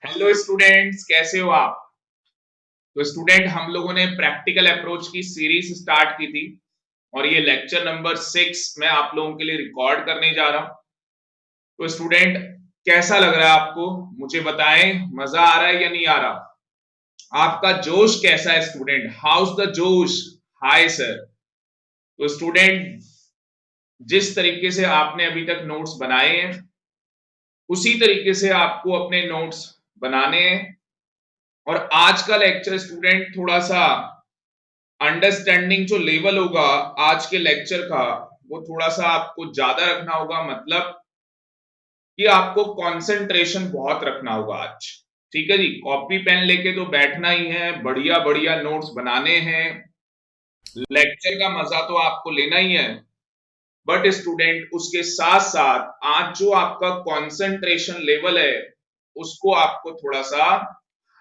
Hello students, कैसे हो आप। तो स्टूडेंट, हम लोगों ने प्रैक्टिकल अप्रोच की सीरीज स्टार्ट की थी और ये लेक्चर नंबर 6 मैं आप लोगों के लिए रिकॉर्ड करने जा रहा हूं। तो स्टूडेंट, कैसा लग रहा है आपको, मुझे बताएं। मजा आ रहा है या नहीं आ रहा? आपका जोश कैसा है स्टूडेंट? हाउस द जोश? Hi sir. तो स्टूडेंट, जिस तरीके से आपने अभी तक नोट्स बनाए हैं उसी तरीके से आपको अपने नोट्स बनाने हैं। और आज का लेक्चर स्टूडेंट थोड़ा सा अंडरस्टैंडिंग जो लेवल होगा आज के लेक्चर का, वो थोड़ा सा आपको ज्यादा रखना होगा। मतलब कि आपको कंसंट्रेशन बहुत रखना होगा आज। ठीक है जी, कॉपी पेन लेके तो बैठना ही है, बढ़िया बढ़िया नोट्स बनाने हैं, लेक्चर का मजा तो आपको लेना ही है। बट स्टूडेंट, उसके साथ साथ आज जो आपका कंसंट्रेशन लेवल है उसको आपको थोड़ा सा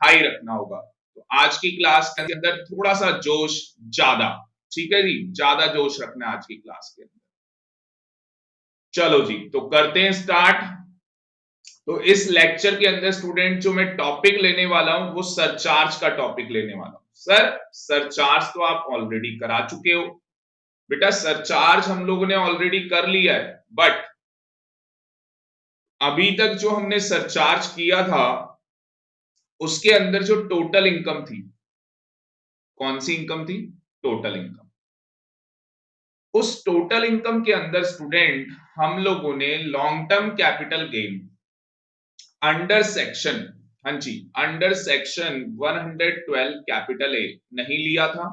हाई रखना होगा। तो आज की क्लास के अंदर थोड़ा सा जोश ज्यादा। ठीक है जी, ज्यादा जोश रखना है आज की क्लास के अंदर। चलो जी, तो करते हैं स्टार्ट। तो इस लेक्चर के अंदर स्टूडेंट जो मैं टॉपिक लेने वाला हूं वो सरचार्ज का टॉपिक लेने वाला हूं। सर, सरचार्ज तो आप ऑलरेडी करा चुके हो बेटा, सरचार्ज हम लोगों ने ऑलरेडी कर लिया है। बट अभी तक जो हमने सरचार्ज किया था उसके अंदर जो टोटल इनकम थी, कौन सी इनकम थी? Total income. उस टोटल इनकम के अंदर स्टूडेंट हम लोगों ने long term capital gain under section, हाँ जी, अंडर सेक्शन 112 कैपिटल ए नहीं लिया था।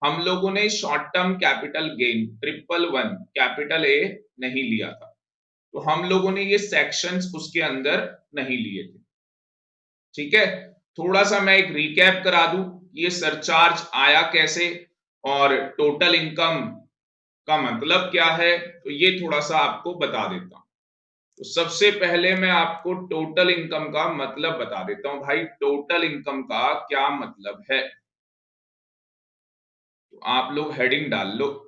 हम लोगों ने short term capital gain 111 capital A नहीं लिया था। तो हम लोगों ने ये सेक्शंस उसके अंदर नहीं लिए थे। ठीक है, थोड़ा सा मैं एक रिकैप करा दूं, ये सरचार्ज आया कैसे और टोटल इनकम का मतलब क्या है, तो ये थोड़ा सा आपको बता देता हूं। तो सबसे पहले मैं आपको टोटल इनकम का मतलब बता देता हूं। भाई, टोटल इनकम का क्या मतलब है, तो आप लोग हेडिंग डाल लो।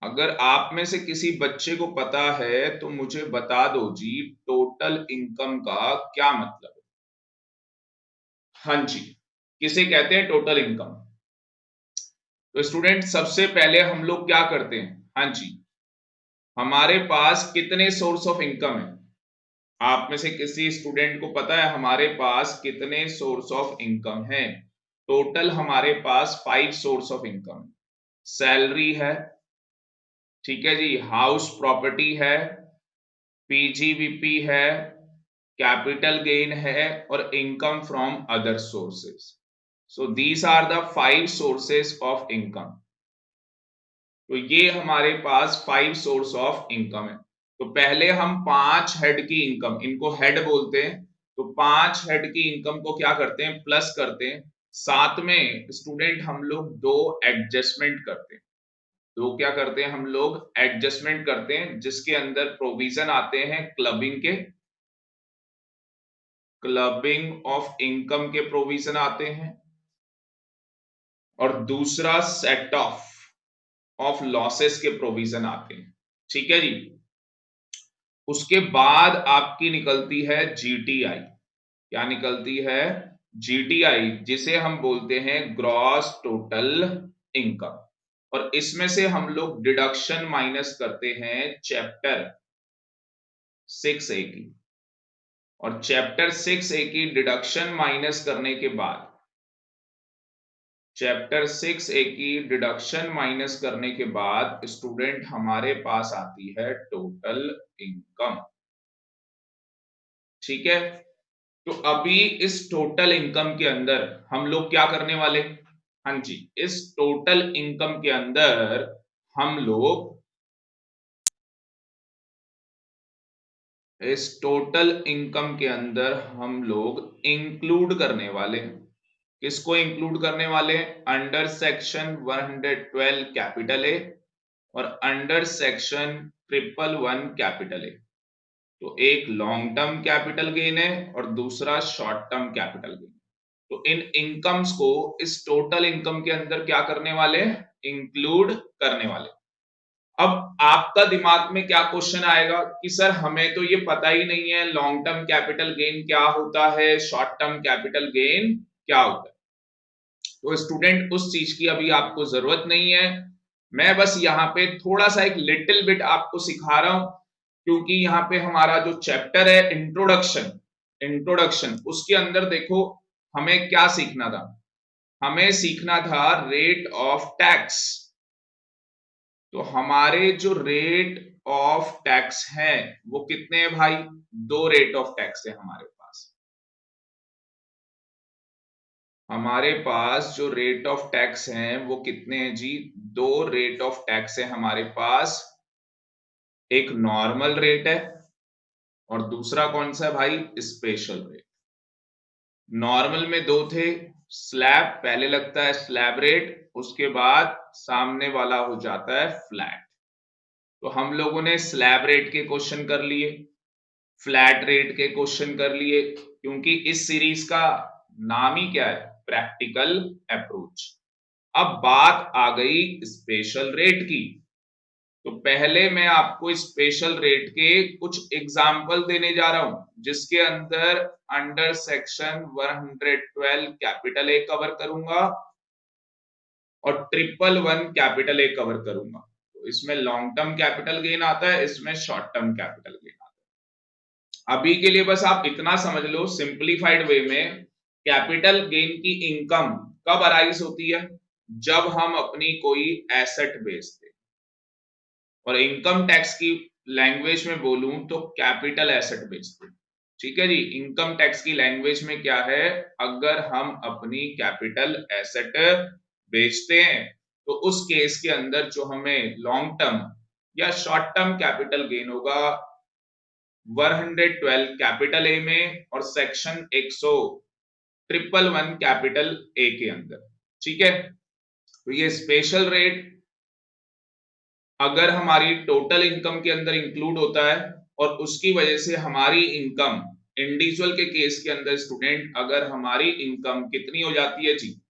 अगर आप में से किसी बच्चे को पता है तो मुझे बता दो जी, टोटल इनकम का क्या मतलब है। हाँ जी, किसे कहते हैं टोटल इनकम? तो स्टूडेंट, सबसे पहले हम लोग क्या करते हैं, हाँ जी, हमारे पास कितने सोर्स ऑफ इनकम है? आप में से किसी स्टूडेंट को पता है हमारे पास कितने सोर्स ऑफ इनकम है? टोटल हमारे पास 5 सोर्स ऑफ इनकम। सैलरी है, ठीक है जी, हाउस प्रॉपर्टी है, पीजीवीपी है, कैपिटल गेन है और income from other sources. So these are the 5 sources of income. तो ये हमारे पास 5 सोर्स ऑफ इनकम है। तो पहले हम 5 हेड की इनकम, इनको हेड बोलते हैं, तो 5 हेड की इनकम को क्या करते हैं, प्लस करते हैं। साथ में स्टूडेंट हम लोग दो एडजस्टमेंट करते हैं। दो क्या करते हैं हम लोग? एडजस्टमेंट करते हैं, जिसके अंदर प्रोविजन आते हैं क्लबिंग के, क्लबिंग ऑफ इनकम के प्रोविजन आते हैं, और दूसरा सेट ऑफ लॉसेस के प्रोविजन आते हैं। ठीक है जी, उसके बाद आपकी निकलती है जीटीआई। क्या निकलती है? जीटीआई, जिसे हम बोलते हैं ग्रॉस टोटल इनकम। और इसमें से हम लोग डिडक्शन माइनस करते हैं चैप्टर 6A की। और चैप्टर 6A की डिडक्शन माइनस करने के बाद, चैप्टर 6A की डिडक्शन माइनस करने के बाद स्टूडेंट हमारे पास आती है टोटल इनकम। ठीक है, तो अभी इस टोटल इनकम के अंदर हम लोग क्या करने वाले? हाँ जी, इस टोटल इनकम के अंदर हम लोग, इस टोटल इनकम के अंदर हम लोग इंक्लूड करने वाले हैं। किसको इंक्लूड करने वाले हैं? अंडर सेक्शन 112 कैपिटल ए और अंडर सेक्शन 111 कैपिटल ए। तो एक लॉन्ग टर्म कैपिटल गेन है और दूसरा शॉर्ट टर्म कैपिटल गेन। तो इन इनकम्स को इस टोटल इनकम के अंदर क्या करने वाले? इंक्लूड करने वाले। अब आपका दिमाग में क्या क्वेश्चन आएगा कि सर हमें तो ये पता ही नहीं है लॉन्ग टर्म कैपिटल गेन क्या होता है, शॉर्ट टर्म कैपिटल गेन क्या होता है। तो स्टूडेंट उस चीज की अभी आपको जरूरत नहीं है, मैं बस यहाँ पे थोड़ा सा एक लिटिल बिट आपको सिखा रहा हूं, क्योंकि यहाँ पे हमारा जो चैप्टर है इंट्रोडक्शन, उसके अंदर देखो हमें क्या सीखना था, हमें सीखना था रेट ऑफ टैक्स। तो हमारे जो रेट ऑफ टैक्स हैं वो कितने हैं भाई, दो रेट ऑफ टैक्स है हमारे पास। हमारे पास जो रेट ऑफ टैक्स हैं वो कितने हैं जी, दो रेट ऑफ टैक्स है हमारे पास। एक नॉर्मल रेट है और दूसरा कौन सा है भाई, स्पेशल रेट। नॉर्मल में दो थे, स्लैब पहले लगता है स्लैब रेट, उसके बाद सामने वाला हो जाता है फ्लैट। तो हम लोगों ने स्लैब रेट के क्वेश्चन कर लिए, फ्लैट रेट के क्वेश्चन कर लिए, क्योंकि इस सीरीज का नाम ही क्या है, प्रैक्टिकल अप्रोच। अब बात आ गई स्पेशल रेट की, तो पहले मैं आपको स्पेशल रेट के कुछ एग्जाम्पल देने जा रहा हूं, जिसके अंदर under section 112 capital A cover करूंगा और 111 कैपिटल ए कवर करूंगा। तो इसमें लॉन्ग टर्म कैपिटल गेन आता है, इसमें शॉर्ट टर्म कैपिटल गेन आता है। अभी के लिए बस आप इतना समझ लो सिंप्लीफाइड वे में, कैपिटल गेन की इनकम कब अराइज होती है, जब हम अपनी कोई एसेट बेचते हैं। और इनकम टैक्स की लैंग्वेज में बोलूं तो कैपिटल एसेट बेचते हैं। ठीक है जी, इनकम टैक्स की लैंग्वेज में क्या है, अगर हम अपनी कैपिटल एसेट बेचते हैं तो उस केस के अंदर जो हमें लॉन्ग टर्म या शॉर्ट टर्म कैपिटल गेन होगा 112 कैपिटल ए में और सेक्शन 111 कैपिटल ए के अंदर। ठीक है, तो ये स्पेशल रेट अगर हमारी टोटल इनकम के अंदर इंक्लूड होता है और उसकी वजह से हमारी इनकम, इंडिविजुअल के केस के अंदर स्टूडेंट अगर हमारी इनकम कितनी हो जाती है जी,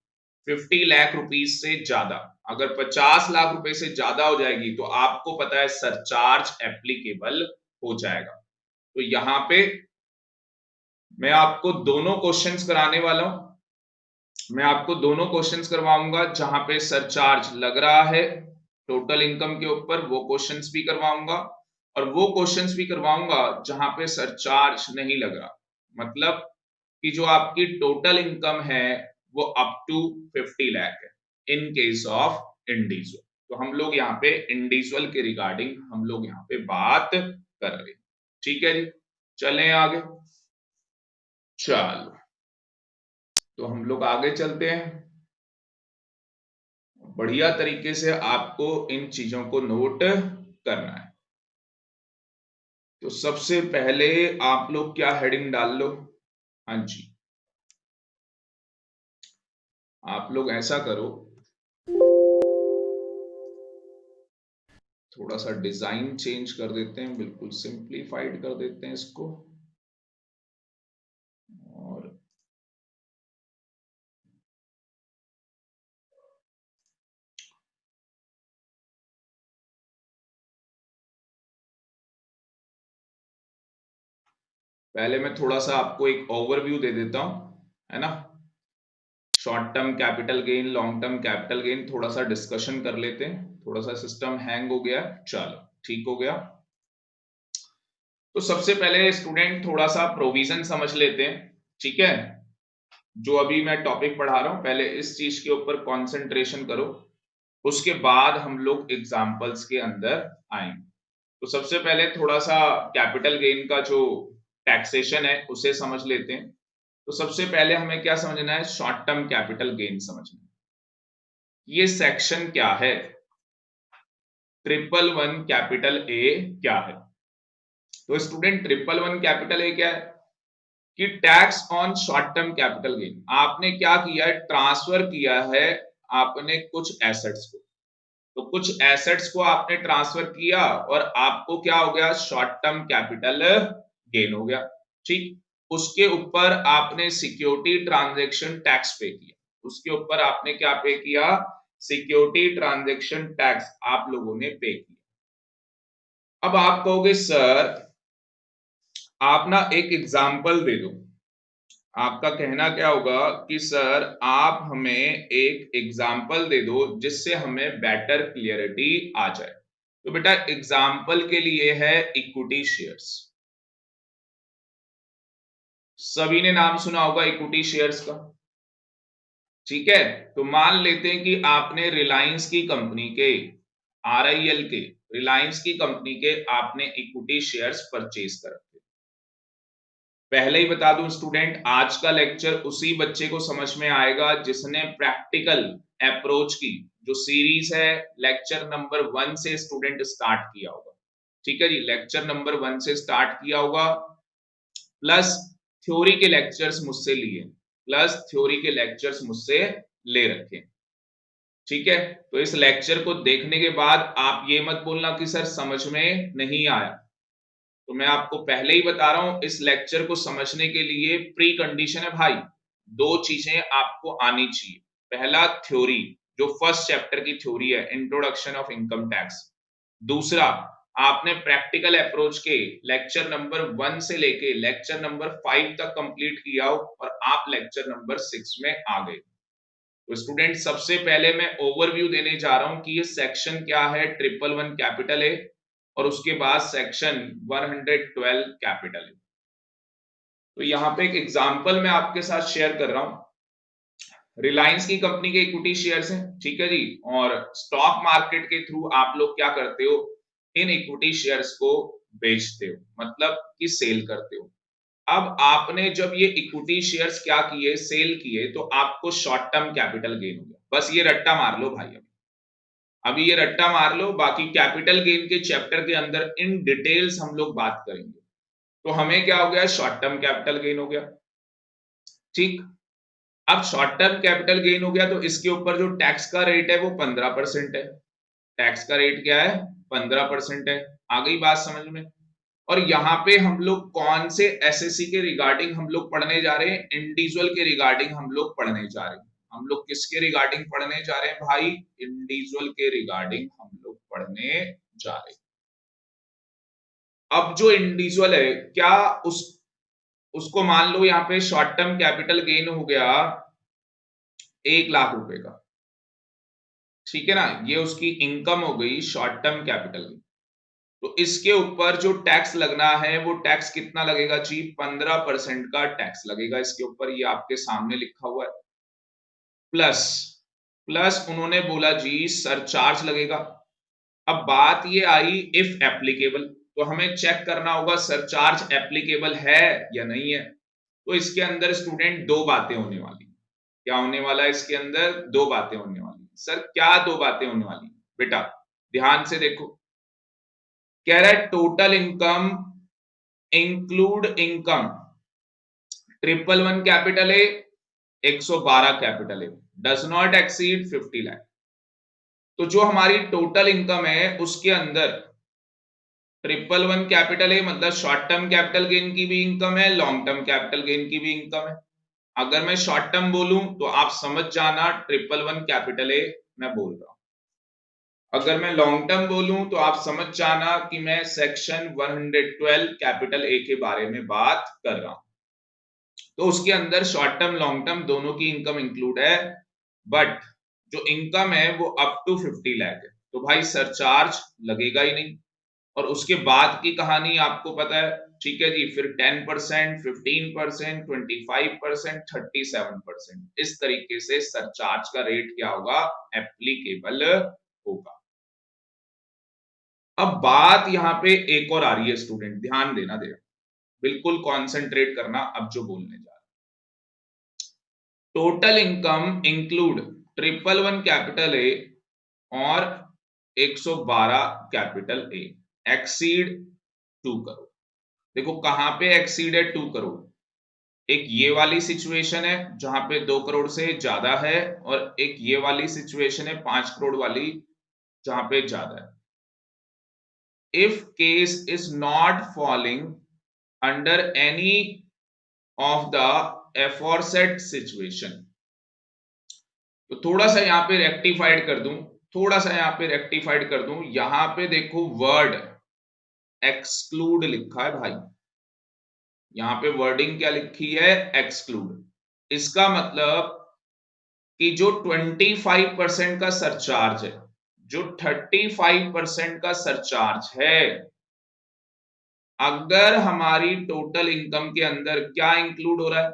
50 लाख रुपीस से ज्यादा, अगर 50 लाख रुपए से ज्यादा हो जाएगी तो आपको पता है सरचार्ज एप्लीकेबल हो जाएगा। तो यहां पे मैं आपको दोनों क्वेश्चंस कराने वाला हूं, मैं आपको दोनों क्वेश्चंस करवाऊंगा जहां पे सरचार्ज लग रहा है टोटल इनकम के ऊपर, वो क्वेश्चंस भी करवाऊंगा और वो क्वेश्चंस भी करवाऊंगा जहां पे सरचार्ज नहीं लग रहा, मतलब कि जो आपकी टोटल इनकम है वो अप टू 50 लाख है इन केस ऑफ इंडिविजुअल। तो हम लोग यहाँ पे इंडिविजुअल के रिगार्डिंग हम लोग यहाँ पे बात कर रहे हैं। ठीक है जी, चलें आगे। चलो तो हम लोग आगे चलते हैं, बढ़िया तरीके से आपको इन चीजों को नोट करना है। तो सबसे पहले आप लोग क्या हेडिंग डाल लो, हाँ जी आप लोग ऐसा करो, थोड़ा सा डिजाइन चेंज कर देते हैं, बिल्कुल सिंप्लीफाइड कर देते हैं इसको। और पहले मैं थोड़ा सा आपको एक ओवरव्यू दे देता हूं, है ना, short term capital gain, long term capital gain, थोड़ा सा डिस्कशन कर लेते हैं। थोड़ा सा सिस्टम हैंग हो गया, चलो ठीक हो गया। तो सबसे पहले स्टूडेंट थोड़ा सा प्रोविजन समझ लेते हैं। ठीक है, जो अभी मैं टॉपिक पढ़ा रहा हूं पहले इस चीज के ऊपर कंसंट्रेशन करो, उसके बाद हम लोग एग्जांपल्स के अंदर आएंगे। तो सबसे पहले थोड़ा सा कैपिटल गेन का जो टैक्सेशन है उसे समझ लेते हैं। तो सबसे पहले हमें क्या समझना है, शॉर्ट टर्म कैपिटल गेन समझना है। ये सेक्शन क्या है, 111 कैपिटल ए क्या है। तो स्टूडेंट 111 कैपिटल ए क्या है कि tax on short term capital gain, आपने क्या किया है, ट्रांसफर किया है आपने कुछ एसेट्स को। तो कुछ एसेट्स को आपने ट्रांसफर किया और आपको क्या हो गया, शॉर्ट टर्म कैपिटल गेन हो गया। ठीक, उसके ऊपर आपने सिक्योरिटी ट्रांजैक्शन टैक्स पे किया, उसके ऊपर आपने क्या पे किया, सिक्योरिटी ट्रांजैक्शन टैक्स आप लोगों ने पे किया। अब आप कहोगे सर आप ना एक एग्जाम्पल दे दो, आपका कहना क्या होगा कि सर आप हमें एक एग्जाम्पल दे दो जिससे हमें बेटर क्लियरिटी आ जाए। तो बेटा एग्जाम्पल के लिए है इक्विटी शेयर्स। सभी ने नाम सुना होगा इक्विटी शेयर्स का, ठीक है। तो मान लेते हैं कि आपने रिलायंस की कंपनी के, RIL के, रिलायंस की कंपनी के आपने इक्विटी शेयर्स परचेज कर रखे। पहले ही बता दूं स्टूडेंट, आज का लेक्चर उसी बच्चे को समझ में आएगा जिसने प्रैक्टिकल अप्रोच की जो सीरीज है लेक्चर नंबर 1 से स्टूडेंट स्टार्ट किया होगा। ठीक है जी, लेक्चर नंबर 1 से स्टार्ट किया होगा, प्लस थ्योरी के लेक्चर्स मुझसे लिए, प्लस थ्योरी के लेक्चर्स मुझसे ले रखे। ठीक है, तो इस लेक्चर को देखने के बाद आप ये मत बोलना कि सर समझ में नहीं आया। तो मैं आपको पहले ही बता रहा हूं इस लेक्चर को समझने के लिए प्री कंडीशन है भाई, दो चीजें आपको आनी चाहिए। पहला थ्योरी, जो फर्स्ट चैप्टर की थ्योरी है, इंट्रोडक्शन ऑफ इनकम टैक्स। दूसरा, आपने प्रैक्टिकल अप्रोच के लेक्चर नंबर 1 से लेके लेक्चर नंबर 5 तक कंप्लीट किया हो और आप लेक्चर नंबर 6 में आ गए। तो स्टूडेंट सबसे पहले मैं ओवरव्यू देने जा रहा हूं कि ये सेक्शन क्या है, 111 कैपिटल ए, और उसके बाद सेक्शन 112 कैपिटल ए। तो यहां पे एक एग्जांपल मैं आपके साथ शेयर कर रहा हूं। रिलायंस की कंपनी के इक्विटी शेयर्स हैं, ठीक है जी, और स्टॉक मार्केट के थ्रू आप लोग क्या करते हो, इन इक्विटी शेयर्स को बेचते हो, मतलब कि सेल करते हो। अब आपने जब ये इक्विटी शेयर्स क्या किए, सेल किए, तो आपको शॉर्ट टर्म कैपिटल गेन हो गया। बस ये रट्टा मार लो भाई, अभी ये रट्टा मार लो, बाकी कैपिटल गेन के चैप्टर के अंदर इन डिटेल्स हम लोग बात करेंगे। तो हमें क्या हो गया, शॉर्ट टर्म कैपिटल गेन हो गया। ठीक, अब शॉर्ट टर्म कैपिटल गेन हो गया तो इसके ऊपर जो टैक्स का रेट है वो 15% है। टैक्स का रेट क्या है, 15% है। आ गई बात समझ में। और यहाँ पे हम लोग कौन से एसएससी के रिगार्डिंग हम लोग पढ़ने जा रहे हैं, इंडिविजुअल के रिगार्डिंग हम लोग पढ़ने जा रहे हैं। हम लोग किसके रिगार्डिंग पढ़ने जा रहे हैं भाई, इंडिविजुअल के रिगार्डिंग हम लोग पढ़ने जा रहे हैं। अब जो इंडिविजुअल है, क्या उसको मान लो यहाँ पे शॉर्ट टर्म कैपिटल गेन हो गया 1 लाख रुपए का, ठीक है ना, ये उसकी इनकम हो गई शॉर्ट टर्म कैपिटल गेन। तो इसके ऊपर जो टैक्स लगना है वो टैक्स कितना लगेगा जी, 15% का टैक्स लगेगा इसके ऊपर, ये आपके सामने लिखा हुआ है। प्लस प्लस उन्होंने बोला जी सरचार्ज लगेगा। अब बात ये आई इफ एप्लीकेबल, तो हमें चेक करना होगा सरचार्ज एप्लीकेबल है या नहीं है। तो इसके अंदर स्टूडेंट दो बातें होने वाली। क्या होने वाला है इसके अंदर, दो बातें होने वाली। सर क्या दो बातें होने वाली, बेटा ध्यान से देखो। कह रहा है total income include income 111 capital A, 112 capital A, does not exceed 50 lakh. तो जो हमारी टोटल इनकम है उसके अंदर 111 कैपिटल ए मतलब शॉर्ट टर्म कैपिटल गेन की भी इनकम है, लॉन्ग टर्म कैपिटल गेन की भी इनकम है। अगर मैं शॉर्ट टर्म बोलूं तो आप समझ जाना 111 कैपिटल ए मैं बोल रहा हूं। अगर मैं लॉन्ग टर्म बोलूं तो आप समझ जाना कि मैं सेक्शन 112 कैपिटल ए के बारे में बात कर रहा हूं। तो उसके अंदर शॉर्ट टर्म लॉन्ग टर्म दोनों की इनकम इंक्लूड है, बट जो इनकम है वो अप टू 50 लाख है, तो भाई सरचार्ज लगेगा ही नहीं। और उसके बाद की कहानी आपको पता है, ठीक है जी, फिर 10%, 15%, 25%, 37%, इस तरीके से सरचार्ज का रेट क्या होगा, एप्लीकेबल होगा। अब बात यहां पे एक और आ रही है स्टूडेंट, ध्यान देना देगा, बिल्कुल कॉन्सेंट्रेट करना अब जो बोलने जा रहा है। Total income include 111 capital A और 112 कैपिटल ए एक्सीड 2 करोड़। देखो कहां पे एक्सीड है 2 करोड़, एक ये वाली सिचुएशन है जहां पे 2 करोड़ से ज्यादा है, और एक ये वाली सिचुएशन है 5 करोड़ वाली जहां पे ज्यादा है। if case is not falling under any of the aforesaid situation, तो थोड़ा सा यहां पे रेक्टिफाइड कर दूं, थोड़ा सा यहां पे रेक्टिफाइड कर दूं, यहां पे देखो वर्ड एक्सक्लूड लिखा है भाई, यहां पे वर्डिंग क्या लिखी है, एक्सक्लूड। इसका मतलब कि जो 25% का सरचार्ज है, जो 35% का सरचार्ज है, अगर हमारी टोटल इनकम के अंदर क्या इंक्लूड हो रहा है,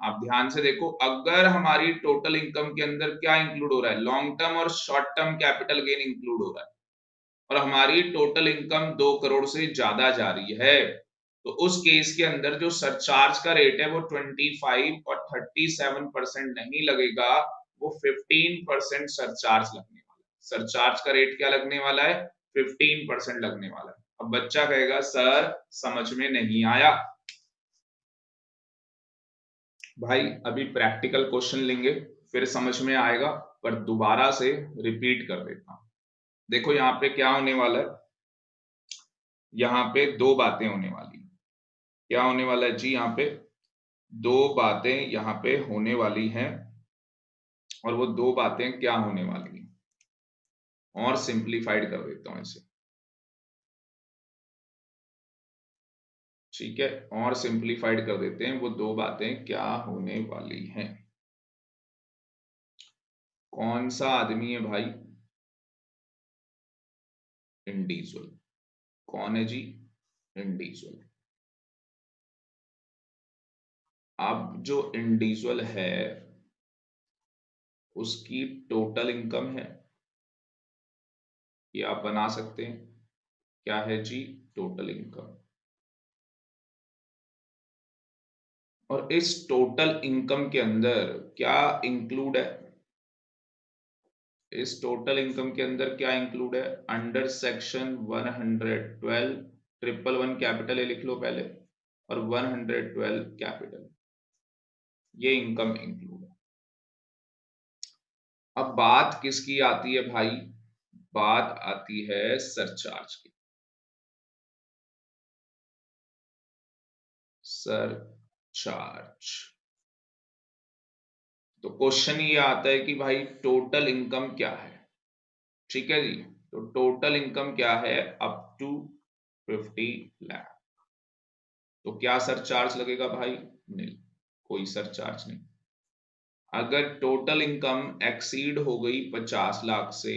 आप ध्यान से देखो, अगर हमारी टोटल इनकम के अंदर क्या इंक्लूड हो रहा है, लॉन्ग टर्म और short term capital gain include हो रहा है, और हमारी टोटल इनकम 2 करोड़ से ज्यादा जा रही है, तो उस केस के अंदर जो सरचार्ज का रेट है वो 25 और 37% नहीं लगेगा, वो 15% सरचार्ज लगने वाला है। सरचार्ज का रेट क्या लगने वाला है, 15% लगने वाला है। अब बच्चा कहेगा सर समझ में नहीं आया। भाई अभी प्रैक्टिकल क्वेश्चन लेंगे फिर समझ में आएगा, पर दोबारा से रिपीट कर देता हूं। देखो यहाँ पे क्या होने वाला है, यहाँ पे दो बातें होने वाली। क्या होने वाला है जी, यहाँ पे दो बातें यहाँ पे होने वाली हैं, और वो दो बातें क्या होने वाली हैं, और सिंप्लीफाइड कर देता हूं इसे, ठीक है, और सिंप्लीफाइड कर देते हैं, वो दो बातें क्या होने वाली हैं। कौन सा आदमी है भाई, इंडिविजुअल। कौन है जी, इंडिविजुअल। अब जो इंडिविजुअल है उसकी टोटल इनकम है, ये आप बना सकते हैं, क्या है जी, टोटल इनकम। और इस टोटल इनकम के अंदर क्या इंक्लूड है, इस टोटल इनकम के अंदर क्या इंक्लूड है, अंडर सेक्शन 112 111 कैपिटल ए लिख लो पहले, और 112 कैपिटल, ये इनकम इंक्लूड है। अब बात किसकी आती है भाई, बात आती है सरचार्ज की। सरचार्ज, तो क्वेश्चन ये आता है कि भाई टोटल इनकम क्या है, ठीक है जी, तो टोटल इनकम क्या है, अप टू 50 लाख, तो क्या सरचार्ज लगेगा भाई, नहीं, कोई सरचार्ज नहीं। अगर टोटल इनकम एक्सीड हो गई 50 लाख से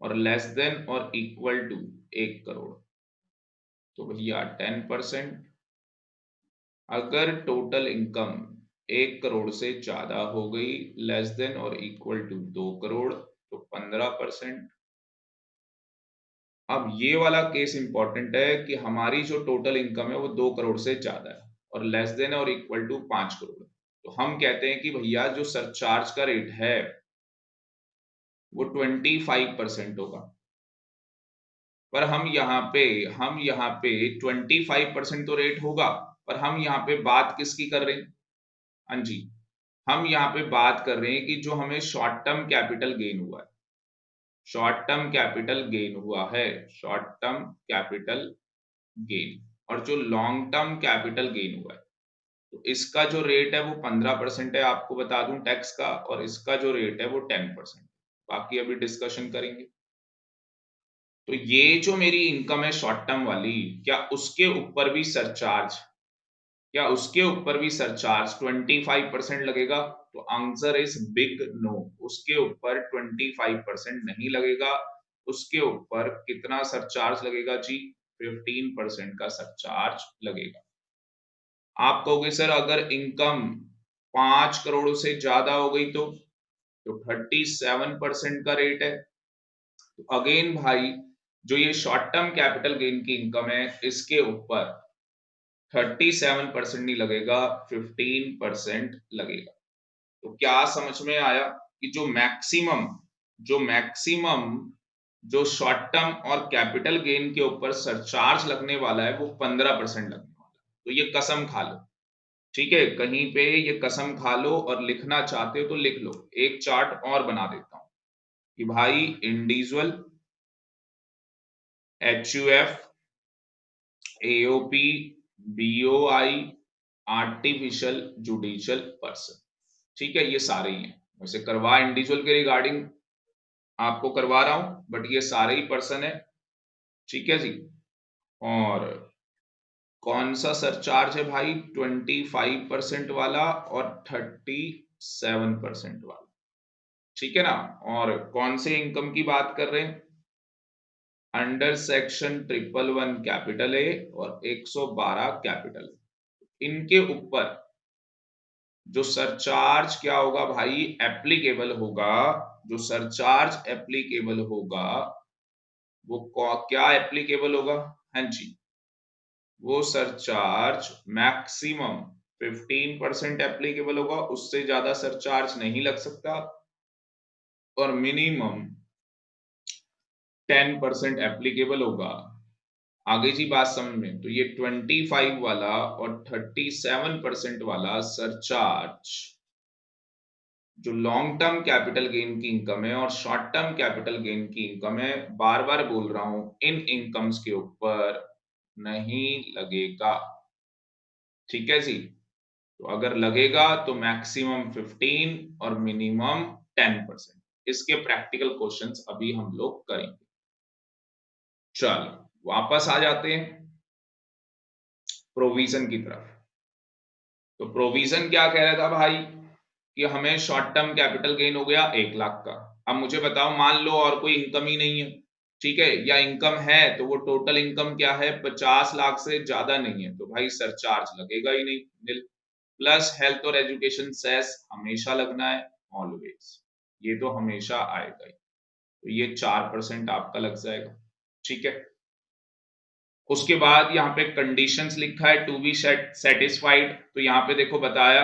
और लेस देन और इक्वल टू 1 करोड़, तो भैया 10%। अगर टोटल इनकम 1 करोड़ से ज्यादा हो गई, लेस देन और इक्वल टू 2 करोड़, तो 15%। अब ये वाला केस इंपॉर्टेंट है कि हमारी जो टोटल इनकम है वो 2 करोड़ से ज्यादा है और लेस देन और इक्वल टू 5 करोड़, तो हम कहते हैं कि भैया जो सरचार्ज का रेट है वो 25% होगा। पर हम यहाँ पे 25% तो रेट होगा, पर हम यहाँ पे बात किसकी कर रहे हैं, हाँ जी, हम यहाँ पे बात कर रहे हैं कि जो हमें शॉर्ट टर्म कैपिटल गेन हुआ है, शॉर्ट टर्म कैपिटल गेन हुआ है, शॉर्ट टर्म कैपिटल गेन, और जो लॉन्ग टर्म कैपिटल गेन हुआ है, तो इसका जो रेट है वो 15% है, आपको बता दूं टैक्स का, और इसका जो रेट है वो 10%। बाकी अभी डिस्कशन करेंगे। तो ये जो मेरी इनकम है शॉर्ट टर्म वाली, क्या उसके ऊपर भी सरचार्ज, क्या उसके ऊपर भी सरचार्ज 25% लगेगा, तो आंसर इज बिग नो, उसके ऊपर 25% नहीं लगेगा। उसके ऊपर कितना सरचार्ज लगेगा जी, 15% का सरचार्ज लगेगा। आप कहोगे सर अगर इनकम 5 करोड़ से ज्यादा हो गई तो 37% का रेट है। तो अगेन भाई जो ये शॉर्ट टर्म कैपिटल गेन की इनकम है इसके ऊपर 37% नहीं लगेगा, 15% लगेगा। तो क्या समझ में आया कि जो मैक्सिमम जो शॉर्ट टर्म और कैपिटल गेन के ऊपर सरचार्ज लगने वाला है वो 15% लगने वाला है। तो ये कसम खा लो, ठीक है, कहीं पे ये कसम खा लो, और लिखना चाहते हो तो लिख लो। एक चार्ट और बना देता हूं कि भाई individual, HUF, AOP, BOI, artificial judicial person, ठीक है, ये सारे ही हैं। वैसे करवा इंडिविजुअल के रिगार्डिंग आपको करवा रहा हूं, बट ये सारे ही पर्सन है, ठीक है जी। और कौन सा सरचार्ज है भाई? 25% वाला और 37% वाला, ठीक है ना। और कौन से इनकम की बात कर रहे हैं? अंडर सेक्शन 111 कैपिटल ए और 112 कैपिटल ए। इनके ऊपर जो सरचार्ज क्या होगा भाई? एप्लीकेबल होगा। जो सरचार्ज एप्लीकेबल होगा वो क्या एप्लीकेबल होगा? हाँ जी, वो सरचार्ज मैक्सिमम 15% एप्लीकेबल होगा, उससे ज्यादा सरचार्ज नहीं लग सकता, और मिनिमम 10% एप्लीकेबल होगा। आगे जी बात समझ में? तो ये 25 वाला और 37% वाला सरचार्ज जो लॉन्ग टर्म कैपिटल गेन की इनकम है और शॉर्ट टर्म कैपिटल गेन की इनकम है, बार बार बोल रहा हूं, इन इनकम्स के ऊपर नहीं लगेगा, ठीक है जी। तो अगर लगेगा तो मैक्सिमम 15 और मिनिमम 10%। इसके प्रैक्टिकल क्वेश्चंस अभी हम लोग करेंगे। चलो वापस आ जाते हैं प्रोविजन की तरफ। तो प्रोविजन क्या कह रहा था भाई? कि हमें शॉर्ट टर्म कैपिटल गेन हो गया 1 लाख का। अब मुझे बताओ, मान लो और कोई इनकम ही नहीं है, ठीक है, या इनकम है तो वो टोटल इनकम क्या है? 50 लाख से ज्यादा नहीं है, तो भाई सरचार्ज लगेगा ही नहीं, निल। प्लस हेल्थ और एजुकेशन सेस हमेशा लगना है, ऑलवेज, ये तो हमेशा आएगा ही। तो ये 4% आपका लग जाएगा, ठीक है। उसके बाद यहाँ पे कंडीशंस लिखा है टू बी सेटिस्फाइड। तो यहाँ पे देखो बताया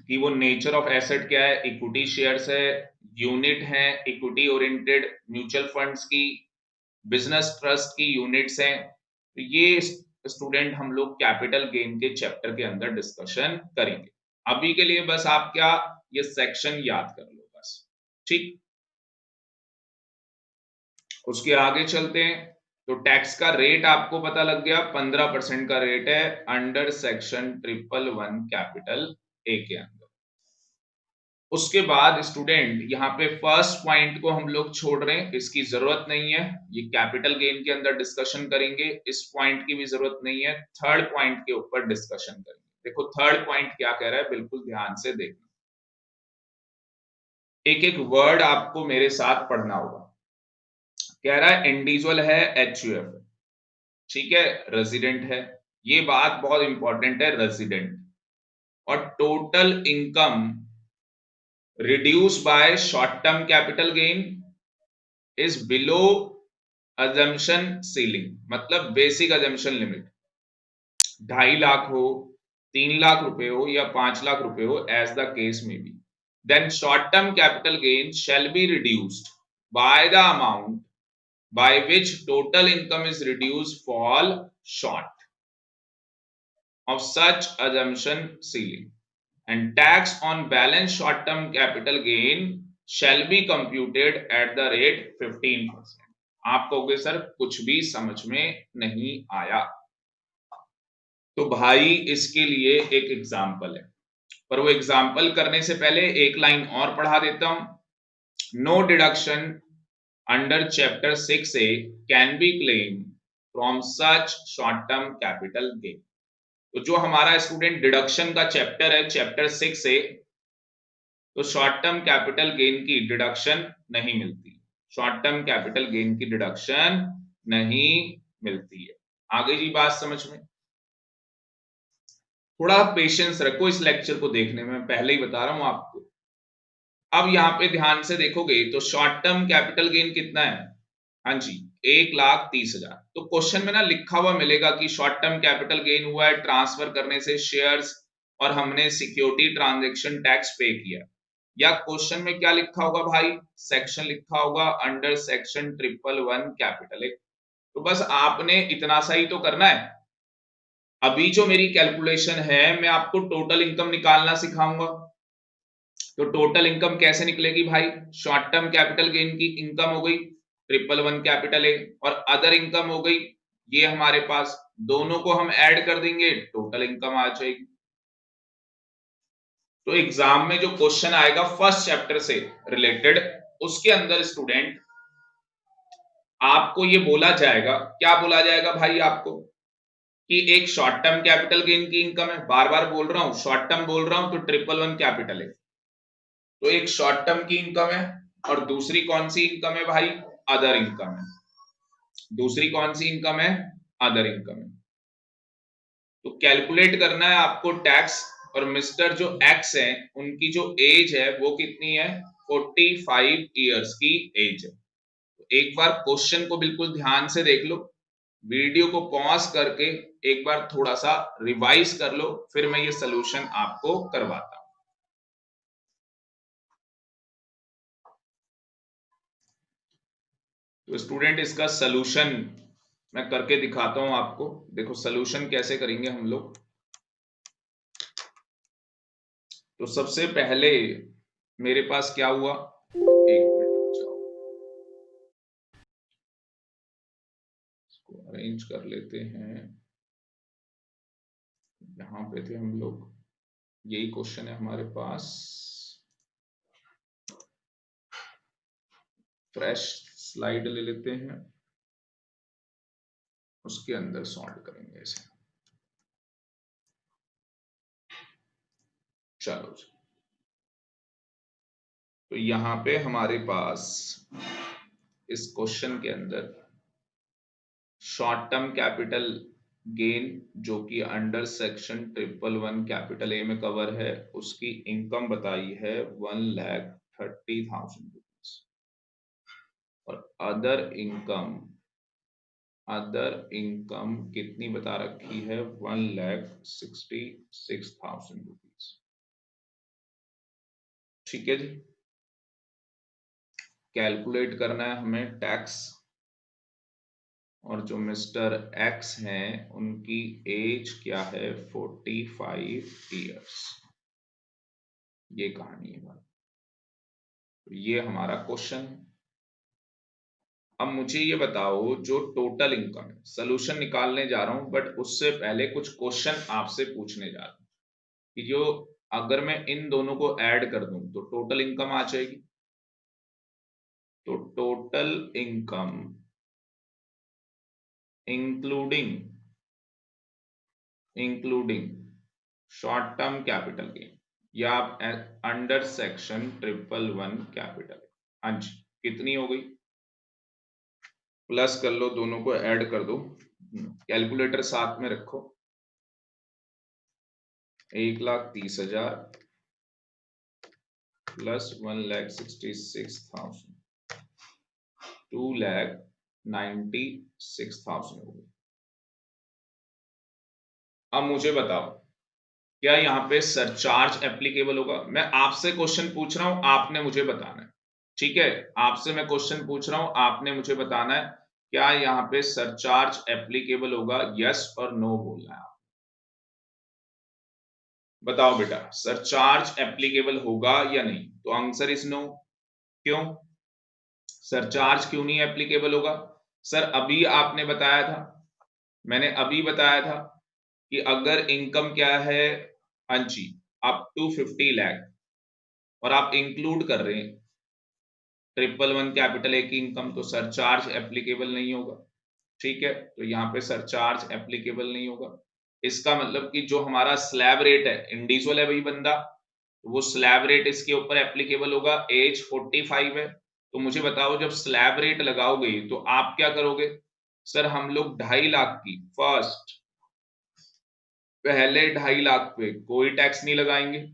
कि वो नेचर ऑफ एसेट क्या है? इक्विटी शेयर्स है, यूनिट है, इक्विटी ओरिएंटेड म्यूचुअल फंड्स की, बिजनेस ट्रस्ट की यूनिट्स हैं। तो ये स्टूडेंट हम लोग कैपिटल गेन के चैप्टर के अंदर डिस्कशन करेंगे। अभी के लिए बस आप क्या ये सेक्शन याद कर लो बस, ठीक। उसके आगे चलते हैं। तो टैक्स का रेट आपको पता लग गया, 15% का रेट है अंडर सेक्शन 111 कैपिटल ए के अंदर। उसके बाद स्टूडेंट यहाँ पे फर्स्ट पॉइंट को हम लोग छोड़ रहे हैं, इसकी जरूरत नहीं है, ये कैपिटल गेन के अंदर डिस्कशन करेंगे, इस पॉइंट की भी जरूरत नहीं है। थर्ड पॉइंट के ऊपर डिस्कशन करेंगे। देखो थर्ड पॉइंट क्या कह रहा है, बिल्कुल ध्यान से देखना, एक एक वर्ड आपको मेरे साथ पढ़ना होगा। कह रहा है इंडिविजुअल है, एचयूएफ, ठीक है, रेजिडेंट है, ये बात बहुत इंपॉर्टेंट है, रेजिडेंट, और total income reduce by short term capital gain is below assumption ceiling, मतलब बेसिक अजम्पशन लिमिट, 2.5 लाख हो, 3 लाख रुपए हो या 5 लाख रुपए हो, एज द केस में B, then short term capital gain shall be reduced by the amount by which total income is reduced fall short of such assumption ceiling, and tax on balance short term capital gain shall be computed at the rate 15%। आप कहोगे sir कुछ भी समझ में नहीं आया, तो भाई इसके लिए एक एग्जाम्पल है, पर वो एग्जाम्पल करने से पहले एक लाइन और पढ़ा देता हूं। No deduction under chapter 6A can be claim from such short term capital gain. तो जो हमारा स्टूडेंट डिडक्शन का चैप्टर है, चैप्टर 6A, तो शॉर्ट टर्म कैपिटल गेन की डिडक्शन नहीं मिलती, शॉर्ट टर्म कैपिटल गेन की डिडक्शन नहीं मिलती है। आगे जी बात समझ में? थोड़ा पेशेंस रखो इस लेक्चर को देखने में, पहले ही बता रहा हूं आपको। अब यहाँ पे ध्यान से देखोगे तो शॉर्ट टर्म कैपिटल गेन कितना है? हाँ जी, 1,30,000। तो क्वेश्चन में ना लिखा हुआ मिलेगा कि शॉर्ट टर्म कैपिटल गेन हुआ है ट्रांसफर करने से शेयर्स, और हमने सिक्योरिटी ट्रांजैक्शन टैक्स पे किया, या क्वेश्चन में क्या लिखा होगा भाई? सेक्शन लिखा होगा अंडर सेक्शन 111 कैपिटल ए। तो बस आपने इतना सा ही तो करना है। अभी जो मेरी कैलकुलेशन है, मैं आपको टोटल इनकम निकालना सिखाऊंगा। तो टोटल इनकम कैसे निकलेगी भाई? शॉर्ट टर्म कैपिटल गेन की इनकम हो गई 111 कैपिटल ए, और अदर इनकम हो गई ये हमारे पास, दोनों को हम ऐड कर देंगे, टोटल इनकम आ जाएगी। तो एग्जाम में जो क्वेश्चन आएगा फर्स्ट चैप्टर से रिलेटेड, उसके अंदर स्टूडेंट आपको ये बोला जाएगा, क्या बोला जाएगा भाई आपको, कि एक शॉर्ट टर्म कैपिटल गेन की इनकम है, बार बार बोल रहा हूं, शॉर्ट टर्म बोल रहा हूं तो 111 कैपिटल है, तो एक शॉर्ट टर्म की इनकम है, और दूसरी कौन सी इनकम है भाई, अदर इनकम है, दूसरी कौन सी इनकम है, अदर इनकम है। तो कैलकुलेट करना है आपको टैक्स, और मिस्टर जो एक्स है उनकी जो एज है वो कितनी है, 45 ईयर्स की एज है। तो एक बार क्वेश्चन को बिल्कुल ध्यान से देख लो, वीडियो को पॉज करके एक बार थोड़ा सा रिवाइज कर लो, फिर मैं ये सोल्यूशन आपको करवाता हूं। तो स्टूडेंट इसका सोल्यूशन मैं करके दिखाता हूं आपको, देखो सोल्यूशन कैसे करेंगे हम लोग। तो सबसे पहले मेरे पास क्या हुआ, एक मिनट रुक जाओ, इसको अरेंज कर लेते हैं। यहां पे थे हम लोग, यही क्वेश्चन है हमारे पास, फ्रेश स्लाइड ले लेते हैं, उसके अंदर सॉल्व करेंगे इसे। चलो, तो यहां पे हमारे पास इस क्वेश्चन के अंदर शॉर्ट टर्म कैपिटल गेन जो कि अंडर सेक्शन 111 कैपिटल ए में कवर है, उसकी इनकम बताई है 1,30,000 रुपीज, और अदर इनकम कितनी बता रखी है, 1,66,000 रुपीज। ठीक है जी, कैलकुलेट करना है हमें टैक्स, और जो मिस्टर एक्स हैं उनकी एज क्या है, 45 ईयर्स। ये कहानी है भाई, तो ये हमारा क्वेश्चन है। अब मुझे ये बताओ, जो टोटल इनकम है, सोल्यूशन निकालने जा रहा हूं, बट उससे पहले कुछ क्वेश्चन आपसे पूछने जा रहा हूं, कि जो अगर मैं इन दोनों को ऐड कर दूं तो टोटल इनकम आ जाएगी। तो total income including including short term capital gain, या आप अंडर सेक्शन 111 कैपिटल, हाँ जी, कितनी हो गई, प्लस कर लो, दोनों को ऐड कर दो, कैलकुलेटर साथ में रखो, 1,30,000 प्लस 1,66,000, 2,96,000 हो गई। अब मुझे बताओ, क्या यहाँ पे सरचार्ज एप्लीकेबल होगा, मैं आपसे क्वेश्चन पूछ रहा हूं, आपने मुझे बताना है, ठीक है, आपसे मैं क्वेश्चन पूछ रहा हूं, आपने मुझे बताना है, क्या यहाँ पे सरचार्ज एप्लीकेबल होगा, यस और नो बोलना है। बताओ बेटा, सरचार्ज एप्लीकेबल होगा या नहीं, तो आंसर इज नो। क्यों सरचार्ज क्यों नहीं एप्लीकेबल होगा, सर अभी आपने बताया था, मैंने अभी बताया था कि अगर इनकम क्या है, हाँ जी, अप टू 50 लाख, और आप इंक्लूड कर रहे हैं 111 कैपिटल ए की इनकम, तो सरचार्ज एप्लीकेबल नहीं होगा। ठीक है, तो यहाँ पे सरचार्ज एप्लीकेबल नहीं होगा। इसका मतलब कि जो हमारा स्लैब रेट है, इंडिविजुअल है भाई बंदा, तो वो स्लैब रेट इसके ऊपर एप्लीकेबल होगा, एज 45 है। तो मुझे बताओ, जब स्लैब रेट लगाओगे तो आप क्या करोगे, सर हम लोग 2.5 लाख की फर्स्ट, पहले 2.5 लाख पे कोई टैक्स नहीं लगाएंगे,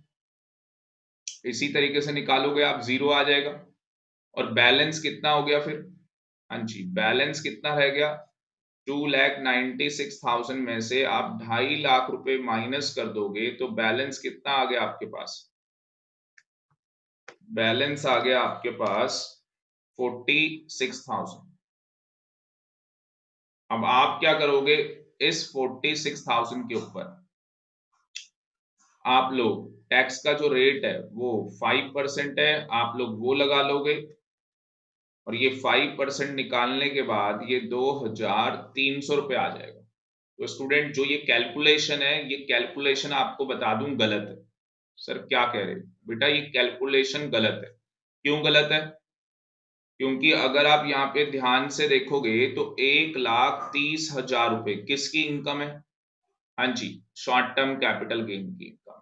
इसी तरीके से निकालोगे आप, जीरो आ जाएगा, और बैलेंस कितना हो गया फिर, हाँ जी, बैलेंस कितना रह गया, 2,96,000 में से आप 2.5 लाख रुपए माइनस कर दोगे तो बैलेंस कितना आ गया आपके पास, बैलेंस आ गया आपके पास 46,000। अब आप क्या करोगे, इस 46,000 के ऊपर आप लोग टैक्स का जो रेट है वो 5% है, आप लोग वो लगा लोगे, और ये 5% निकालने के बाद ये 2,300 रुपये आ जाएगा। तो स्टूडेंट, जो ये कैलकुलेशन है, ये कैलकुलेशन आपको बता दूं गलत है। सर क्या कह रहे हैं बेटा, ये कैलकुलेशन गलत है, क्यों गलत है, क्योंकि अगर आप यहाँ पे ध्यान से देखोगे तो 1,30,000 रुपए किसकी इनकम है? हाँ जी, शॉर्ट टर्म कैपिटल गेन की इनकम।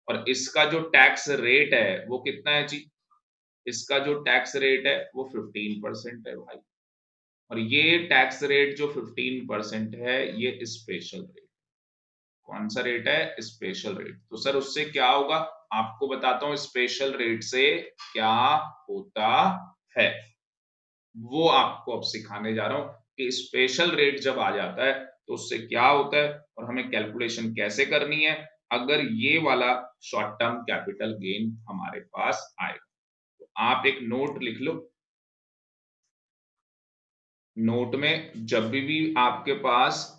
और इसका जो टैक्स रेट है वो कितना है जी? इसका जो टैक्स रेट है वो 15% है भाई। और ये टैक्स रेट जो 15% है ये स्पेशल रेट। कौन सा रेट है? Special rate. तो सर उससे क्या होगा? आपको बताता हूं स्पेशल रेट से क्या होता है, वो आपको अब सिखाने जा रहा हूं कि स्पेशल रेट जब आ जाता है तो उससे क्या होता है और हमें कैलकुलेशन कैसे करनी है अगर ये वाला शॉर्ट टर्म कैपिटल गेन हमारे पास आएगा। तो आप एक नोट लिख लो। नोट में जब भी आपके पास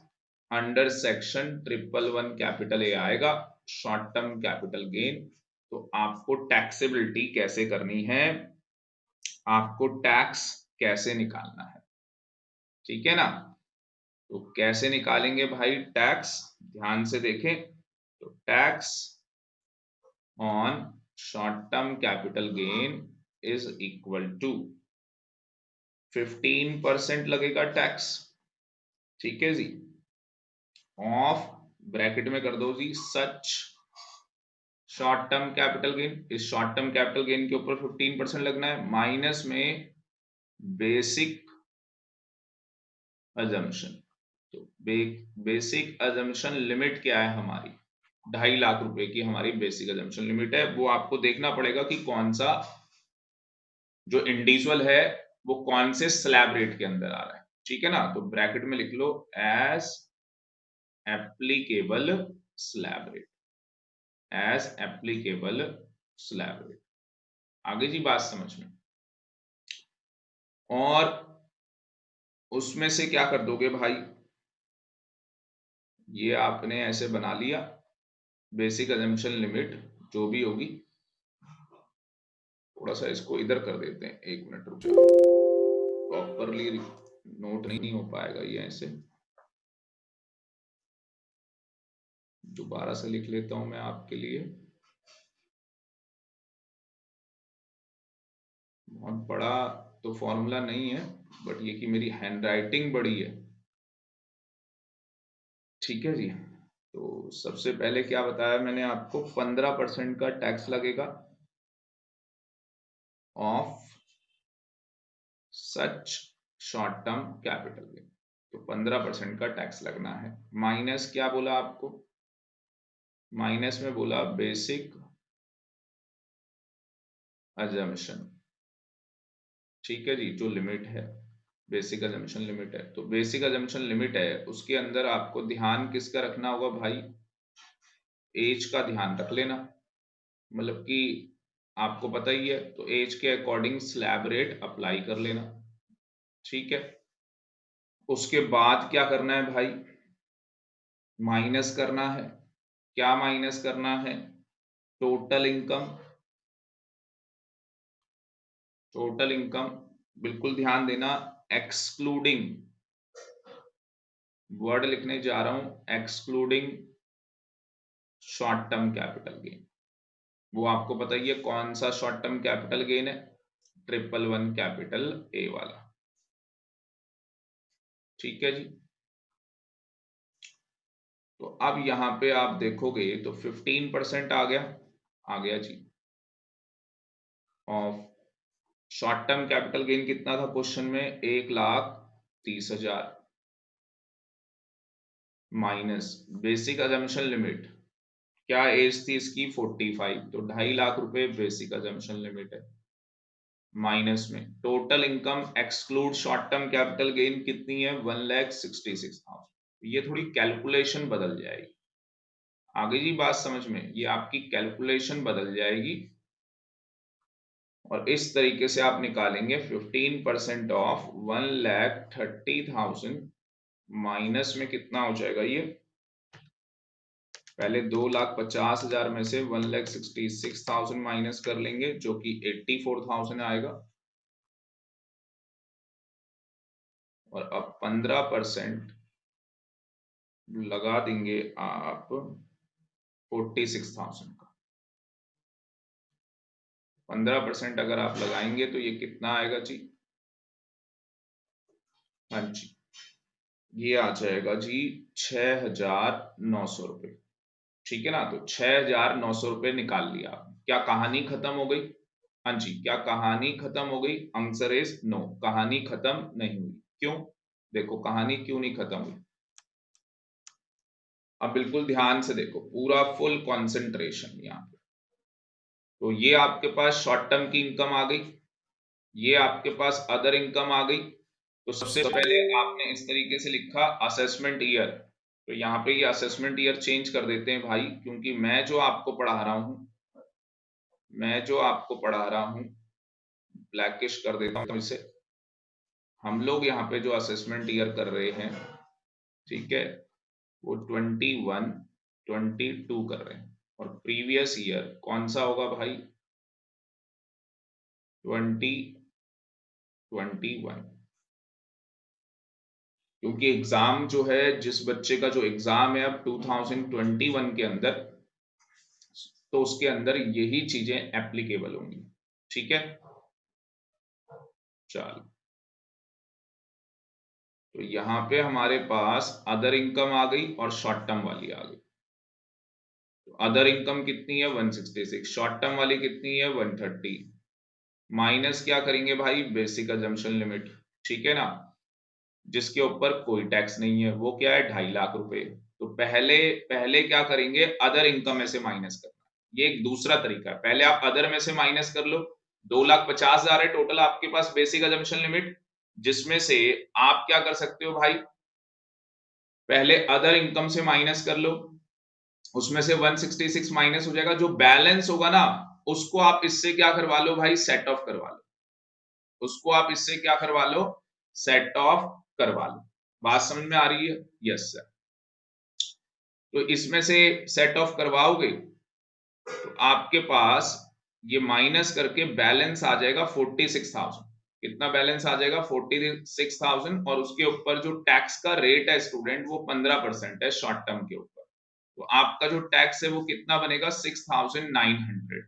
अंडर सेक्शन 111 कैपिटल ए आएगा शॉर्ट टर्म कैपिटल गेन, तो आपको टैक्सेबिलिटी कैसे करनी है, आपको टैक्स कैसे निकालना है, ठीक है ना? तो कैसे निकालेंगे भाई टैक्स? ध्यान से देखें तो tax on short term capital gain is equal to 15% लगेगा टैक्स, ठीक है जी, ऑफ ब्रैकेट में कर दो जी सच शॉर्ट टर्म कैपिटल गेन। इस शॉर्ट टर्म कैपिटल गेन के ऊपर 15% लगना है, माइनस में बेसिक अजम्पशन। तो बेसिक अजम्पशन लिमिट क्या है हमारी? 2.5 लाख रुपए की हमारी बेसिक अजम्पशन लिमिट है। वो आपको देखना पड़ेगा कि कौन सा जो इंडिविजुअल है वो कौन से स्लैब रेट के अंदर आ रहा है, ठीक है ना? तो ब्रैकेट में लिख लो as applicable slab rate, as applicable slab rate. आगे जी बात समझ में? और उसमें से क्या कर दोगे भाई? ये आपने ऐसे बना लिया बेसिक अजम्पशन लिमिट जो भी होगी। थोड़ा सा इसको इधर कर देते हैं, 1 मिनट रुक जाओ, प्रॉपरली नोट नहीं हो पाएगा ये ऐसे। दोबारा से लिख लेता हूं मैं आपके लिए। बहुत बड़ा तो फॉर्मूला नहीं है बट ये कि मेरी हैंडराइटिंग बड़ी है, ठीक है जी। तो सबसे पहले क्या बताया मैंने आपको? 15% का टैक्स लगेगा of such short term capital gain. तो 15% का टैक्स लगना है, माइनस क्या बोला आपको? माइनस में बोला बेसिक अजम्पशन, ठीक है जी, जो लिमिट है बेसिक अजम्पशन लिमिट है। तो बेसिक अजम्पशन लिमिट है उसके अंदर आपको ध्यान किसका रखना होगा भाई? एज का ध्यान रख लेना, मतलब कि आपको पता ही है तो एज के अकॉर्डिंग स्लैब रेट अप्लाई कर लेना, ठीक है। उसके बाद क्या करना है भाई? माइनस करना है। क्या माइनस करना है? Total income. टोटल इनकम बिल्कुल ध्यान देना, एक्सक्लूडिंग, वर्ड लिखने जा रहा हूं excluding short term capital gain. वो आपको पता ही है कौन सा शॉर्ट टर्म कैपिटल गेन है? 111 कैपिटल ए वाला, ठीक है जी। तो अब यहां पे आप देखोगे तो 15% आ गया, आ गया जी, of short term capital gain कितना था क्वेश्चन में? 1,30,000 माइनस बेसिक अजम्पशन लिमिट, क्या एज थी इसकी? 45, तो 2.5 लाख रुपए बेसिक अजम्पशन लिमिट है, माइनस में total income exclude short term capital gain कितनी है? 1,66,000। ये थोड़ी कैलकुलेशन बदल जाएगी, आगे जी बात समझ में? ये आपकी कैलकुलेशन बदल जाएगी और इस तरीके से आप निकालेंगे 15% ऑफ 1,30,000 माइनस में कितना हो जाएगा ये? पहले 2,50,000 में से 1,66,000 माइनस कर लेंगे जो कि 84,000 आएगा, और अब 15% लगा देंगे आप 46,000 का। 15% अगर आप लगाएंगे तो ये कितना आएगा जी? हाँ जी, ये आ जाएगा जी 6,900 रुपये। ठीक है ना, तो 6,900 रुपये निकाल लिया। क्या कहानी खत्म हो गई? हाँ जी, क्या कहानी खत्म हो गई? आंसर इज नो, कहानी खत्म नहीं हुई। क्यों? देखो कहानी क्यों नहीं खत्म हुई। अब बिल्कुल ध्यान से देखो, पूरा फुल कंसंट्रेशन यहाँ पे। तो ये आपके पास शॉर्ट टर्म की इनकम आ गई, ये आपके पास अदर इनकम आ गई। तो सबसे पहले आपने इस तरीके से लिखा असेसमेंट ईयर, तो यहाँ पे ये असेसमेंट ईयर चेंज कर देते हैं भाई, क्योंकि मैं जो आपको पढ़ा रहा हूँ ब्लैकिश कर देता हूँ इसे। हम लोग यहाँ पे जो असेसमेंट ईयर कर रहे हैं, ठीक है, वो 21, 22 कर रहे हैं। और प्रीवियस ईयर कौन सा होगा भाई? 2021। क्योंकि एग्जाम जो है, जिस बच्चे का जो एग्जाम है अब 2021 के अंदर, तो उसके अंदर यही चीजें एप्लीकेबल होंगी। ठीक है, चलो, तो यहाँ पे हमारे पास अदर इनकम आ गई और शॉर्ट टर्म वाली आ गई। तो अदर इनकम कितनी है? 166। शॉर्ट टर्म वाली कितनी है? 130। माइनस क्या करेंगे भाई? बेसिक अजम्पशन लिमिट, ठीक है ना, जिसके ऊपर कोई टैक्स नहीं है, वो क्या है? 2.5 लाख रुपए। तो पहले पहले क्या करेंगे? अदर इनकम में से माइनस करना। ये एक दूसरा तरीका है, पहले आप अदर में से माइनस कर लो। 2,50,000 है टोटल आपके पास बेसिक अजम्पशन लिमिट, जिसमें से आप क्या कर सकते हो भाई? पहले अदर इनकम से माइनस कर लो, उसमें से 166 माइनस हो जाएगा, जो बैलेंस होगा ना, उसको आप इससे क्या करवा लो भाई? सेट ऑफ करवा लो। उसको आप इससे क्या करवा लो? सेट ऑफ करवा लो। बात समझ में आ रही है? Yes sir. तो इसमें से सेट ऑफ करवाओगे तो आपके पास ये माइनस करके बैलेंस आ जाएगा 46,000। कितना बैलेंस आ जाएगा? 46,000। और उसके ऊपर जो टैक्स का रेट है स्टूडेंट, वो 15% है शॉर्ट टर्म के ऊपर। तो आपका जो टैक्स है वो कितना बनेगा? 6,900।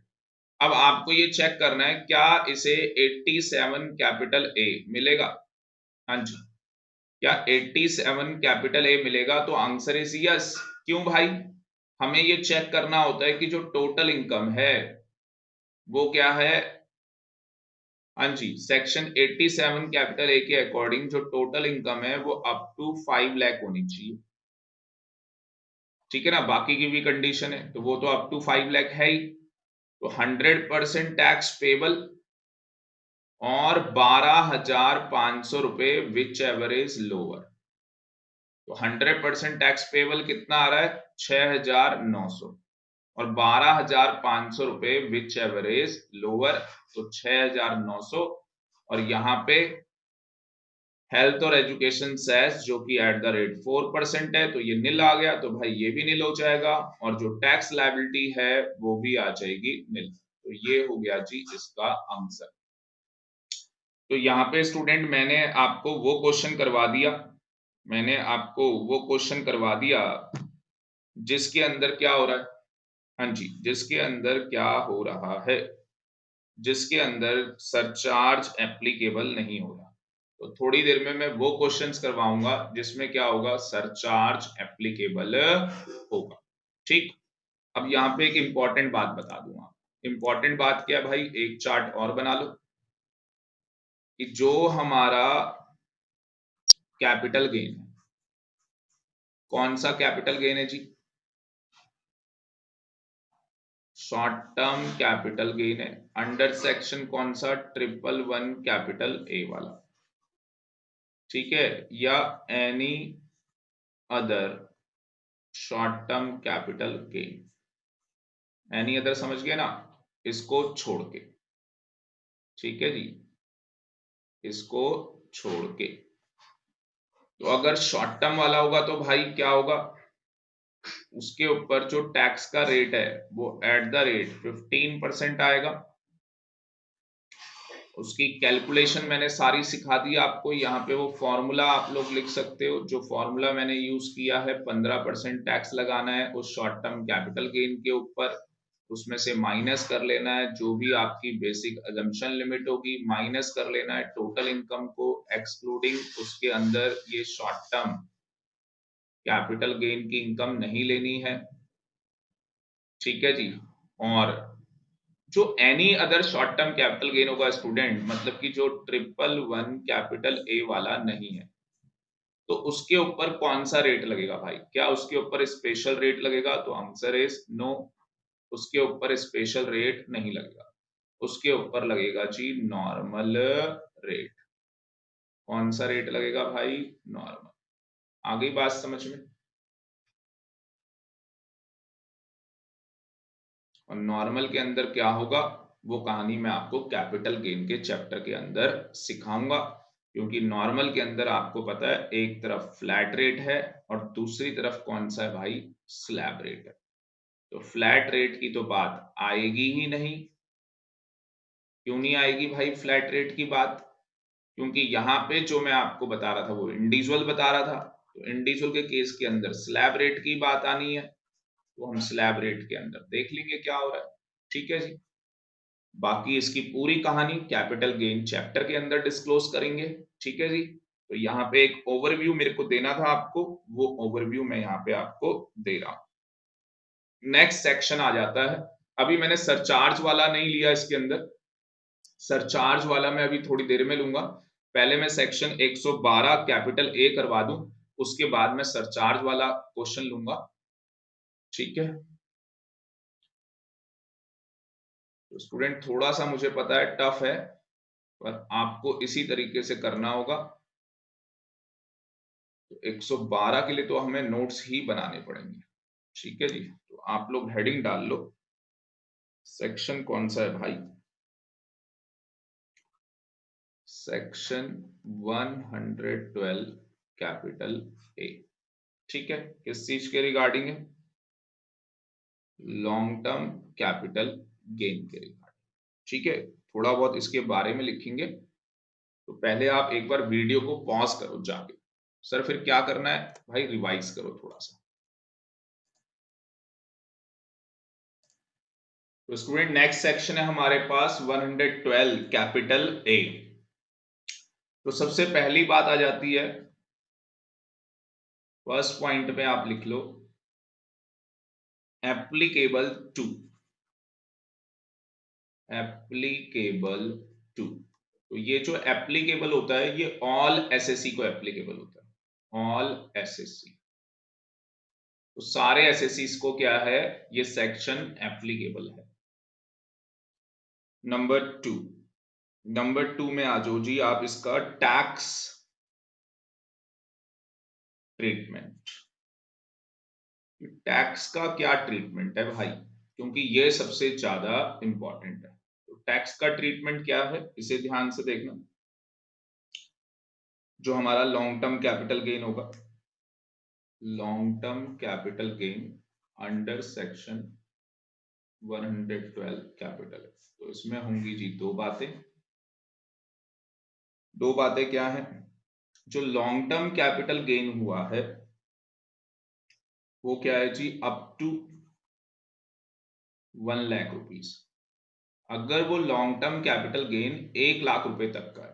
अब आपको ये चेक करना है, क्या इसे 87 कैपिटल ए मिलेगा? हाँ जी, क्या 87 कैपिटल ए मिलेगा? तो आंसर इज यस। क्यों भाई? हमें ये चेक करना होता है कि जो टोटल इनकम है वो क्या है। हाँ जी, सेक्शन 87 कैपिटल ए के अकॉर्डिंग जो टोटल इनकम है वो अप टू 5 लाख होनी चाहिए। ठीक है ना, बाकी की भी कंडीशन है, तो वो तो अप टू 5 लाख है ही। तो 100% टैक्स पेबल और 12,500 रुपए विच एवर इज लोअर। तो 100% टैक्स पेबल कितना आ रहा है? 6,900। और 12,500 रुपए विच एवर इज लोअर, तो 6,900। और यहाँ पे हेल्थ और एजुकेशन सेस जो कि @4% है, तो ये नील आ गया, तो भाई ये भी नील हो जाएगा। और जो टैक्स लायबिलिटी है वो भी आ जाएगी नील। तो ये हो गया जी इसका आंसर। तो यहाँ पे स्टूडेंट मैंने आपको वो क्वेश्चन करवा दिया जिसके अंदर क्या हो रहा है। हाँ जी, जिसके अंदर क्या हो रहा है? जिसके अंदर सरचार्ज एप्लीकेबल नहीं हो रहा। तो थोड़ी देर में मैं वो क्वेश्चंस करवाऊंगा जिसमें क्या होगा? सरचार्ज एप्लीकेबल होगा। ठीक। अब यहाँ पे एक इंपॉर्टेंट बात बता दूंगा। इंपॉर्टेंट बात क्या है भाई? एक चार्ट और बना लो कि जो हमारा कैपिटल गेन है, कौन सा कैपिटल गेन है जी? शॉर्ट टर्म कैपिटल गेन है। अंडर सेक्शन कौन सा? 111 कैपिटल ए वाला, ठीक है, या any other short term capital gain. Any other समझ गए ना, इसको छोड़ के, ठीक है जी, इसको छोड़ के। तो अगर शॉर्ट टर्म वाला होगा तो भाई क्या होगा? उसके ऊपर जो टैक्स का रेट है वो @15% आएगा। उसकी कैलकुलेशन मैंने सारी सिखा दी आपको। यहाँ पे वो फॉर्मूला आप लोग लिख सकते हो, जो फॉर्मूला मैंने यूज किया है। 15% टैक्स लगाना है उस शॉर्ट टर्म कैपिटल गेन के ऊपर, उसमें से माइनस कर लेना है जो भी आपकी बेसिक अजम्पशन लिमिट होगी, माइनस कर लेना है टोटल इनकम को एक्सक्लूडिंग उसके अंदर ये शॉर्ट टर्म कैपिटल गेन की इनकम नहीं लेनी है, ठीक है जी। और जो any other short term capital gain होगा स्टूडेंट, मतलब कि जो 111 कैपिटल ए वाला नहीं है, तो उसके ऊपर कौन सा रेट लगेगा भाई? क्या उसके ऊपर स्पेशल रेट लगेगा? तो आंसर इज नो, उसके ऊपर स्पेशल रेट नहीं लगेगा, उसके ऊपर लगेगा जी नॉर्मल रेट। कौन सा रेट लगेगा भाई? नॉर्मल। आ गई बात समझ में? और नॉर्मल के अंदर क्या होगा वो कहानी मैं आपको कैपिटल गेन के चैप्टर के अंदर सिखाऊंगा, क्योंकि नॉर्मल के अंदर आपको पता है एक तरफ फ्लैट रेट है और दूसरी तरफ कौन सा है भाई? स्लैब रेट है। तो फ्लैट रेट की तो बात आएगी ही नहीं। क्यों नहीं आएगी भाई फ्लैट रेट की बात? क्योंकि यहाँ पे जो मैं आपको बता रहा था वो इंडिविजुअल बता रहा था, तो इंडिविजुअल के केस के अंदर स्लैब रेट की बात आनी है, तो हम स्लैब रेट के अंदर देख लेंगे क्या हो रहा है, ठीक है जी। बाकी इसकी पूरी कहानी कैपिटल गेन चैप्टर के अंदर डिस्क्लोज करेंगे, ठीक है जी। तो यहाँ पे एक ओवरव्यू मेरे को देना था आपको, वो ओवरव्यू मैं यहाँ पे आपको दे रहा हूं। नेक्स्ट सेक्शन आ जाता है, अभी मैंने सरचार्ज वाला नहीं लिया इसके अंदर, सरचार्ज वाला मैं अभी थोड़ी देर में लूंगा। पहले मैं सेक्शन 112 कैपिटल ए करवा दूं, उसके बाद मैं सरचार्ज वाला क्वेश्चन लूंगा, ठीक है। तो स्टूडेंट थोड़ा सा मुझे पता है टफ है, पर आपको इसी तरीके से करना होगा। तो 112 के लिए तो हमें नोट्स ही बनाने पड़ेंगे, ठीक है जी। तो आप लोग हेडिंग डाल लो, सेक्शन कौन सा है भाई? सेक्शन 112 कैपिटल ए, ठीक है। किस चीज के रिगार्डिंग है? लॉन्ग टर्म कैपिटल गेन के रिगार्डिंग, ठीक है। थोड़ा बहुत इसके बारे में लिखेंगे, तो पहले आप एक बार वीडियो को पॉज करो जाके, सर फिर क्या करना है भाई? रिवाइज करो थोड़ा सा। तो स्टूडेंट नेक्स्ट सेक्शन है हमारे पास 112 कैपिटल ए। तो सबसे पहली बात आ जाती है, फर्स्ट पॉइंट पे आप लिख लो एप्लीकेबल टू, एप्लीकेबल टू। तो ये जो एप्लीकेबल होता है ये ऑल एसएससी को एप्लीकेबल होता है, ऑल एसएससी। तो सारे एसएससी को क्या है ये सेक्शन एप्लीकेबल है। नंबर टू, नंबर टू में आ जाओ जी आप, इसका टैक्स ट्रीटमेंट। टैक्स का क्या ट्रीटमेंट है भाई? क्योंकि ये सबसे ज्यादा इंपॉर्टेंट है। तो टैक्स का ट्रीटमेंट क्या है इसे ध्यान से देखना। जो हमारा लॉन्ग टर्म कैपिटल गेन होगा, long term capital gain under section 112 capital, तो इसमें होंगी जी दो बातें। दो बातें क्या है? जो लॉन्ग टर्म कैपिटल गेन हुआ है वो क्या है जी? Up to 1 lakh rupees. अगर वो long term capital gain 1 lakh रुपए तक का है,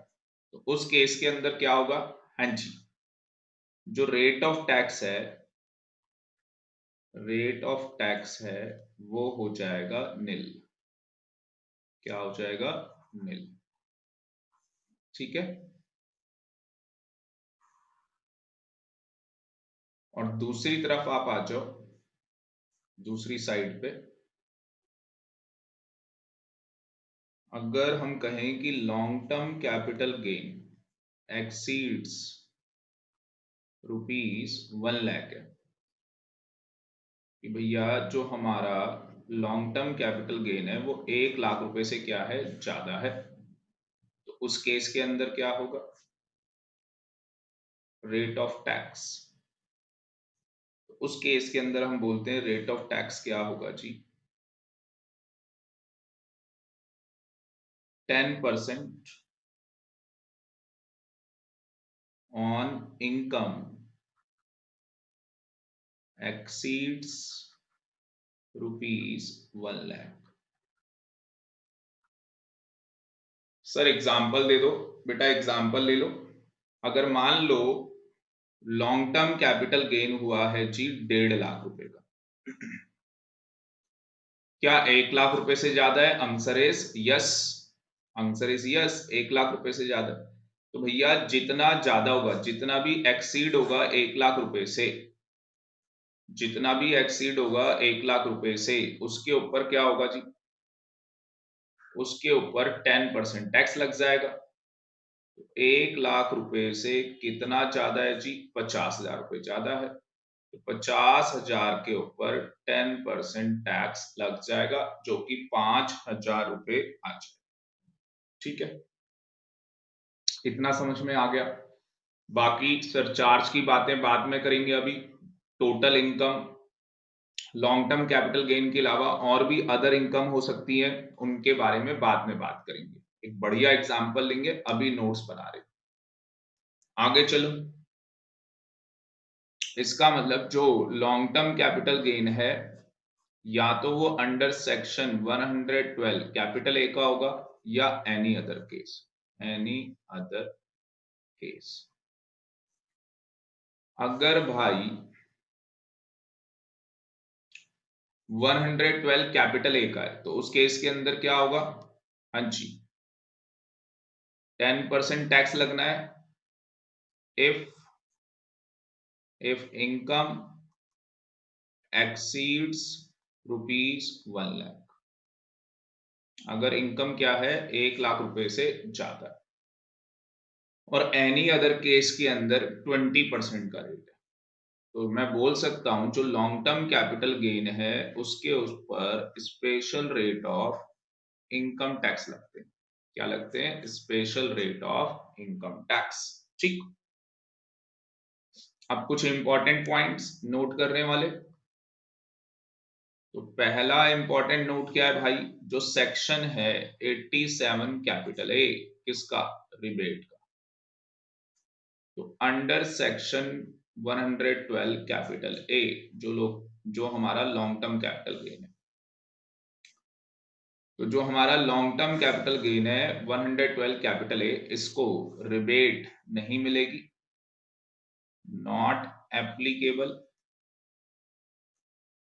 तो उस केस के अंदर क्या होगा? हाँ जी, जो रेट ऑफ टैक्स है, रेट ऑफ टैक्स है वो हो जाएगा नील। क्या हो जाएगा? नील, ठीक है। और दूसरी तरफ आप आ जाओ, दूसरी साइड पे अगर हम कहें कि long term capital gain exceeds ₹1 lakh है, कि भैया जो हमारा लॉन्ग टर्म कैपिटल गेन है वो 1 लाख रुपए से क्या है? ज्यादा है, तो उस केस के अंदर क्या होगा? Rate of tax. उस केस के अंदर हम बोलते हैं रेट ऑफ टैक्स क्या होगा जी? 10% on income exceeds ₹1 lakh. Sir example दे दो बेटा, एग्जाम्पल ले लो। अगर मान लो लॉन्ग टर्म कैपिटल गेन हुआ है जी 1.5 लाख रुपए का, क्या 1 लाख रुपए से ज्यादा है? Answer is yes, answer is yes, 1 lakh रुपए से ज्यादा। तो भैया जितना ज्यादा होगा, जितना भी एक्सीड होगा 1 लाख रुपए से, जितना भी एक्सीड होगा 1 लाख रुपए से, उसके ऊपर क्या होगा जी? उसके ऊपर 10% टैक्स लग जाएगा। 1 लाख रुपए से कितना ज्यादा है जी? 50,000 रुपए ज्यादा है। तो 50,000 के ऊपर 10% टैक्स लग जाएगा, जो कि 5,000 रुपए आ जाए। ठीक है, इतना समझ में आ गया। बाकी सरचार्ज की बातें बाद में करेंगे। अभी total income, long term capital gain के अलावा और भी अदर इनकम हो सकती है, उनके बारे में बाद में बात करेंगे। एक बढ़िया एग्जांपल लेंगे, अभी नोट्स बना रहे। आगे चलो। इसका मतलब जो लॉन्ग टर्म कैपिटल गेन है, या तो वो अंडर सेक्शन 112 कैपिटल ए का होगा, या any other case, any other case. अगर भाई 112 कैपिटल ए का है, तो उस केस के अंदर क्या होगा? हाँ जी, 10% टैक्स लगना है if income exceeds ₹1 लाख। अगर इनकम क्या है? 1 लाख रुपए से ज्यादा। और एनी अदर केस के अंदर 20% का रेट है। तो मैं बोल सकता हूं जो लॉन्ग टर्म कैपिटल गेन है, उसके उस पर special rate of income tax लगते हैं। क्या लगते हैं? Special rate of income tax. ठीक, अब कुछ इंपॉर्टेंट पॉइंट्स नोट करने वाले। तो पहला इंपॉर्टेंट नोट क्या है भाई? जो सेक्शन है 87 कैपिटल ए, किसका? रिबेट का। तो अंडर सेक्शन 112 कैपिटल ए, जो हमारा लॉन्ग टर्म कैपिटल गेन है, तो जो हमारा लॉन्ग टर्म कैपिटल गेन है 112 कैपिटल ए, इसको रिबेट नहीं मिलेगी, नॉट एप्लीकेबल।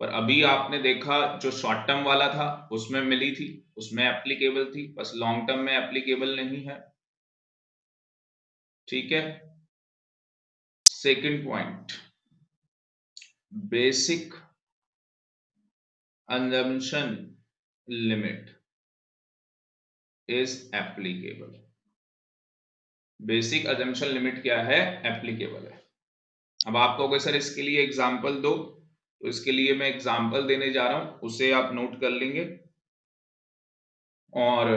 पर अभी आपने देखा जो शॉर्ट टर्म वाला था उसमें मिली थी, उसमें एप्लीकेबल थी, बस लॉन्ग टर्म में एप्लीकेबल नहीं है। ठीक है। Second point, basic assumption limit is applicable. Basic assumption limit क्या है? एप्लीकेबल है। अब आप कहोगे सर इसके लिए एग्जांपल दो, तो इसके लिए मैं एग्जांपल देने जा रहा हूं, उसे आप नोट कर लेंगे। और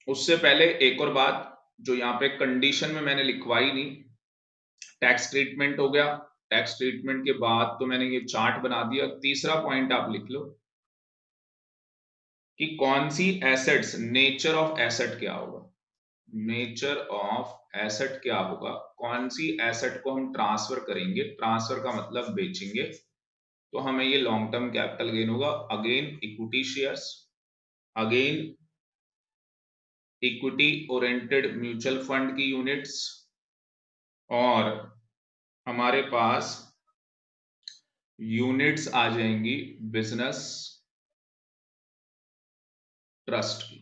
उससे पहले एक और बात, जो यहाँ पे कंडीशन में मैंने लिखवाई नहीं, टैक्स ट्रीटमेंट हो गया। टैक्स ट्रीटमेंट के बाद तो मैंने ये चार्ट बना दिया। तीसरा पॉइंट आप लिख लो कि कौन सी एसेट्स, नेचर ऑफ एसेट क्या होगा? नेचर ऑफ एसेट क्या होगा? कौन सी एसेट को हम ट्रांसफर करेंगे? ट्रांसफर का मतलब बेचेंगे, तो हमें ये लॉन्ग टर्म कैपिटल गेन होगा। Again equity shares, again equity oriented mutual fund की यूनिट्स, और हमारे पास यूनिट्स आ जाएंगी बिजनेस ट्रस्ट की।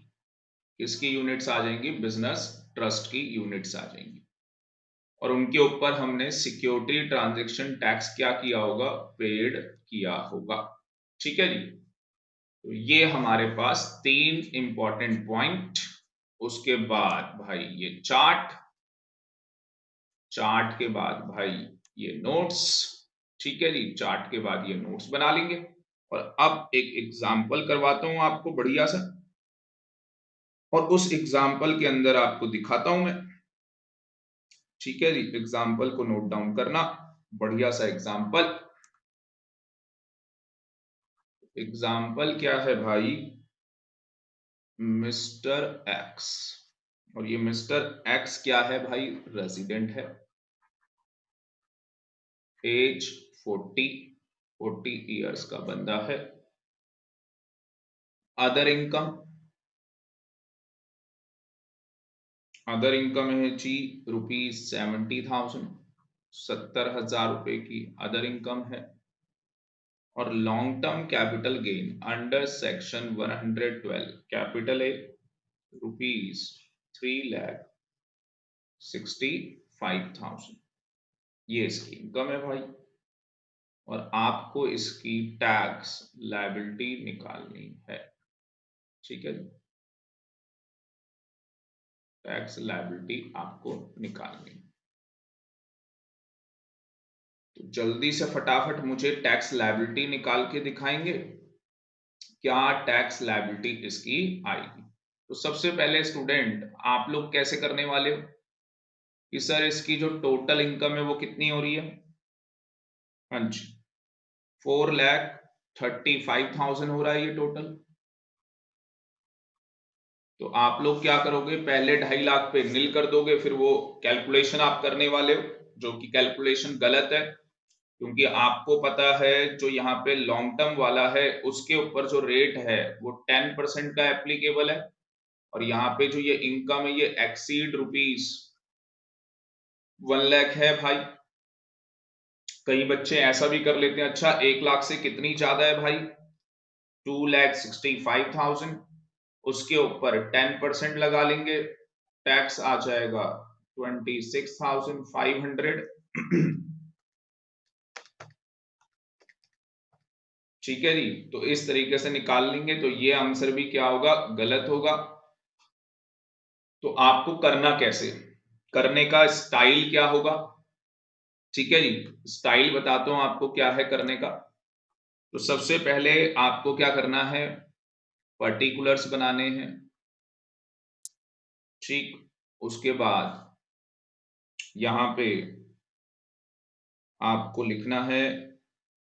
किसकी यूनिट्स आ जाएंगी? बिजनेस ट्रस्ट की यूनिट्स आ जाएंगी। और उनके ऊपर हमने सिक्योरिटी ट्रांजैक्शन टैक्स क्या किया होगा? पेड किया होगा। ठीक है जी। तो ये हमारे पास 3 इंपॉर्टेंट पॉइंट। उसके बाद भाई ये चार्ट, चार्ट के बाद भाई ये नोट्स। ठीक है जी, चार्ट के बाद ये नोट्स बना लेंगे। और अब एक एग्जाम्पल करवाता हूं आपको बढ़िया सा, और उस एग्जाम्पल के अंदर आपको दिखाता हूं मैं। ठीक है जी, एग्जाम्पल को नोट डाउन करना, बढ़िया सा एग्जाम्पल। एग्जाम्पल क्या है भाई? Mister x. और ये मिस्टर एक्स क्या है भाई? रेजिडेंट है। एज 40 इयर्स का बंदा है। अदर इनकम, अदर इनकम है जी ₹70,000, 70,000 रुपए की अदर इनकम है। और long term capital gain under section 112 capital ए ₹3,65,000, ये इसकी इनकम है भाई। और आपको इसकी टैक्स लायबिलिटी निकालनी है, ठीक है। टैक्स लायबिलिटी आपको निकालनी है, तो जल्दी से फटाफट मुझे टैक्स लायबिलिटी निकाल के दिखाएंगे क्या टैक्स लायबिलिटी इसकी आएगी। तो सबसे पहले स्टूडेंट आप लोग कैसे करने वाले हो कि सर इसकी जो टोटल इनकम है वो कितनी हो रही है। हाँ जी, 4,35,000 हो रहा है ये टोटल। तो आप लोग क्या करोगे, पहले 2.5 लाख पे नील कर दोगे, फिर वो कैलकुलेशन आप करने वाले हो, जो कि कैलकुलेशन गलत है, क्योंकि आपको पता है जो यहाँ पे लॉन्ग टर्म वाला है उसके ऊपर जो रेट है वो 10% का एप्लीकेबल है। और यहाँ पे जो ये इनकम है ये एक्सीड ₹1 लाख है भाई। कई बच्चे ऐसा भी कर लेते हैं, अच्छा 1 लाख से कितनी ज्यादा है भाई, 2,65,000, उसके ऊपर 10% लगा लेंगे, टैक्स आ जाएगा 26,500। ठीक है जी, तो इस तरीके से निकाल लेंगे, तो ये आंसर भी क्या होगा, गलत होगा। तो आपको करना कैसे, करने का स्टाइल क्या होगा, ठीक है जी, स्टाइल बताता हूं आपको क्या है करने का। तो सबसे पहले आपको क्या करना है, पर्टिकुलर्स बनाने हैं, ठीक। उसके बाद यहां पे आपको लिखना है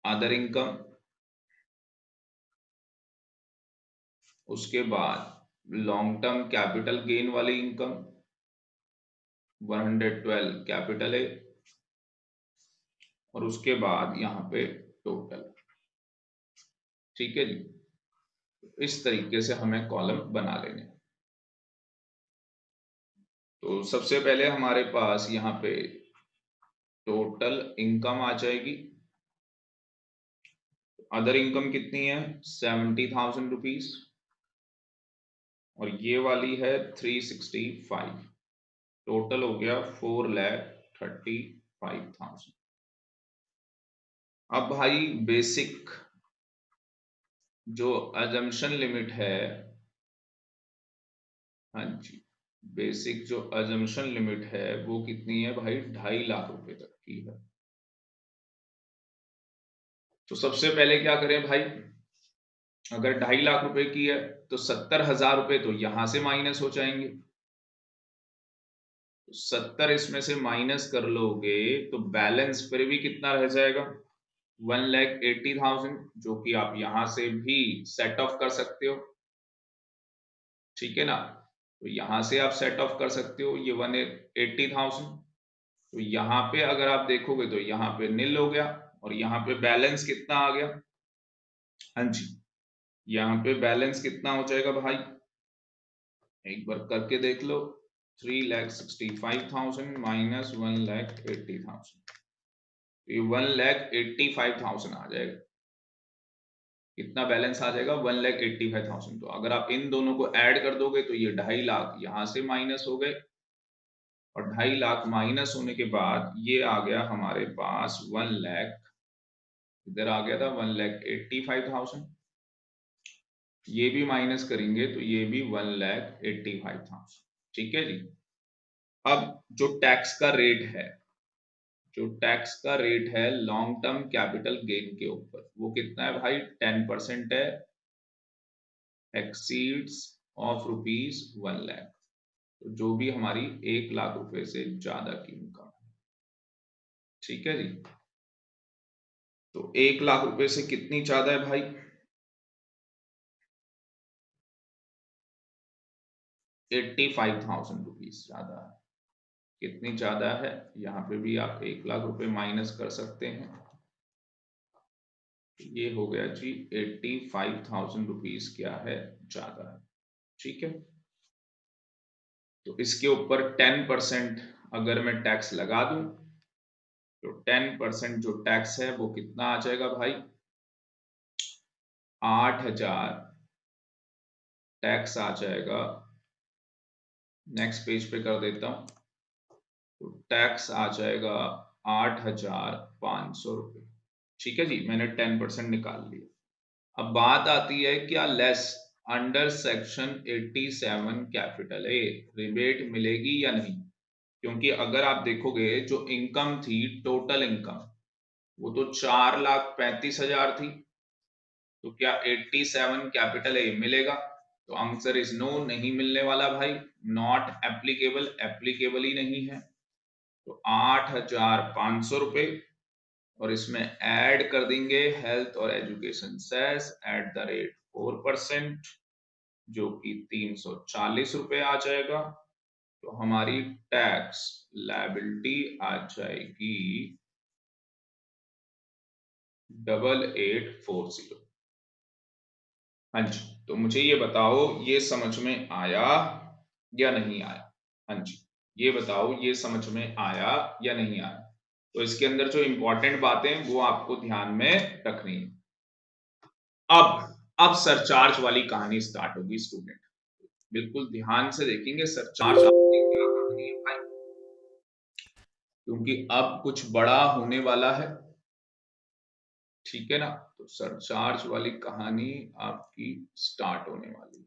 अदर इनकम, उसके बाद लॉन्ग टर्म कैपिटल गेन वाली इनकम 112 कैपिटल है, और उसके बाद यहां पे टोटल, ठीक है जी। इस तरीके से हमें कॉलम बना लेने। तो सबसे पहले हमारे पास यहाँ पे टोटल इनकम आ जाएगी, अदर इनकम कितनी है 70,000 रुपीज, और ये वाली है 365, टोटल हो गया 4,35,000। अब भाई बेसिक जो अजम्पशन लिमिट है, हाँ जी, बेसिक जो अजम्पशन लिमिट है वो कितनी है भाई, 2.5 लाख रुपए तक की है। तो सबसे पहले क्या करें भाई, अगर 2.5 लाख रुपए की है तो 70,000 रुपए तो यहां से माइनस हो जाएंगे, 70 इसमें से माइनस कर लोगे तो बैलेंस फिर भी कितना रह जाएगा, 1,80,000, जो कि आप यहां से भी सेट ऑफ कर सकते हो, ठीक है ना। तो यहां से आप सेट ऑफ कर सकते हो ये 1,80,000। तो यहाँ पे अगर आप देखोगे तो यहाँ पे नील हो गया, और यहाँ पे बैलेंस कितना आ गया, हाँ जी, यहाँ पे बैलेंस कितना हो जाएगा भाई, एक बार करके देख लो, 3,65,000 माइनस 1,80,000, ये 1,85,000 आ जाएगा। कितना बैलेंस आ जाएगा, 1,85,000। तो अगर आप इन दोनों को ऐड कर दोगे तो ये 2.5 लाख यहां से माइनस हो गए, और 2.5 लाख माइनस होने के बाद ये आ गया हमारे पास 1 लाख, इधर आ गया था 1,85,000, ये भी माइनस करेंगे तो ये भी 1,85,000, ठीक है जी। अब जो टैक्स का रेट है, जो टैक्स का रेट है लॉन्ग टर्म कैपिटल गेन के ऊपर, वो कितना है भाई, 10% है, एक्सीड्स ऑफ ₹1 लाख। तो जो भी हमारी 1 लाख रुपए से ज्यादा की इनकम, ठीक है जी। तो 1 लाख रुपए से कितनी ज्यादा है भाई, 85,000 रुपीज ज्यादा है। कितनी ज्यादा है, यहाँ पे भी आप 1 लाख रुपए माइनस कर सकते हैं, ये हो गया जी 85,000 रुपीज क्या है, ज्यादा है, ठीक है। तो इसके ऊपर 10% अगर मैं टैक्स लगा दूं तो 10% जो टैक्स है वो कितना आ जाएगा भाई, 8,000 टैक्स आ जाएगा। नेक्स्ट पेज पे कर देता हूं, तो टैक्स आ जाएगा 8,500 रुपये। ठीक है जी, मैंने 10% निकाल लिया। अब बात आती है क्या less under section 87 capital A rebate मिलेगी या नहीं, क्योंकि अगर आप देखोगे जो इनकम थी टोटल इनकम वो तो 4,35,000 थी, तो क्या 87 कैपिटल ए मिलेगा? तो आंसर इज नो, नहीं मिलने वाला भाई, नॉट एप्लीकेबल, एप्लीकेबल ही नहीं है। तो 8,500 रुपए और इसमें ऐड कर देंगे हेल्थ और education cess at the rate 4%, जो कि 340 रुपए आ जाएगा। तो हमारी टैक्स लायबिलिटी आ जाएगी 8840। हाँ जी, तो मुझे ये बताओ ये समझ में आया या नहीं आया? हाँ जी, ये बताओ ये समझ में आया या नहीं आया? तो इसके अंदर जो इंपॉर्टेंट बातें वो आपको ध्यान में रखनी है। अब सरचार्ज वाली कहानी स्टार्ट होगी स्टूडेंट, बिल्कुल ध्यान से देखेंगे सरचार्ज आपकी क्या कहानी है भाई, क्योंकि अब कुछ बड़ा होने वाला है। ठीक है ना, तो सरचार्ज वाली कहानी आपकी स्टार्ट होने वाली है।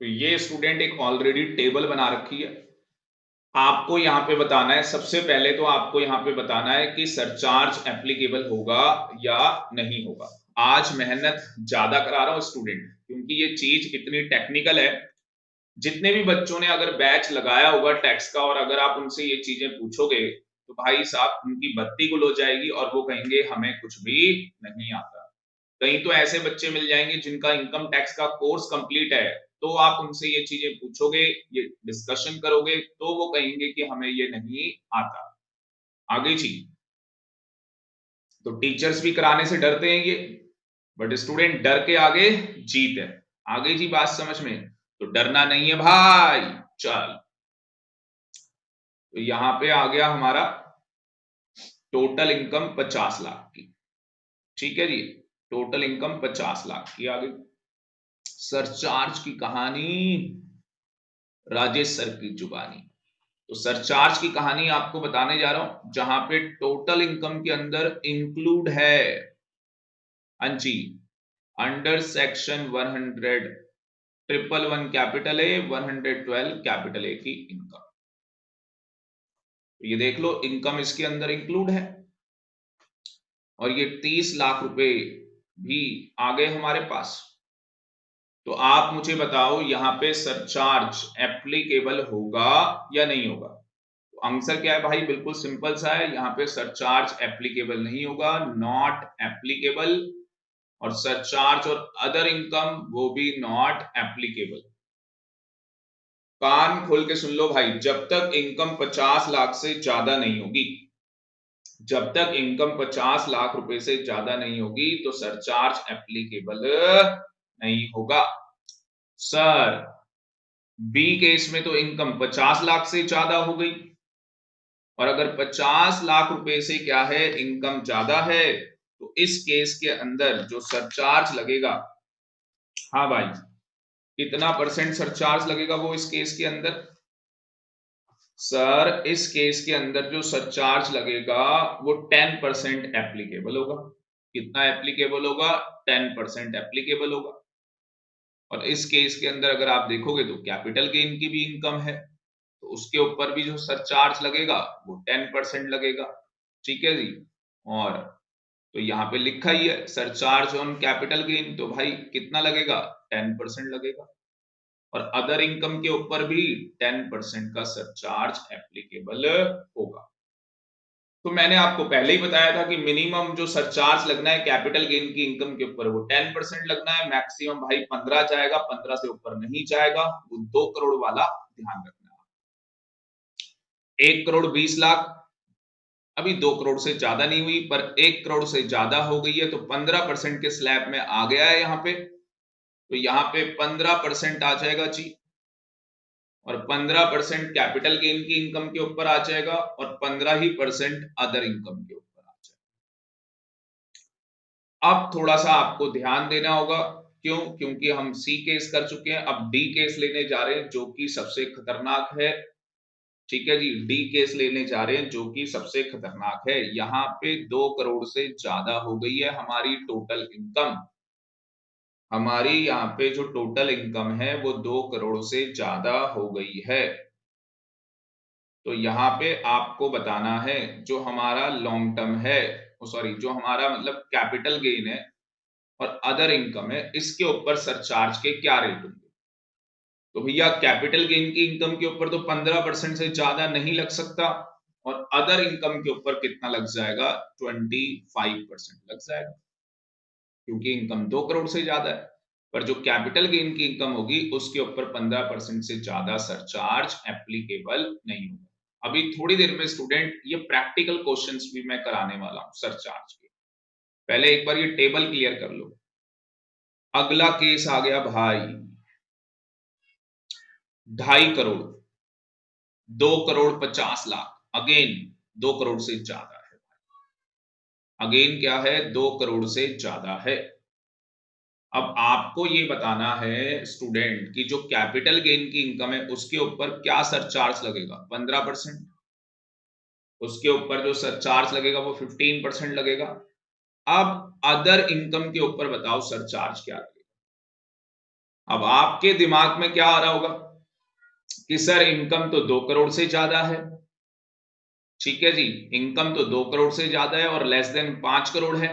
तो ये स्टूडेंट एक ऑलरेडी टेबल बना रखी है, आपको यहां पे बताना है। सबसे पहले तो आपको यहां पे बताना है कि सरचार्ज एप्लीकेबल होगा या नहीं होगा। आज मेहनत ज्यादा करा रहा हूं स्टूडेंट, क्योंकि ये चीज इतनी टेक्निकल है। जितने भी बच्चों ने अगर बैच लगाया होगा टैक्स का और अगर आप उनसे ये चीजें पूछोगे तो भाई साहब उनकी बत्ती गुल हो जाएगी और वो कहेंगे हमें कुछ भी नहीं आता। कहीं तो ऐसे बच्चे मिल जाएंगे जिनका इनकम टैक्स का कोर्स कंप्लीट है, तो आप उनसे ये चीजें पूछोगे, ये डिस्कशन करोगे, तो वो कहेंगे कि हमें ये नहीं आता। आगे जी, तो टीचर्स भी कराने से डरते हैं ये, बट स्टूडेंट डर के आगे जीत है। आगे जी बात समझ में, तो डरना नहीं है भाई। चल, तो यहां पे आ गया हमारा टोटल इनकम 50 लाख की। ठीक है जी, टोटल इनकम 50 लाख की आ गई। सरचार्ज की कहानी राजेश सर की जुबानी। तो सरचार्ज की कहानी आपको बताने जा रहा हूं जहां पे टोटल इनकम के अंदर इंक्लूड है, हाँ जी, under section 100 capital A 112 capital A की इनकम। तो ये देख लो इनकम इसके अंदर इंक्लूड है और ये 30 लाख रुपए भी आ गए हमारे पास। तो आप मुझे बताओ यहां पे सरचार्ज एप्लीकेबल होगा या नहीं होगा? तो आंसर क्या है भाई, बिल्कुल सिंपल सा है, यहां पे सरचार्ज एप्लीकेबल नहीं होगा, नॉट एप्लीकेबल। और सरचार्ज और अदर इनकम वो भी नॉट एप्लीकेबल। कान खोल के सुन लो भाई, जब तक इनकम 50 लाख से ज्यादा नहीं होगी, जब तक इनकम 50 लाख रुपए से ज्यादा नहीं होगी तो सरचार्ज एप्लीकेबल नहीं होगा। सर बी केस में तो इनकम 50 लाख से ज्यादा हो गई, और अगर 50 लाख रुपए से क्या है इनकम ज्यादा है तो इस केस के अंदर जो सरचार्ज लगेगा, हाँ भाई, कितना परसेंट सरचार्ज लगेगा वो इस केस के अंदर? सर इस केस के अंदर जो सरचार्ज लगेगा वो 10% एप्लीकेबल होगा। कितना एप्लीकेबल होगा? 10% एप्लीकेबल होगा। और इस केस के अंदर अगर आप देखोगे तो कैपिटल गेन की भी इनकम है, तो उसके ऊपर भी जो सरचार्ज लगेगा वो 10% लगेगा। ठीक है जी, और तो यहाँ पे लिखा ही है सरचार्ज ऑन कैपिटल गेन, तो भाई कितना लगेगा? 10% लगेगा। और अदर इनकम के ऊपर भी 10% का सरचार्ज एप्लीकेबल होगा। तो मैंने आपको पहले ही बताया था कि मिनिमम जो सरचार्ज लगना है कैपिटल गेन की इनकम के ऊपर वो 10% लगना है, मैक्सिमम भाई 15 जाएगा, 15 से ऊपर नहीं जाएगा। वो 2 करोड़ वाला ध्यान रखना। 1 करोड़ 20 लाख, अभी 2 करोड़ से ज्यादा नहीं हुई, पर 1 करोड़ से ज्यादा हो गई है, तो 15% के स्लैब में आ गया है यहाँ पे। तो यहाँ पे 15% आ जाएगा जी, और 15% कैपिटल गेन की इनकम के ऊपर आ जाएगा, और 15% अदर इनकम के ऊपर आ जाएगा। अब थोड़ा सा आपको ध्यान देना होगा, क्यों? क्योंकि हम सी केस कर चुके हैं, अब डी केस लेने जा रहे हैं जो कि सबसे खतरनाक है। ठीक है जी, डी केस लेने जा रहे हैं जो कि सबसे खतरनाक है। यहाँ पे 2 करोड़ से ज्यादा हो गई है हमारी टोटल इनकम। हमारी यहाँ पे जो टोटल इनकम है वो 2 करोड़ से ज्यादा हो गई है। तो यहाँ पे आपको बताना है जो हमारा लॉन्ग टर्म है, सॉरी, जो हमारा मतलब कैपिटल गेन है और अदर इनकम है, इसके ऊपर सरचार्ज के क्या रेट होंगे। तो भैया कैपिटल गेन की इनकम के ऊपर तो 15% से ज्यादा नहीं लग सकता, और अदर इनकम के ऊपर कितना लग जाएगा? 25% लग जाएगा, क्योंकि इनकम 2 करोड़ से ज्यादा है। पर जो कैपिटल गेन की इनकम होगी उसके ऊपर 15% से ज्यादा सरचार्ज एप्लीकेबल नहीं होगा। अभी थोड़ी देर में स्टूडेंट ये प्रैक्टिकल क्वेश्चंस भी मैं कराने वाला हूं सरचार्ज के। पहले एक बार ये टेबल क्लियर कर लो। अगला केस आ गया भाई, 2.5 करोड़, 2,50,00,000, अगेन 2 करोड़ से ज्यादा है। अगेन क्या है? 2 करोड़ से ज्यादा है। अब आपको ये बताना है स्टूडेंट कि जो कैपिटल गेन की इनकम है उसके ऊपर क्या सरचार्ज लगेगा? 15%। उसके ऊपर जो सरचार्ज लगेगा वो 15% लगेगा। अब अदर इनकम के ऊपर बताओ सरचार्ज क्या लगेगा। अब आपके दिमाग में क्या आ रहा होगा कि सर इनकम तो 2 करोड़ से ज्यादा है। ठीक है जी, इनकम तो 2 करोड़ से ज्यादा है और लेस देन 5 करोड़ है,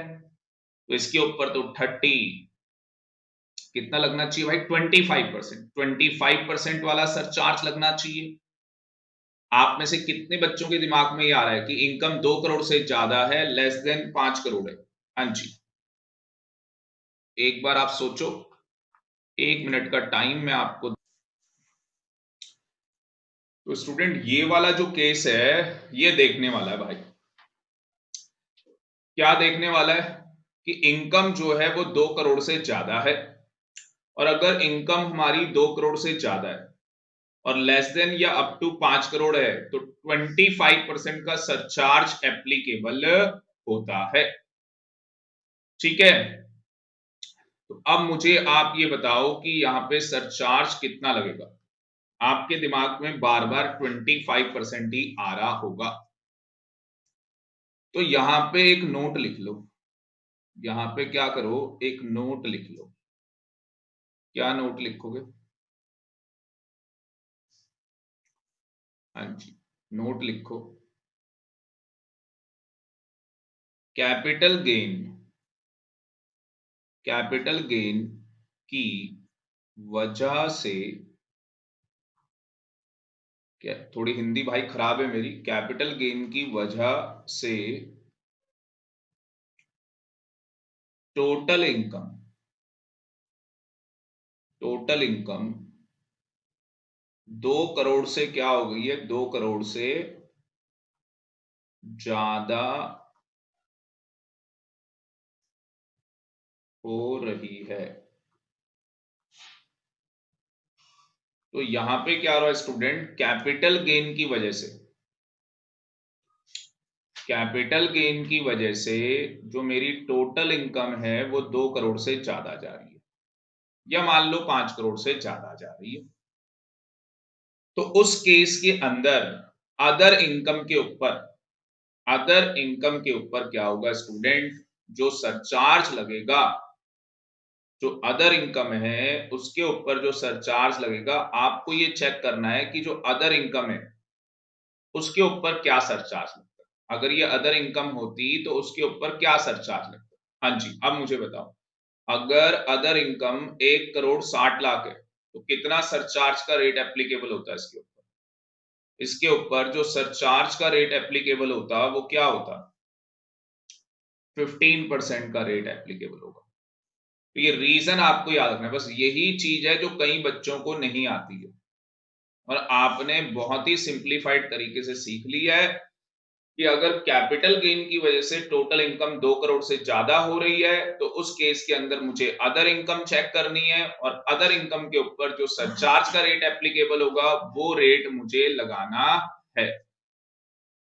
तो इसके ऊपर तो 30 कितना लगना चाहिए भाई? 25% वाला सरचार्ज लगना चाहिए। आप में से कितने बच्चों के दिमाग में ये आ रहा है कि इनकम 2 करोड़ से ज्यादा है, लेस देन 5 करोड़ है? हाँ जी, एक बार आप सोचो, 1 मिनट का टाइम मैं आपको। तो स्टूडेंट ये वाला जो केस है ये देखने वाला है भाई। क्या देखने वाला है कि इनकम जो है वो 2 करोड़ से ज्यादा है, और अगर इनकम हमारी 2 करोड़ से ज्यादा है और लेस देन या अप टू 5 करोड़ है, तो 25% का सरचार्ज एप्लीकेबल होता है। ठीक है, तो अब मुझे आप ये बताओ कि यहाँ पे सरचार्ज कितना लगेगा। आपके दिमाग में बार बार 25% ही आ रहा होगा, तो यहां पे एक नोट लिख लो। यहां पे क्या करो, एक नोट लिख लो। क्या नोट लिखोगे? हाँ जी, नोट लिखो, कैपिटल गेन, कैपिटल गेन की वजह से, क्या थोड़ी हिंदी भाई खराब है मेरी, कैपिटल गेन की वजह से total income, total income 2 crore से क्या हो गई है? 2 करोड़ से ज्यादा हो रही है। तो यहां पे क्या हो रहा है स्टूडेंट? कैपिटल गेन की वजह से, कैपिटल गेन की वजह से जो मेरी टोटल इनकम है वो 2 करोड़ से ज्यादा जा रही है, या मान लो 5 करोड़ से ज्यादा जा रही है। तो उस केस के अंदर अदर इनकम के ऊपर, अदर इनकम के ऊपर क्या होगा स्टूडेंट? जो सरचार्ज लगेगा, जो अदर इनकम है उसके ऊपर जो सरचार्ज लगेगा, आपको ये चेक करना है कि जो अदर इनकम है उसके ऊपर क्या सरचार्ज लगता है। अगर ये अदर इनकम होती तो उसके ऊपर क्या सरचार्ज लगता? हाँ जी, अब मुझे बताओ, अगर अदर इनकम 1,60,00,000 है तो कितना सरचार्ज का रेट एप्लीकेबल होता है इसके ऊपर? इसके ऊपर जो सरचार्ज का रेट एप्लीकेबल होता वो क्या होता? 15% का रेट एप्लीकेबल होगा। तो ये रीजन आपको याद रखना है, बस यही चीज है जो कई बच्चों को नहीं आती है, और आपने बहुत ही सिंप्लीफाइड तरीके से सीख लिया है। कि अगर कैपिटल गेन की वजह से टोटल इनकम 2 करोड़ से ज्यादा हो रही है तो उस केस के अंदर मुझे अदर इनकम चेक करनी है और अदर इनकम के ऊपर जो सरचार्ज का रेट एप्लीकेबल होगा वो रेट मुझे लगाना है।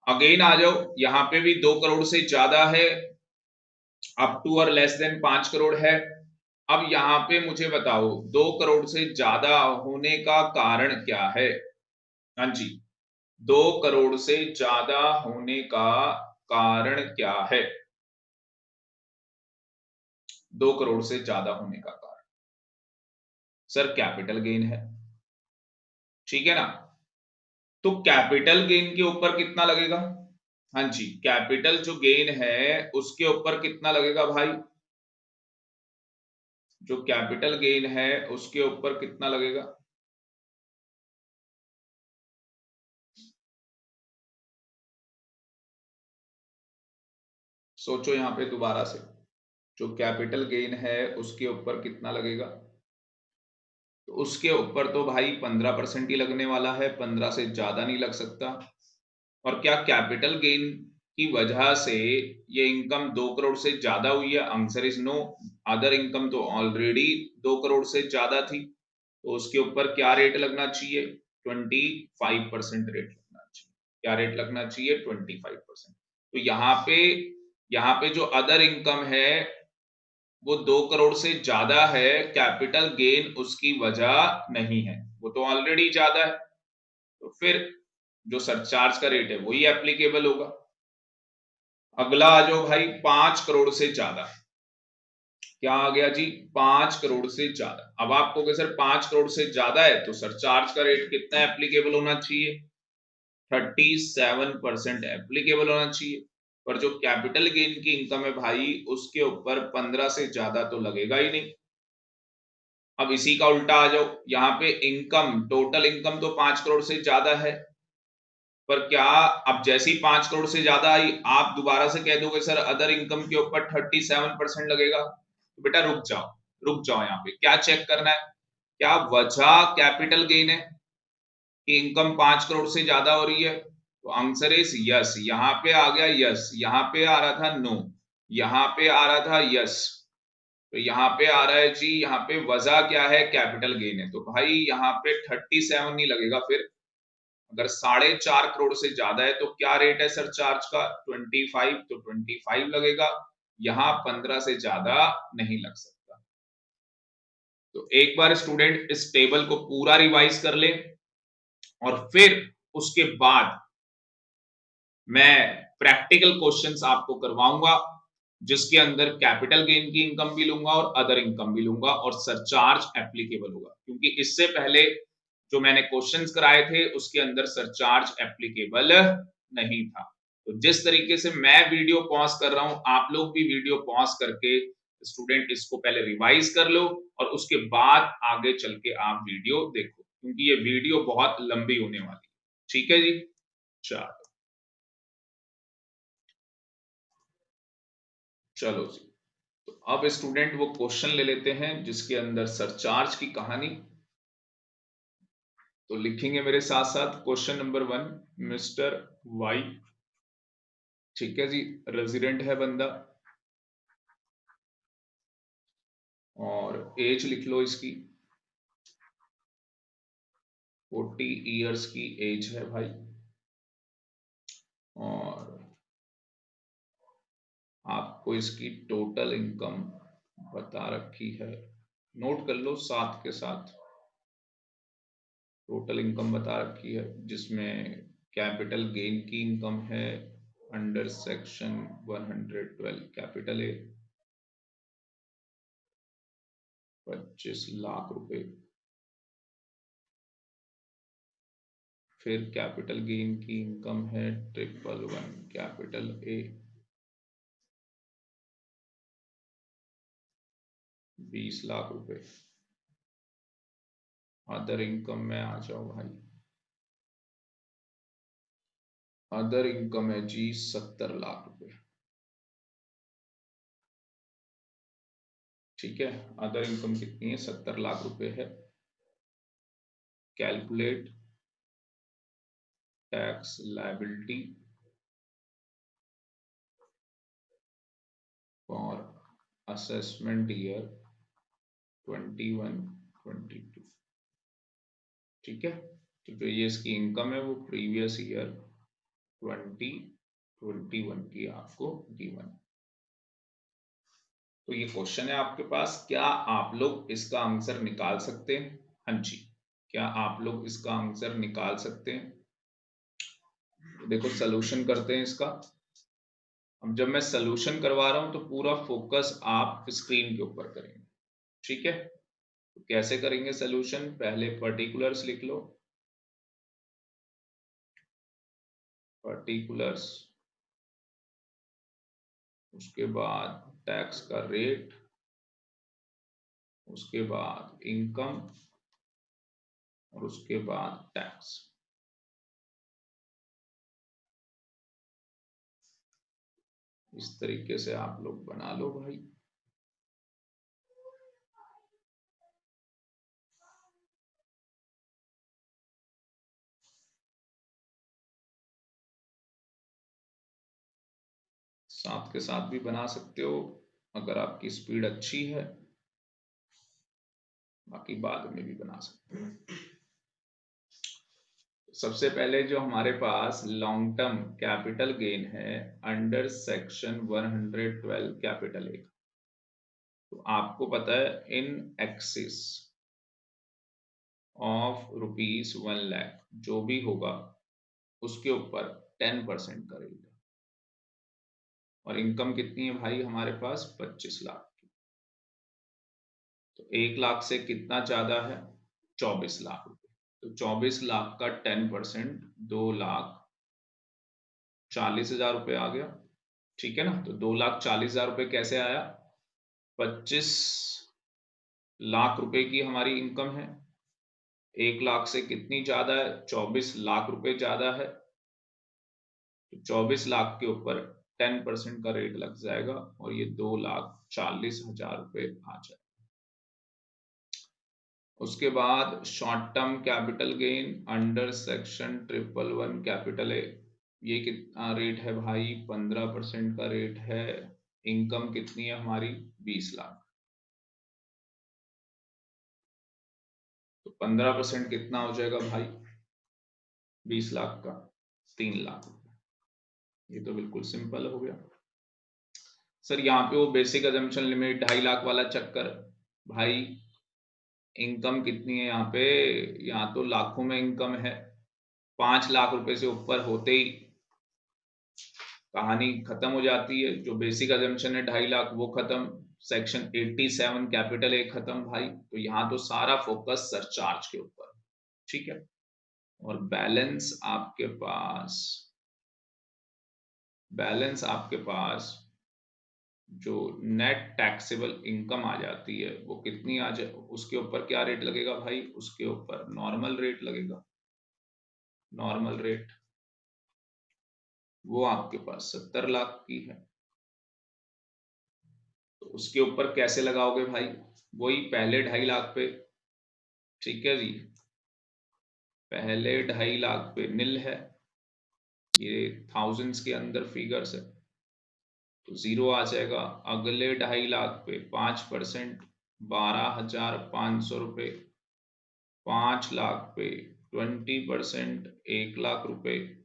अगेन आ जाओ, यहां पे भी 2 करोड़ से ज्यादा है, अप टू और लेस देन 5 करोड़ है। अब यहां पे मुझे बताओ 2 करोड़ से ज्यादा होने का कारण क्या है। हाँ जी, 2 करोड़ से ज्यादा होने का कारण क्या है। 2 करोड़ से ज्यादा होने का कारण सर कैपिटल गेन है, ठीक है ना। तो कैपिटल गेन के ऊपर कितना लगेगा। हाँ जी, कैपिटल जो गेन है उसके ऊपर कितना लगेगा भाई। जो कैपिटल गेन है उसके ऊपर कितना लगेगा। सोचो यहां पे दोबारा से, जो कैपिटल गेन है उसके ऊपर कितना लगेगा। तो उसके ऊपर तो भाई 15% ही लगने वाला है, 15 से ज्यादा नहीं लग सकता। और क्या कैपिटल गेन की वजह से ये इनकम 2 करोड़ से ज्यादा हुई है। Answer is no. Other income तो ऑलरेडी 2 करोड़ से ज्यादा थी, तो उसके ऊपर क्या रेट लगना चाहिए, 25% रेट लगना चाहिए। क्या रेट लगना चाहिए, 25%। तो यहाँ पे जो अदर इनकम है वो 2 करोड़ से ज्यादा है, कैपिटल गेन उसकी वजह नहीं है, वो तो ऑलरेडी ज्यादा है। तो फिर जो सरचार्ज का रेट है वही एप्लीकेबल होगा। अगला आ जाओ भाई, 5 करोड़ से ज्यादा। क्या आ गया जी, 5 करोड़ से ज्यादा। अब आपको कहे सर 5 करोड़ से ज्यादा है तो सरचार्ज का रेट कितना एप्लीकेबल होना चाहिए, 37% एप्लीकेबल होना चाहिए। पर जो कैपिटल गेन की इनकम है भाई उसके ऊपर 15 से ज्यादा तो लगेगा ही नहीं। अब इसी का उल्टा आ जाओ, यहाँ पे इनकम, टोटल इनकम तो 5 करोड़ से ज्यादा है, पर क्या अब जैसी 5 करोड़ से ज्यादा आई आप दोबारा से कह दोगे सर अदर इनकम के ऊपर 37% लगेगा। तो बेटा रुक जाओ, रुक जाओ, यहाँ पे क्या चेक करना है, क्या वजह कैपिटल गेन है कि इनकम 5 करोड़ से ज्यादा हो रही है। तो आंसर इज यस। यहाँ पे आ गया यस, यहाँ पे आ रहा था नो, यहाँ पे आ रहा था यस, तो यहाँ पे आ रहा है जी, यहाँ पे वजह क्या है, कैपिटल गेन है। तो भाई यहाँ पे 37 नहीं लगेगा। फिर अगर 4.5 करोड़ से ज्यादा है तो क्या रेट है सरचार्ज का, 25, तो 25 लगेगा। यहाँ 15 से ज्यादा नहीं लग सकता। तो एक बार स्टूडेंट इस टेबल को पूरा रिवाइज कर ले और फिर उसके बाद मैं प्रैक्टिकल क्वेश्चंस आपको करवाऊंगा जिसके अंदर कैपिटल गेन की इनकम भी लूंगा और अदर इनकम भी लूंगा और सरचार्ज एप्लीकेबल होगा, क्योंकि इससे पहले जो मैंने क्वेश्चंस कराए थे उसके अंदर सरचार्ज एप्लीकेबल नहीं था। तो जिस तरीके से मैं वीडियो पॉज कर रहा हूं आप लोग भी वीडियो पॉज करके स्टूडेंट इसको पहले रिवाइज कर लो और उसके बाद आगे चल के आप वीडियो देखो, क्योंकि ये वीडियो बहुत लंबी होने वाली है। ठीक है जी, चलो चलो जी। तो अब स्टूडेंट वो क्वेश्चन ले लेते हैं जिसके अंदर सरचार्ज की कहानी। तो लिखेंगे मेरे साथ साथ क्वेश्चन नंबर 1, मिस्टर वाई, ठीक है जी, रेजिडेंट है बंदा और एज लिख लो इसकी, 40 इयर्स की एज है भाई। और आपको इसकी टोटल इनकम बता रखी है, नोट कर लो साथ के साथ। टोटल इनकम बता रखी है जिसमें कैपिटल गेन की इनकम है अंडर सेक्शन 112 कैपिटल ए 25 लाख रुपए। फिर कैपिटल गेन की इनकम है 111 कैपिटल ए 20 लाख रुपए। अदर इनकम में आ जाओ भाई, अदर इनकम है जी 70 लाख रुपए। ठीक है, अदर इनकम कितनी है, 70 लाख रुपए है। Calculate tax liability for assessment year 21-22। ठीक है, तो जो ये इसकी इनकम है वो प्रीवियस ईयर 2021 की आपको गिवन। तो ये क्वेश्चन है आपके पास, क्या आप लोग इसका आंसर निकाल सकते हैं? हाँ जी, क्या आप लोग इसका आंसर निकाल सकते हैं? देखो सलूशन करते हैं इसका। अब जब मैं सलूशन करवा रहा हूं तो पूरा फोकस आप स्क्रीन के ऊपर करेंगे, ठीक है? तो कैसे करेंगे सलूशन? पहले पर्टिकुलर्स लिख लो, पर्टिकुलर्स, उसके बाद टैक्स का रेट, उसके बाद इनकम, और उसके बाद टैक्स। इस तरीके से आप लोग बना लो भाई। साथ के साथ भी बना सकते हो अगर आपकी स्पीड अच्छी है, बाकी बाद में भी बना सकते हो। सबसे पहले जो हमारे पास लॉन्ग टर्म कैपिटल गेन है अंडर सेक्शन 112 कैपिटल ए, तो आपको पता है इन एक्सिस ऑफ ₹1,00,000 जो भी होगा उसके ऊपर 10% का रेट है। और इनकम कितनी है भाई हमारे पास? 25 लाख की। तो 1 लाख से कितना ज्यादा है? 24 लाख रुपए। तो 24 लाख का 10% 2,40,000 रुपये आ गया, ठीक है ना? तो 2,40,000 रुपये कैसे आया? 25 लाख रुपए की हमारी इनकम है, 1 लाख से कितनी ज्यादा है? 24 लाख रुपए ज्यादा है, तो 24 लाख के ऊपर 10% का रेट लग जाएगा और ये 2,40,000 रुपये आ जाए। उसके बाद short term capital gain under section 111 capital A, ये कितना रेट है भाई? 15% का रेट है। इनकम कितनी है हमारी? 20 लाख। तो 15% कितना हो जाएगा भाई 20 लाख का? 3 लाख रुपए। ये तो बिल्कुल सिंपल हो गया सर। यहाँ पे वो बेसिक अजम्पशन लिमिट 2.5 लाख वाला चक्कर भाई, इनकम कितनी है यहाँ पे? यहाँ तो लाखों में इनकम है, 5 लाख रुपए से ऊपर होते ही कहानी खत्म हो जाती है। जो बेसिक अजम्पशन है 2.5 लाख वो खत्म, सेक्शन 87 कैपिटल ए खत्म भाई। तो यहाँ तो सारा फोकस सरचार्ज के ऊपर, ठीक है? और बैलेंस आपके पास जो नेट टैक्सेबल इनकम आ जाती है वो कितनी आ जाए? उसके ऊपर क्या रेट लगेगा भाई? उसके ऊपर नॉर्मल रेट लगेगा। नॉर्मल रेट वो आपके पास 70 लाख की है। तो उसके ऊपर कैसे लगाओगे भाई? वही पहले 2.5 लाख पे, ठीक है जी, पहले 2.5 लाख पे नील है, ये थाउजेंड्स के अंदर फिगर्स है तो जीरो आ जाएगा। अगले 2.5 लाख पे 5%, 12,500 रुपये। 5 लाख पे 20%, 1 लाख रुपए।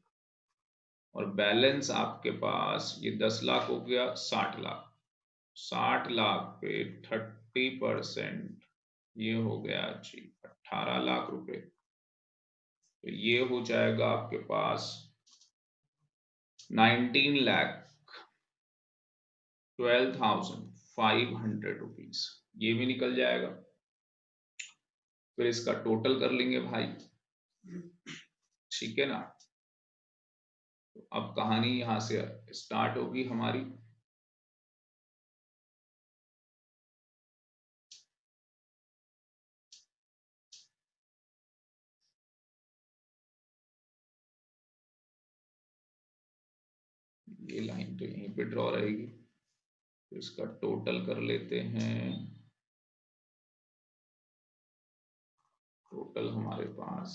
और बैलेंस आपके पास ये 10 लाख हो गया, 60 लाख। 60 लाख पे 30%, ये हो गया जी 18 लाख रुपए। तो ये हो जाएगा आपके पास 19,12,500 रुपीज, ये भी निकल जाएगा। फिर इसका टोटल कर लेंगे भाई, ठीक है ना? तो अब कहानी यहां से स्टार्ट होगी हमारी। ये लाइन तो यहीं पे ड्रॉ रहेगी, तो इसका टोटल कर लेते हैं। टोटल हमारे पास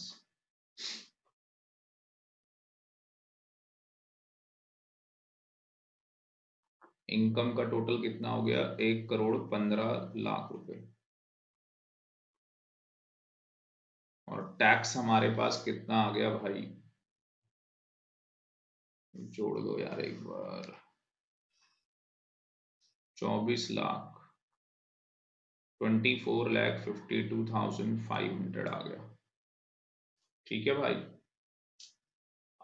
इनकम का टोटल कितना हो गया, 1,15,00,000 रुपए। और टैक्स हमारे पास कितना आ गया भाई, जोड़ दो यार एक बार, 24,00,000, 24,52,500 आ गया। ठीक है भाई।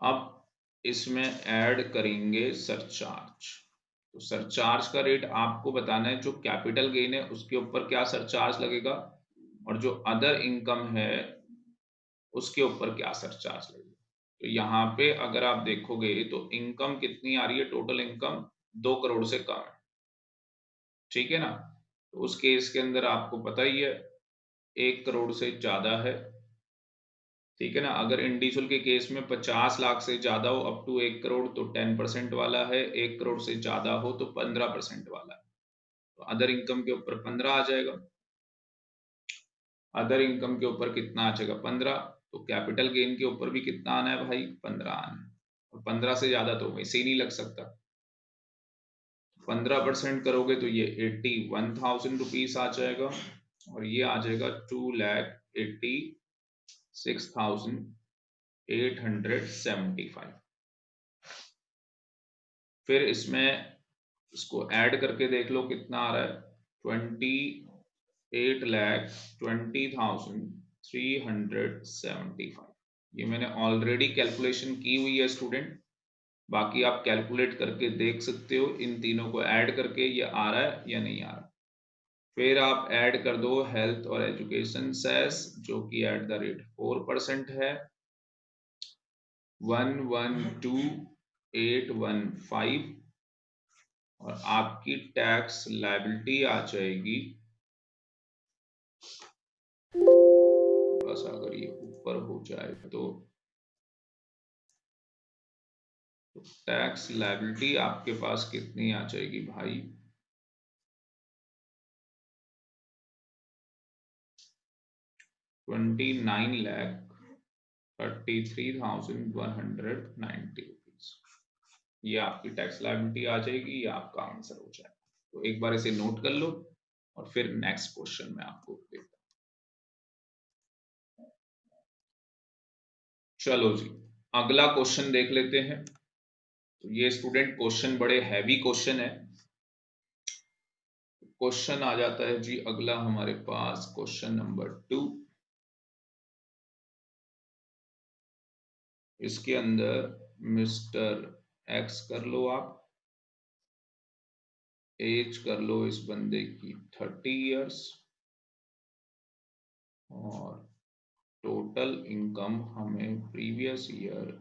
अब इसमें ऐड करेंगे सरचार्ज। तो सरचार्ज का रेट आपको बताना है, जो कैपिटल गेन है उसके ऊपर क्या सरचार्ज लगेगा, और जो अदर इनकम है उसके ऊपर क्या सरचार्ज लगेगा। तो यहाँ पे अगर आप देखोगे तो इनकम कितनी आ रही है, टोटल इनकम 2 करोड़ से कम है, ठीक है ना। तो उस केस के अंदर आपको पता ही है 1 करोड़ से ज्यादा है, ठीक है ना। अगर इंडिविजुअल के केस में 50 लाख से ज्यादा हो अप टू 1 करोड़ तो 10% वाला है, 1 करोड़ से ज्यादा हो तो 15% वाला है। तो अदर इनकम के ऊपर 15 आ जाएगा, अदर इनकम के ऊपर कितना आ जाएगा 15, तो कैपिटल गेन के ऊपर भी कितना आना है भाई 15 आना है, और 15 से ज्यादा तो वैसे ही नहीं लग सकता। 15% करोगे तो ये 81,000 रुपीज आ जाएगा, और ये आ जाएगा 2,86,875। फिर इसमें इसको ऐड करके देख लो कितना आ रहा है, 28,20,375। ये मैंने ऑलरेडी कैलकुलेशन की हुई है स्टूडेंट, बाकी आप कैलकुलेट करके देख सकते हो, इन तीनों को ऐड करके ये आ रहा है या नहीं आ रहा। फिर आप ऐड कर दो हेल्थ और एजुकेशन सेस, जो कि एट द रेट 4% है, 112,815, और आपकी टैक्स लायबिलिटी आ जाएगी, बस अगर ये ऊपर हो जाए तो टैक्स लायबिलिटी आपके पास कितनी आ जाएगी भाई, 29,33,190 रुपीज। ये आपकी टैक्स लायबिलिटी आ जाएगी, ये आपका आंसर हो जाएगा। तो एक बार इसे नोट कर लो और फिर नेक्स्ट क्वेश्चन में आपको देता हूं। चलो जी, अगला क्वेश्चन देख लेते हैं। तो ये स्टूडेंट क्वेश्चन बड़े हैवी क्वेश्चन है। क्वेश्चन आ जाता है जी अगला हमारे पास, क्वेश्चन नंबर 2। इसके अंदर मिस्टर एक्स कर लो आप, एज कर लो इस बंदे की 30 इयर्स, और टोटल इनकम हमें प्रीवियस ईयर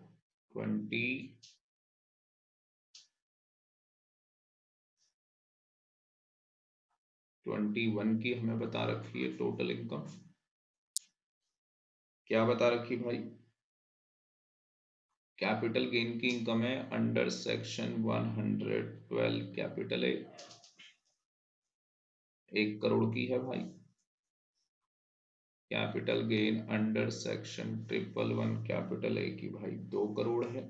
2021 की हमें बता रखी है टोटल इनकम। क्या बता रखी भाई, कैपिटल गेन की इनकम है under section 112 capital A, 1 crore की है भाई। Capital gain under section 111 capital A की भाई 2 करोड़ है,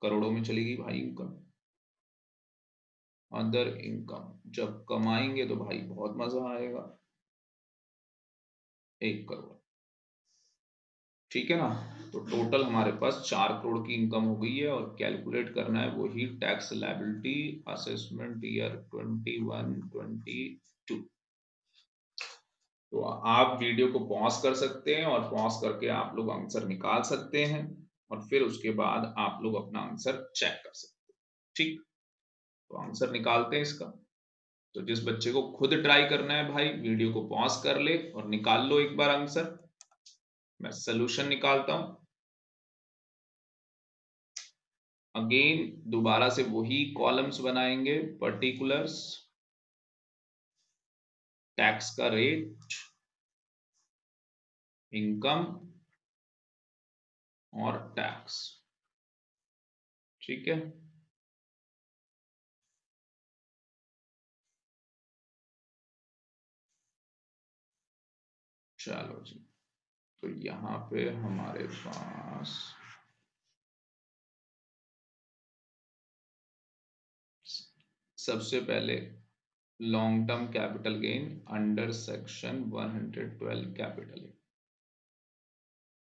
करोड़ों में चलेगी भाई इनकम। अदर इनकम जब कमाएंगे तो भाई बहुत मजा आएगा, 1 करोड़, ठीक है ना। तो टोटल हमारे पास 4 करोड़ की इनकम हो गई है, और कैलकुलेट करना है वही टैक्स लायबिलिटी असेसमेंट ईयर 21-22। तो आप वीडियो को पॉज कर सकते हैं, और पॉज करके आप लोग आंसर निकाल सकते हैं, और फिर उसके बाद आप लोग अपना आंसर चेक कर सकते हैं, ठीक। तो आंसर निकालते हैं इसका। तो जिस बच्चे को खुद ट्राई करना है भाई, वीडियो को पॉज कर ले और निकाल लो एक बार आंसर। मैं सोल्यूशन निकालता हूं। अगेन दोबारा से वही कॉलम्स बनाएंगे, पर्टिकुलर्स, टैक्स का रेट, इनकम और टैक्स, ठीक है। चलो जी, तो यहां पे हमारे पास सबसे पहले long term capital gain under section 112 capital gain,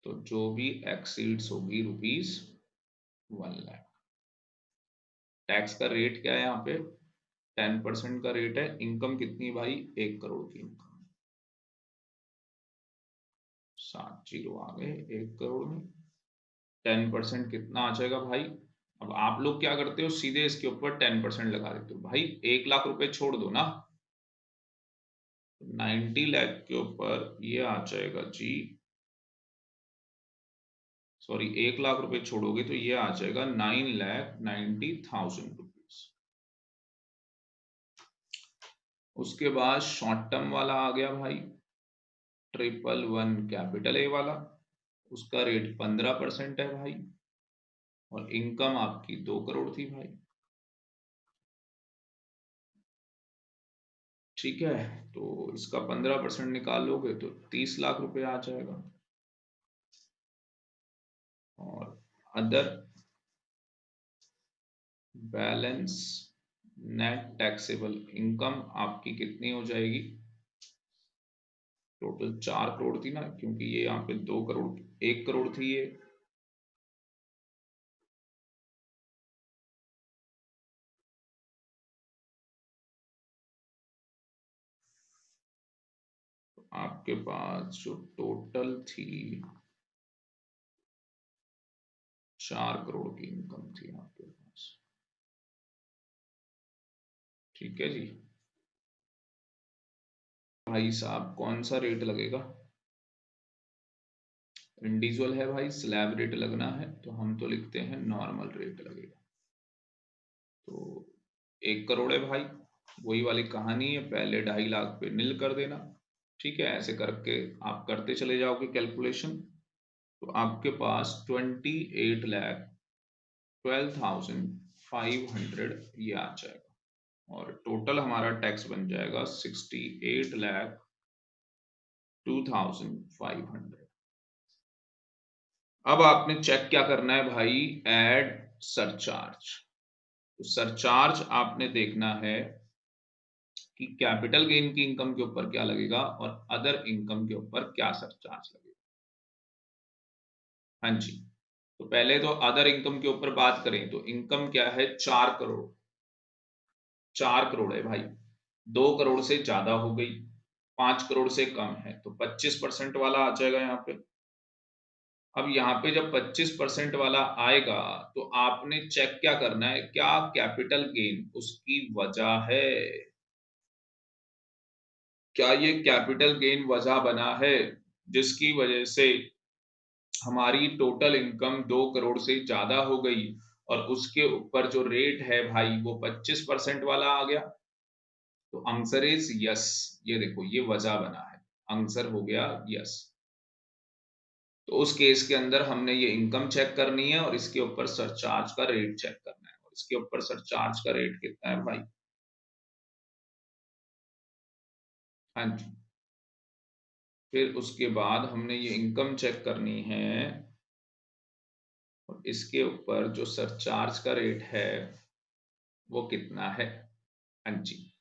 तो जो भी एक्सीड्स होगी ₹1,00,000। टैक्स का रेट क्या है यहाँ पे? 10% का रेट है। इनकम कितनी है भाई? 1 करोड़ की इनकम। 7 जीरो आ गए 1 करोड़ में। 10% कितना आ जाएगा भाई? अब आप लोग क्या करते हो, सीधे इसके ऊपर 10% लगा देते हो। भाई 1 लाख रुपए छोड़ दो ना, 90 लाख के ऊपर ये आ जाएगा जी, सॉरी 1 लाख रुपए छोड़ोगे तो ये आ जाएगा 9,90,000 रुपीज। उसके बाद शॉर्ट टर्म वाला आ गया भाई 111 कैपिटल ए वाला, उसका रेट 15% है भाई, और इनकम आपकी 2 करोड़ थी भाई। ठीक है, तो इसका 15% निकालोगे तो 30 लाख रुपए आ जाएगा। और other balance net taxable income आपकी कितनी हो जाएगी? टोटल 4 करोड़ थी ना, क्योंकि ये यहाँ पे 2 करोड़ 1 करोड़ थी ये, तो आपके पास जो टोटल थी 4 करोड़ की इनकम थी आपके पास। ठीक है जी भाई साहब, कौन सा रेट लगेगा? इंडिविजुअल है भाई, स्लैब रेट लगना है तो हम तो लिखते हैं नॉर्मल रेट लगेगा। तो 1 करोड़ है भाई, वही वाली कहानी है, पहले 2.5 लाख पे नील कर देना। ठीक है, ऐसे करके आप करते चले जाओगे कैलकुलेशन, तो आपके पास 28,12,500 ये आ जाएगा, और टोटल हमारा टैक्स बन जाएगा 68,02,500। अब आपने चेक क्या करना है भाई? Add surcharge. तो सरचार्ज आपने देखना है कि कैपिटल गेन की इनकम के ऊपर क्या लगेगा और अदर इनकम के ऊपर क्या सरचार्ज लगेगा। हाँ जी, तो पहले तो अदर इनकम के ऊपर बात करें तो इनकम क्या है? 4 करोड़। 4 करोड़ है भाई, 2 करोड़ से ज्यादा हो गई, 5 करोड़ से कम है, तो 25% वाला आ जाएगा यहाँ पे। अब यहाँ पे जब 25% वाला आएगा तो आपने चेक क्या करना है, क्या कैपिटल गेन उसकी वजह है? क्या ये कैपिटल गेन वजह बना है जिसकी वजह से हमारी टोटल इनकम 2 करोड़ से ज्यादा हो गई, और उसके ऊपर जो रेट है भाई वो 25% वाला आ गया? तो आंसर इज यस। ये देखो, ये वजह बना है, आंसर हो गया यस। तो उस केस के अंदर हमने ये इनकम चेक करनी है और इसके ऊपर सरचार्ज का रेट चेक करना है, और इसके ऊपर सरचार्ज का रेट कितना है भाई? हाँ जी, फिर उसके बाद हमने ये इनकम चेक करनी है, और इसके ऊपर जो सरचार्ज का रेट है वो कितना है? हाँ जी,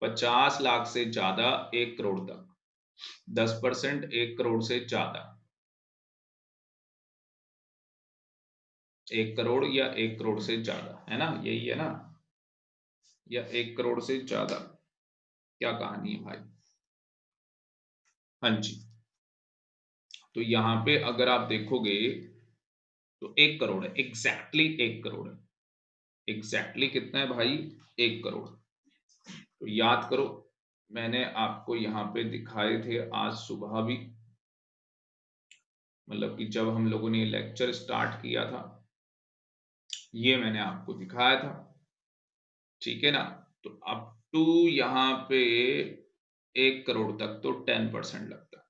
50 लाख से ज्यादा 1 करोड़ तक 10%, 1 करोड़ से ज्यादा 1 करोड़ या 1 करोड़ से ज्यादा, है ना, यही है ना, या 1 करोड़ से ज्यादा, क्या कहानी है भाई? हाँ जी, तो यहाँ पे अगर आप देखोगे तो 1 करोड़ है, एग्जैक्टली 1 करोड़ है। एग्जैक्टली कितना है भाई? 1 करोड़। तो याद करो, मैंने आपको यहाँ पे दिखाए थे आज सुबह भी, मतलब कि जब हम लोगों ने लेक्चर स्टार्ट किया था ये मैंने आपको दिखाया था। ठीक है ना, तो अप टू यहाँ पे 1 करोड़ तक तो 10% लगता है।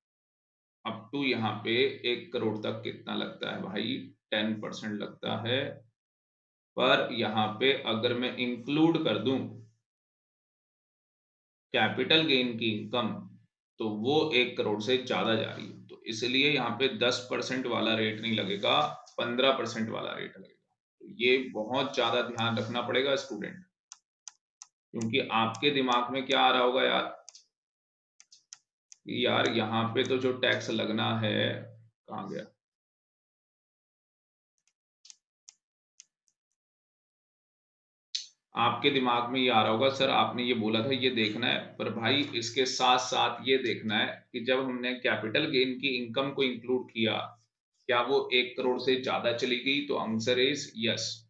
अप टू यहाँ पे 1 करोड़ तक कितना लगता है भाई? 10% लगता है। पर यहाँ पे अगर मैं इंक्लूड कर दूं कैपिटल गेन की इनकम, तो वो 1 करोड़ से ज्यादा जा रही है, तो इसलिए यहाँ पे 10% वाला रेट नहीं लगेगा, 15% वाला रेट लगेगा। तो ये बहुत ज्यादा ध्यान रखना पड़ेगा स्टूडेंट, क्योंकि आपके दिमाग में क्या आ रहा होगा यार कि यार यहाँ पे तो जो टैक्स लगना है, कहाँ गया, आपके दिमाग में ये आ रहा होगा सर आपने ये बोला था ये देखना है, पर भाई इसके साथ साथ ये देखना है कि जब हमने कैपिटल गेन की इनकम को इंक्लूड किया, क्या वो 1 करोड़ से ज्यादा चली गई, तो आंसर इज यस।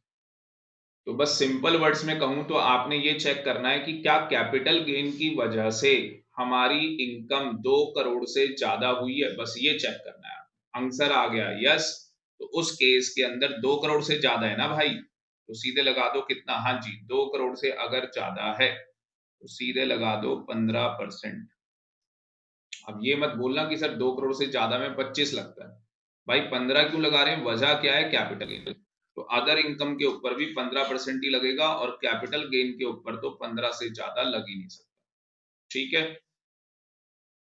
तो बस सिंपल वर्ड्स में कहूं तो आपने ये चेक करना है कि क्या कैपिटल गेन की वजह से हमारी इनकम 2 करोड़ से ज्यादा हुई है, बस ये चेक करना है। आंसर आ गया यस, तो उस केस के अंदर 2 करोड़ से ज्यादा है ना भाई, तो सीधे लगा दो कितना, हाँ जी 2 करोड़ से अगर ज्यादा है तो सीधे लगा दो 15%। अब ये मत बोलना कि सर 2 करोड़ से ज्यादा में 25 लगता है, भाई 15 क्यों लगा रहे हैं, वजह क्या है, कैपिटल गेन। तो अदर इनकम के ऊपर भी 15% ही लगेगा और कैपिटल गेन के ऊपर तो 15 से ज्यादा लग ही नहीं सकता। ठीक है,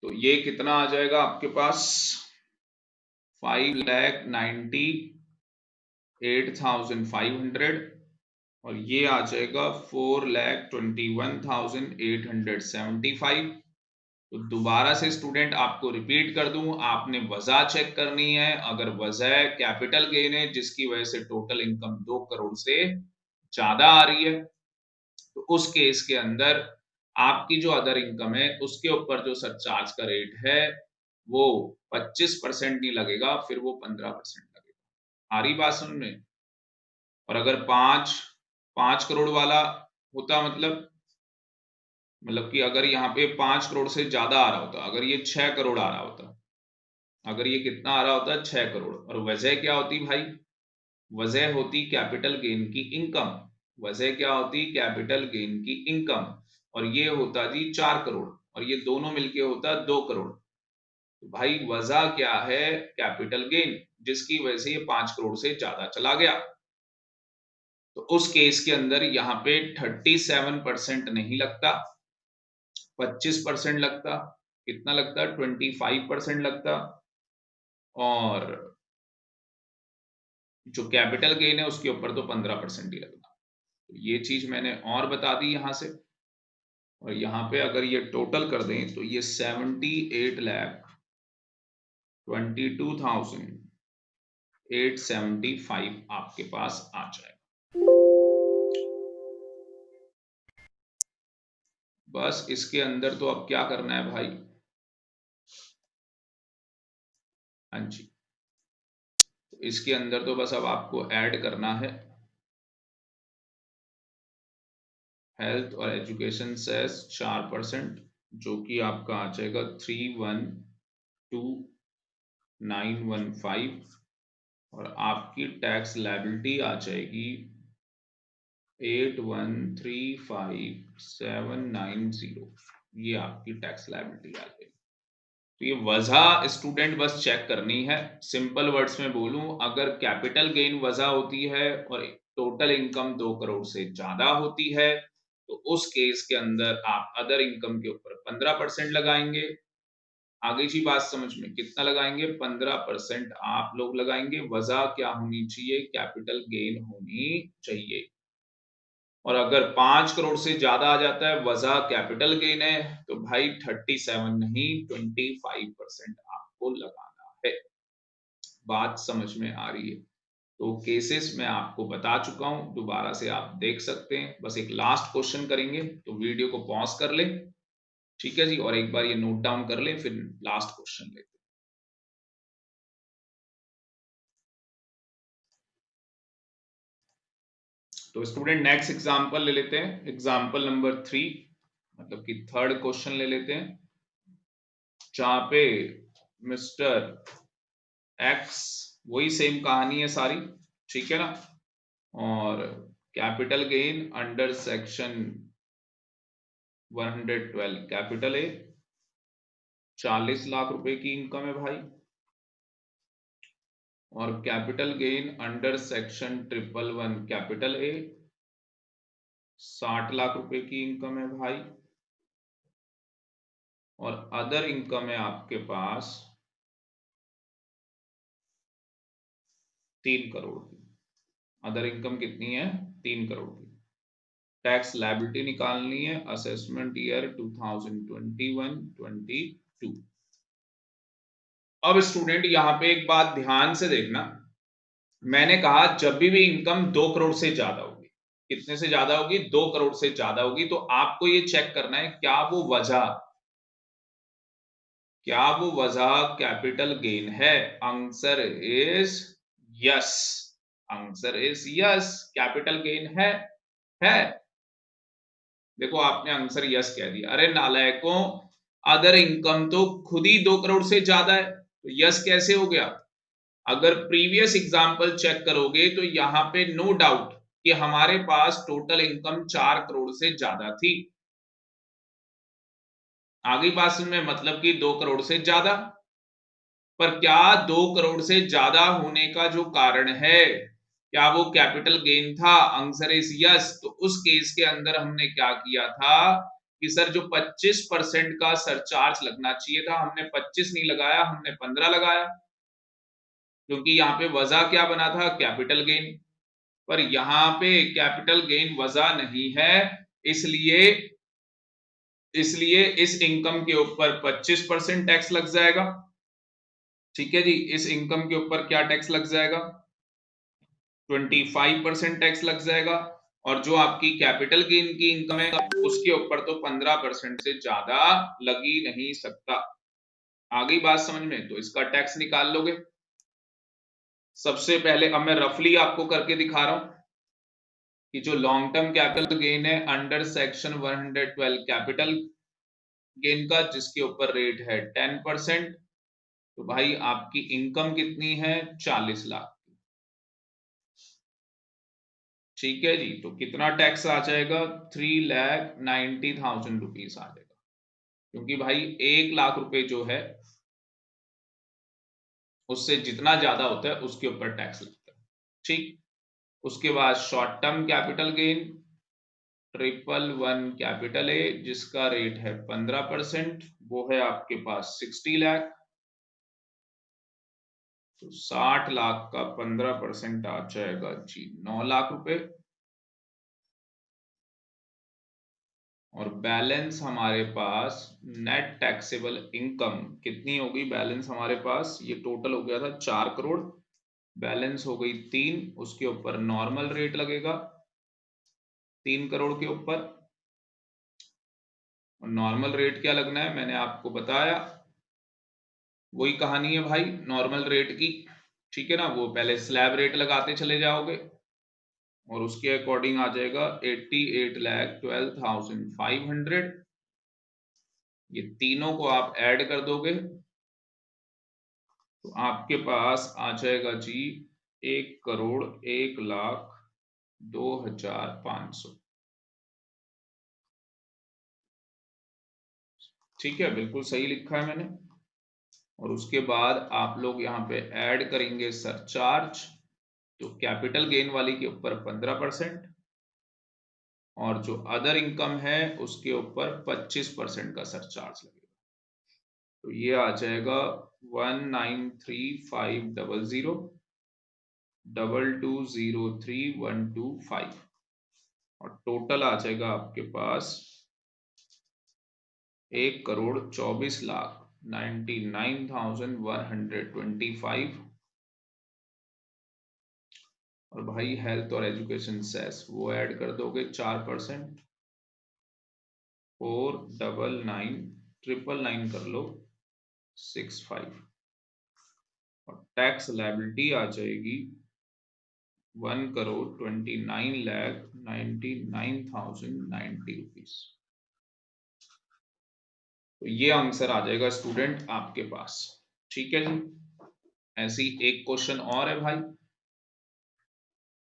तो ये कितना आ जाएगा आपके पास, 5,98,500, और ये आ जाएगा 4,21,875। तो दोबारा से स्टूडेंट आपको रिपीट कर दूं, आपने वजह चेक करनी है। अगर वजह कैपिटल गेन है जिसकी वजह से टोटल इनकम 2 करोड़ से ज्यादा आ रही है, तो उस केस के अंदर आपकी जो अदर इनकम है उसके ऊपर जो सरचार्ज का रेट है वो 25% नहीं लगेगा, फिर वो 15% लगेगा। आ रही बात समझ में। और अगर 5 करोड़ वाला होता, मतलब कि अगर यहाँ पे 5 करोड़ से ज्यादा आ रहा होता, अगर ये 6 करोड़ आ रहा होता, अगर ये कितना आ रहा होता 6 करोड़, और वजह क्या होती भाई, वजह होती कैपिटल गेन की इनकम, वजह क्या होती कैपिटल गेन की इनकम, और ये होता जी 4 करोड़, और ये दोनों मिलके होता 2 करोड़। तो भाई वजह क्या है, कैपिटल गेन, जिसकी वजह से ये 5 करोड़ से ज्यादा चला गया। तो उस केस के अंदर यहाँ पे 37% नहीं लगता, 25% लगता, कितना लगता 25% लगता, और जो कैपिटल गेन है उसके ऊपर तो 15% ही लगता। तो ये चीज मैंने और बता दी यहां से। और यहाँ पे अगर ये टोटल कर दें तो ये 78,22,875 आपके पास आ जाएगा। बस इसके अंदर तो अब क्या करना है भाई, हाँ जी, तो इसके अंदर तो बस अब आपको ऐड करना है हेल्थ और एजुकेशन सेस 4%, जो कि आपका आ जाएगा 312,915, और आपकी टैक्स लायबिलिटी आ जाएगी 8135,790, ये आपकी टैक्स लायबिलिटी आ जाएगी। तो ये वजह स्टूडेंट बस चेक करनी है। सिंपल वर्ड्स में बोलूं, अगर कैपिटल गेन वजह होती है और टोटल इनकम 2 करोड़ से ज्यादा होती है, तो उस केस के अंदर आप अदर इनकम के ऊपर 15% लगाएंगे। आगे की बात समझ में, कितना लगाएंगे, 15% आप लोग लगाएंगे। वजह क्या होनी चाहिए, कैपिटल गेन होनी चाहिए। और अगर 5 करोड़ से ज्यादा आ जाता है, वजह कैपिटल गेन है, तो भाई 37 नहीं 25% आपको लगाना है। बात समझ में आ रही है। तो केसेस मैं आपको बता चुका हूं, दोबारा से आप देख सकते हैं। बस एक लास्ट क्वेश्चन करेंगे, तो वीडियो को पॉज कर लें, ठीक है जी, और एक बार ये नोट डाउन कर लें, फिर लास्ट क्वेश्चन लेते हैं। तो स्टूडेंट नेक्स्ट एग्जांपल ले लेते हैं, एग्जांपल नंबर 3, मतलब कि थर्ड क्वेश्चन ले लेते हैं, जहां पे मिस्टर एक्स, वही सेम कहानी है सारी, ठीक है ना, और capital gain under section 112 capital ए 40 लाख रुपए की इनकम है भाई, और capital gain under section 111 capital A 60 lakh रुपए की इनकम है भाई, और अदर इनकम है आपके पास 3 करोड़ की। अदर इनकम कितनी है, 3 करोड़ की। टैक्स लायबिलिटी निकालनी है असेसमेंट ईयर 2021-22। अब स्टूडेंट यहां पे एक बात ध्यान से देखना, मैंने कहा जब भी इनकम 2 करोड़ से ज्यादा होगी, कितने से ज्यादा होगी, 2 करोड़ से ज्यादा होगी, तो आपको ये चेक करना है क्या वो वजह कैपिटल गेन है। Answer is yes, answer is yes, capital gain है। देखो आपने आंसर यस कह दिया, अरे नालायकों, अदर इनकम तो खुद ही 2 करोड़ से ज्यादा है, तो यस कैसे हो गया। अगर प्रीवियस एग्जाम्पल चेक करोगे तो यहां पे नो डाउट कि हमारे पास टोटल इनकम 4 करोड़ से ज्यादा थी। आगे बात समझ में, मतलब कि 2 करोड़ से ज्यादा। पर क्या 2 करोड़ से ज्यादा होने का जो कारण है, क्या वो कैपिटल गेन था। Answer is yes. तो उस केस के अंदर हमने क्या किया था कि सर जो 25% का सरचार्ज लगना चाहिए था, हमने 25 नहीं लगाया, हमने 15 लगाया, क्योंकि यहाँ पे वजह क्या बना था, कैपिटल गेन। पर यहां पे कैपिटल गेन वजह नहीं है, इसलिए इसलिए इस इनकम के ऊपर 25% टैक्स लग जाएगा। ठीक है जी, इस इनकम के ऊपर क्या टैक्स लग जाएगा, 25% टैक्स लग जाएगा। और जो आपकी कैपिटल गेन की इनकम है उसके ऊपर तो 15% से ज्यादा लग ही नहीं सकता। आ गई बात समझ में, तो इसका टैक्स निकाल लोगे। सबसे पहले अब मैं रफली आपको करके दिखा रहा हूं कि जो लॉन्ग टर्म कैपिटल गेन है अंडर सेक्शन 112 कैपिटल गेन का, जिसके ऊपर रेट है 10%, तो भाई आपकी इनकम कितनी है, 40 लाख। ठीक है जी, तो कितना टैक्स आ जाएगा, 3,90,000 रुपीज आ जाएगा, क्योंकि भाई 1 लाख रुपए जो है उससे जितना ज्यादा होता है उसके ऊपर टैक्स लगता है। ठीक, उसके बाद short term capital gain 111 capital A, जिसका रेट है 15%, वो है आपके पास 60 लाख। तो 60 लाख का 15% आ जाएगा जी 9 लाख रुपए। और बैलेंस हमारे पास नेट टैक्सेबल इनकम कितनी होगी, बैलेंस हमारे पास ये टोटल हो गया था 4 करोड़, बैलेंस हो गई 3, उसके ऊपर नॉर्मल रेट लगेगा 3 करोड़ के ऊपर। और नॉर्मल रेट क्या लगना है मैंने आपको बताया, वही कहानी है भाई नॉर्मल रेट की। ठीक है ना, वो पहले स्लैब रेट लगाते चले जाओगे और उसके अकॉर्डिंग आ जाएगा 88,12,500। ये तीनों को आप ऐड कर दोगे तो आपके पास आ जाएगा जी 1,01,02,500। ठीक है, बिल्कुल सही लिखा है मैंने। और उसके बाद आप लोग यहाँ पे ऐड करेंगे सरचार्ज, तो कैपिटल गेन वाली के ऊपर 15% और जो अदर इनकम है उसके ऊपर 25% का सरचार्ज लगेगा। तो ये आ जाएगा 193,500,2203125 और टोटल आ जाएगा आपके पास 1,24,99,125। और भाई हेल्थ और एजुकेशन सेस वो ऐड कर दोगे 4%, 4,99,999 कर लो 65। और टैक्स लायबिलिटी आ जाएगी 1,29,99,090 रुपीज। तो ये आंसर आ जाएगा स्टूडेंट आपके पास। ठीक है जी, ऐसी एक क्वेश्चन और है भाई,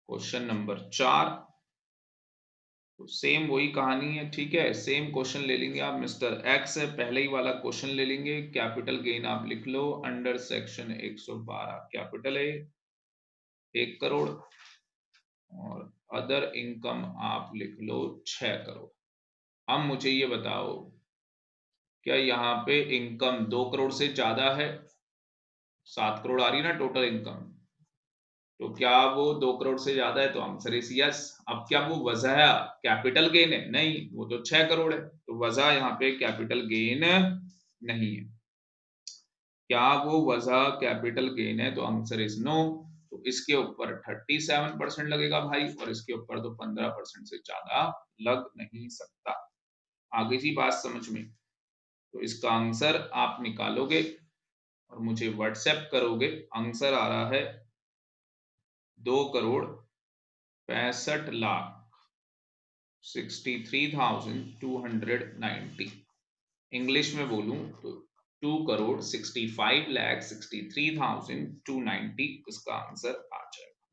क्वेश्चन नंबर 4। तो सेम वही कहानी है, ठीक है, सेम क्वेश्चन ले लेंगे आप, मिस्टर एक्स है, पहले ही वाला क्वेश्चन ले लेंगे। कैपिटल गेन आप लिख लो under section 112 capital A 1 crore और अदर इनकम आप लिख लो 6 करोड़। अब मुझे ये बताओ, क्या यहाँ पे इनकम 2 करोड़ से ज्यादा है, 7 करोड़ आ रही है ना टोटल इनकम, तो क्या वो 2 करोड़ से ज्यादा है? तो आंसर इज यस। अब क्या वो वजह कैपिटल गेन है? नहीं, वो तो 6 करोड़ है, तो वजह यहाँ पे कैपिटल गेन नहीं है। क्या वो वजह कैपिटल गेन है? तो आंसर इज नो। तो इसके ऊपर 37% लगेगा भाई, और इसके ऊपर तो 15% से ज्यादा लग नहीं सकता। आगे जी बात समझ में? तो इसका आंसर आप निकालोगे और मुझे व्हाट्सएप करोगे। आंसर आ रहा है 2,65,00,000 63,290। इंग्लिश में बोलूं तो 2,65,63,290 इसका आंसर आ जाएगा।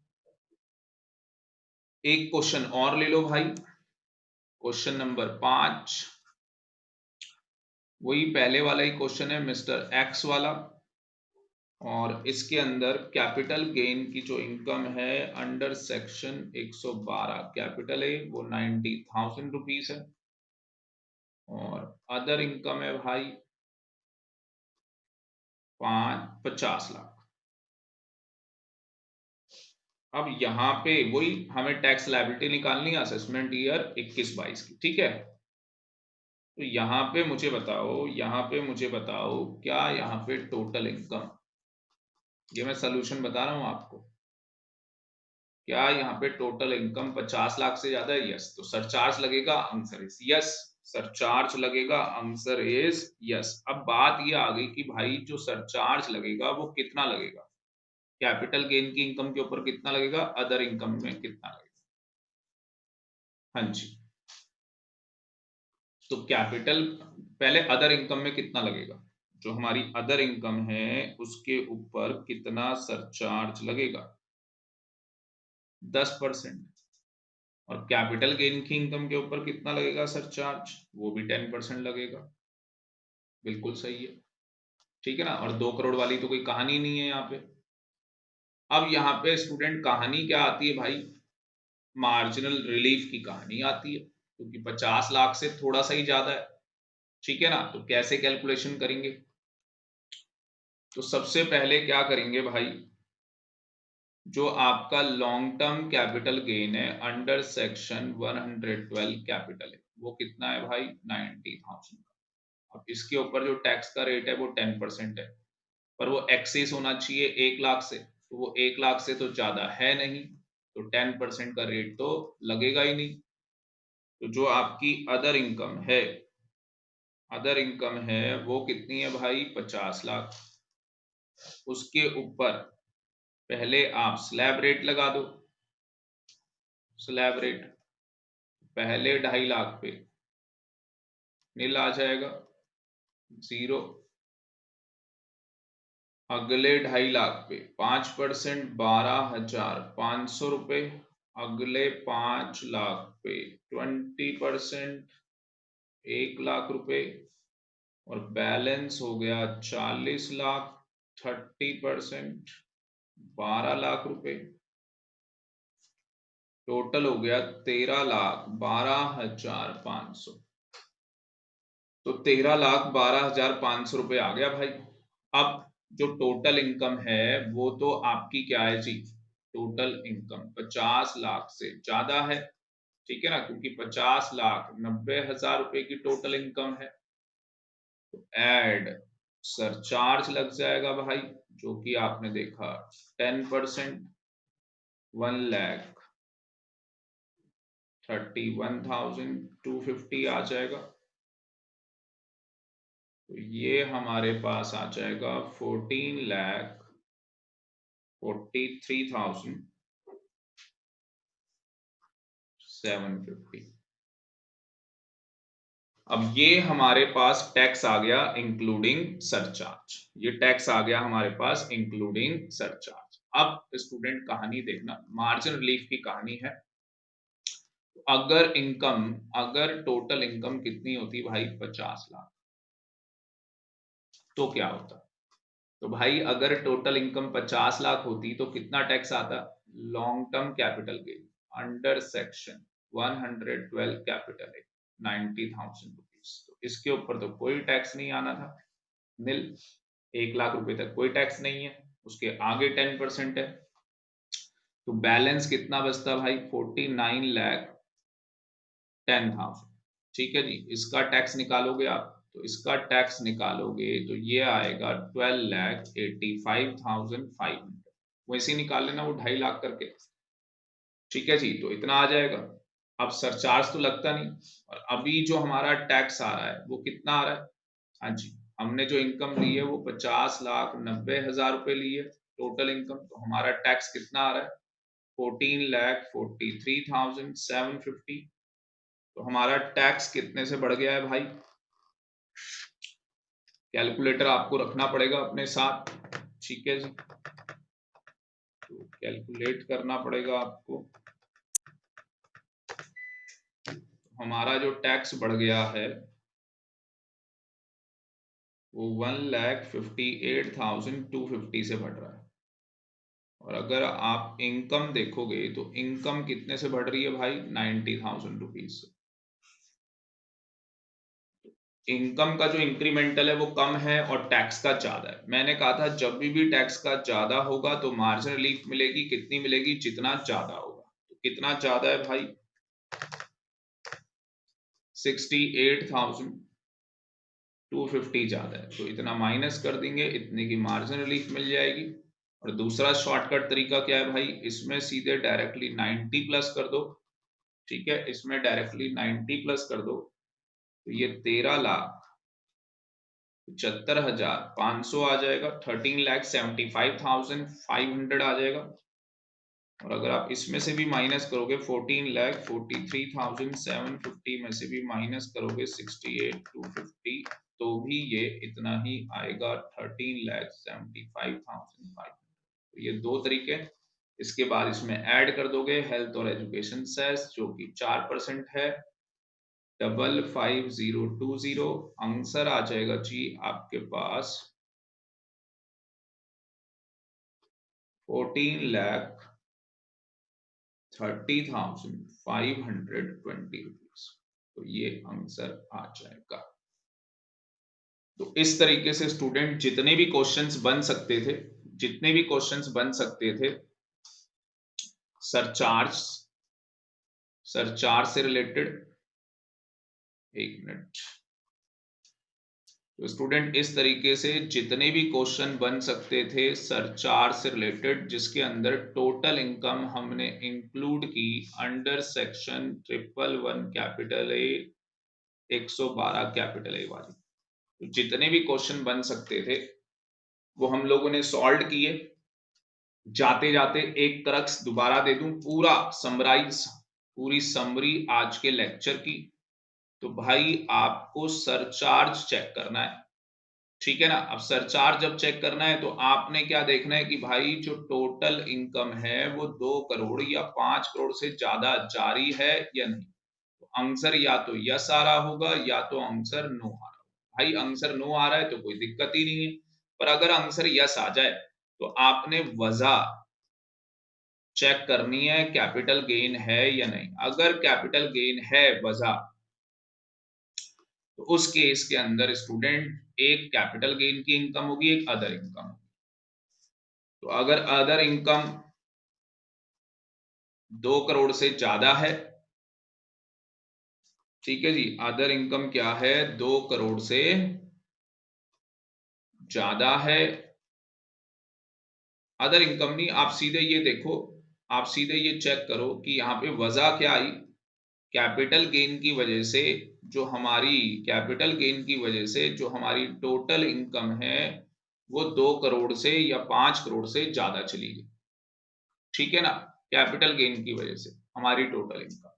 एक क्वेश्चन और ले लो भाई, क्वेश्चन नंबर 5। वही पहले वाला ही क्वेश्चन है, मिस्टर एक्स वाला, और इसके अंदर कैपिटल गेन की जो इनकम है अंडर सेक्शन 112, कैपिटल है वो 90,000 रुपीज है, और अदर इनकम है भाई 50 लाख। अब यहाँ पे वही हमें टैक्स लायबिलिटी निकालनी है असेसमेंट ईयर 21-22 की, ठीक है। तो यहाँ पे मुझे बताओ, यहाँ पे मुझे बताओ, क्या यहाँ पे टोटल इनकम, ये मैं सोल्यूशन बता रहा हूं आपको, क्या यहाँ पे टोटल इनकम 50 लाख से ज्यादा है? यस। तो सरचार्ज लगेगा? Answer is yes. सरचार्ज लगेगा? Answer is yes. अब बात ये आ गई कि भाई जो सरचार्ज लगेगा वो कितना लगेगा, कैपिटल गेन की इनकम के ऊपर कितना लगेगा, अदर इनकम में कितना लगेगा। हाँ जी, तो कैपिटल पहले अदर इनकम में कितना लगेगा, जो हमारी अदर इनकम है उसके ऊपर कितना सरचार्ज लगेगा? 10%। और कैपिटल गेन की इनकम के ऊपर कितना लगेगा सरचार्ज? वो भी 10% लगेगा। बिल्कुल सही है, ठीक है ना। और 2 करोड़ वाली तो कोई कहानी नहीं है यहाँ पे। अब यहाँ पे स्टूडेंट कहानी क्या आती है भाई, मार्जिनल रिलीफ की कहानी आती है, क्योंकि 50 लाख से थोड़ा सा ही ज्यादा है, ठीक है ना। तो कैसे कैलकुलेशन करेंगे? तो सबसे पहले क्या करेंगे भाई, जो आपका लॉन्ग टर्म कैपिटल गेन है अंडर सेक्शन 112 कैपिटल है, वो कितना है भाई? 90,000। अब इसके ऊपर जो टैक्स का रेट है वो 10% है, पर वो एक्सेस होना चाहिए 1 लाख से, तो वो 1 लाख से तो ज्यादा है नहीं, तो 10% का रेट तो लगेगा ही नहीं। तो जो आपकी अदर इनकम है, अदर इनकम है वो कितनी है भाई? 50 लाख। उसके ऊपर पहले आप स्लैब रेट लगा दो। स्लैब रेट पहले 2.5 लाख पे नील आ जाएगा, जीरो। अगले 2.5 लाख पे 5%, 12,500 रुपए। अगले 5 लाख पे 20%, 1 लाख रुपए। और बैलेंस हो गया 40 लाख, 30%, 12 लाख रुपए। टोटल हो गया 13,12,500। तो 13,12,500 रुपए आ गया भाई। अब जो टोटल इनकम है वो तो आपकी क्या है जी, टोटल इनकम 50 लाख से ज्यादा है, ठीक है ना, क्योंकि 50,90,000 रुपए की टोटल इनकम है। तो एड सरचार्ज लग जाएगा भाई, जो कि आपने देखा 10%, 1,31,250 आ जाएगा। तो ये हमारे पास आ जाएगा 14,43,750। अब ये हमारे पास टैक्स आ गया इंक्लूडिंग सरचार्ज, ये टैक्स आ गया हमारे पास इंक्लूडिंग सरचार्ज। अब स्टूडेंट कहानी देखना, मार्जिन रिलीफ की कहानी है। अगर टोटल इनकम कितनी होती भाई? 50 लाख, तो क्या होता? तो भाई अगर टोटल इनकम 50 लाख होती तो कितना टैक्स आता? Long term capital gain under section 112 capital है 90,000 रुपीज, तो इसके ऊपर तो कोई टैक्स नहीं आना था, नील। 1 लाख रुपए तक कोई टैक्स नहीं है, उसके आगे 10% है। तो बैलेंस कितना बचता भाई 49,10,000। ठीक है जी, इसका टैक्स निकालोगे आप, तो इसका टैक्स निकालोगे तो ये आएगा 12,85,500। वैसे ही निकाल लेना वो 2.5 लाख करके। ठीक है जी, तो इतना आ जाएगा। अब सरचार्ज तो लगता नहीं, और अभी जो हमारा टैक्स आ रहा है वो कितना आ रहा है। हाँ जी, हमने जो इनकम ली है वो 50,90,000 रुपए ली है टोटल इनकम। तो हमारा टैक्स कितना आ रहा है 14,43,750। तो हमारा टैक्स कितने से बढ़ गया है भाई, कैलकुलेटर आपको रखना पड़ेगा अपने साथ। ठीक है जी, तो कैलकुलेट करना पड़ेगा आपको। हमारा जो टैक्स बढ़ गया है वो 1,58,250 से बढ़ रहा है। और अगर आप इनकम देखोगे तो इनकम कितने से बढ़ रही है भाई 90,000 रुपीज से। इनकम का जो इंक्रीमेंटल है वो कम है और टैक्स का ज्यादा है। मैंने कहा था जब भी टैक्स का ज्यादा होगा तो मार्जिन रिलीफ मिलेगी, कितनी मिलेगी, जितना ज्यादा होगा। तो कितना ज्यादा है भाई 68,250 ज्यादा है, तो इतना माइनस कर देंगे, इतने की मार्जिन रिलीफ मिल जाएगी। और दूसरा शॉर्टकट तरीका क्या है भाई, इसमें सीधे डायरेक्टली 90 प्लस कर दो। ठीक है, इसमें डायरेक्टली 90 प्लस कर दो, तो ये 13,75,500 आ जाएगा, 13,75,500 आ जाएगा। और अगर आप इसमें से भी माइनस करोगे 14,43,750 में से भी माइनस करोगे 68,250, तो भी ये इतना ही आएगा 13,75,500। तो ये दो तरीके। इसके बाद इसमें ऐड कर दोगे हेल्थ और एजुकेशन सेस जो कि 4% है, 55,020। आंसर आ जाएगा जी आपके पास 14,30,520 रुपीज। तो ये आंसर आ जाएगा। तो इस तरीके से स्टूडेंट जितने भी क्वेश्चंस बन सकते थे, जितने भी क्वेश्चंस बन सकते थे सरचार्ज, सरचार्ज से रिलेटेड, एक मिनट। तो स्टूडेंट इस तरीके से जितने भी क्वेश्चन बन सकते थे सरचार्ज से रिलेटेड, जिसके अंदर टोटल इनकम हमने इंक्लूड की under section 111 capital A 112 capital ए वाली, तो जितने भी क्वेश्चन बन सकते थे वो हम लोगों ने सॉल्व किए। जाते जाते एक तरफ दोबारा दे दूं पूरा समराइज, पूरी समरी आज के लेक्चर की। तो भाई आपको सरचार्ज चेक करना है। ठीक है ना, अब सरचार्ज जब चेक करना है तो आपने क्या देखना है कि भाई जो टोटल इनकम है वो 2 करोड़ या 5 करोड़ से ज्यादा जारी है या नहीं। तो आंसर या तो यस आ रहा होगा या तो आंसर नो आ रहा होगा। भाई आंसर नो आ रहा है तो कोई दिक्कत ही नहीं है, पर अगर आंसर यस आ जाए तो आपने वजह चेक करनी है कैपिटल गेन है या नहीं। अगर कैपिटल गेन है वजह, तो उस केस के अंदर स्टूडेंट एक कैपिटल गेन की इनकम होगी, एक अदर इनकम होगी। तो अगर अदर इनकम 2 करोड़ से ज्यादा है, ठीक है जी, अदर इनकम क्या है 2 करोड़ से ज्यादा है। अदर इनकम नहीं, आप सीधे ये देखो, आप सीधे ये चेक करो कि यहाँ पे वजह क्या आई, कैपिटल गेन की वजह से जो हमारी, कैपिटल गेन की वजह से जो हमारी टोटल इनकम है वो 2 करोड़ से या 5 करोड़ से ज्यादा चली गई। ठीक है ना, कैपिटल गेन की वजह से हमारी टोटल इनकम।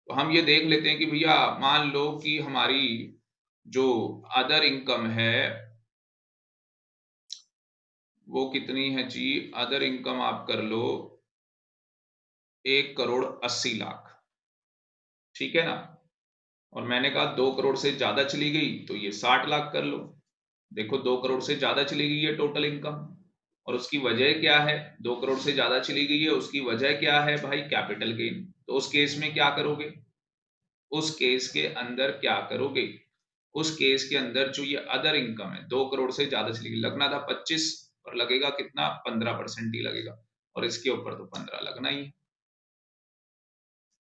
तो हम ये देख लेते हैं कि भैया मान लो कि हमारी जो अदर इनकम है वो कितनी है जी, अदर इनकम आप कर लो 1,80,00,000। ठीक है ना, और मैंने कहा 2 करोड़ से ज्यादा चली गई तो ये 60 लाख कर लो। देखो 2 करोड़ से ज्यादा चली गई है टोटल इनकम, और उसकी वजह क्या है, 2 करोड़ से ज्यादा चली गई है, उसकी वजह क्या है भाई कैपिटल गेन। तो उस केस में क्या करोगे, उस केस के अंदर क्या करोगे, उस केस के अंदर जो ये अदर इनकम है 2 करोड़ से ज्यादा चली गई, लगना था 25 और लगेगा कितना 15% ही लगेगा। और इसके ऊपर तो 15 लगना ही है।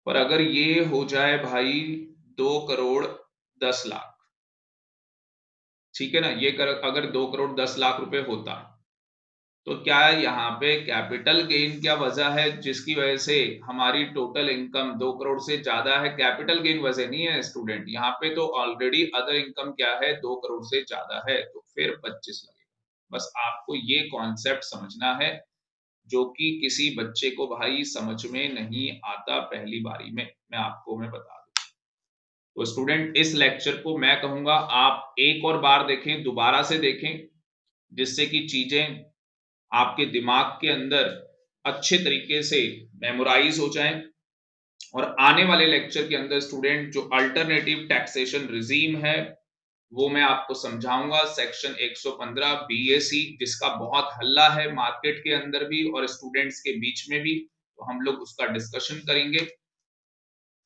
पर अगर ये हो जाए भाई 2 करोड़ 10 लाख, ठीक है ना, ये अगर 2 करोड़ 10 लाख रुपए होता, तो क्या यहाँ पे कैपिटल गेन क्या वजह है जिसकी वजह से हमारी टोटल इनकम 2 करोड़ से ज्यादा है? कैपिटल गेन वजह नहीं है स्टूडेंट, यहाँ पे तो ऑलरेडी अदर इनकम क्या है, 2 करोड़ से ज्यादा है, तो फिर 25 लगेगा। बस आपको ये कॉन्सेप्ट समझना है जो कि किसी बच्चे को भाई समझ में नहीं आता पहली बारी में, मैं बता दूं। तो स्टूडेंट इस लेक्चर को मैं कहूंगा आप एक और बार देखें, दोबारा से देखें, जिससे कि चीजें आपके दिमाग के अंदर अच्छे तरीके से मेमोराइज हो जाएं। और आने वाले लेक्चर के अंदर स्टूडेंट जो अल्टरनेटिव टैक्सेशन रिजीम है वो मैं आपको समझाऊंगा, सेक्शन 115 बीएसी, जिसका बहुत हल्ला है मार्केट के अंदर भी और स्टूडेंट्स के बीच में भी, तो हम लोग उसका डिस्कशन करेंगे।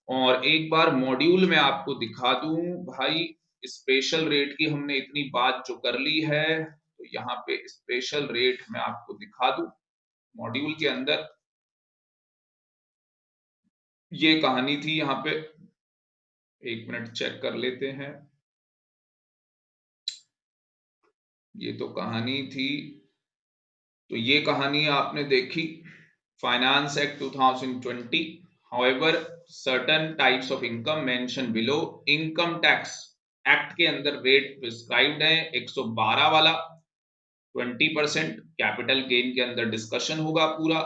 और एक बार मॉड्यूल में आपको दिखा दूं भाई, स्पेशल रेट की हमने इतनी बात जो कर ली है, तो यहाँ पे स्पेशल रेट मैं आपको दिखा दूं मॉड्यूल के अंदर। ये कहानी थी यहाँ पे, एक मिनट चेक कर लेते हैं। ये तो कहानी थी, तो ये कहानी आपने देखी, finance act 2020। However certain types of income mention below, income tax act के अंदर रेट प्रिस्क्राइब्ड है 112 वाला 20%। कैपिटल गेन के अंदर डिस्कशन होगा पूरा।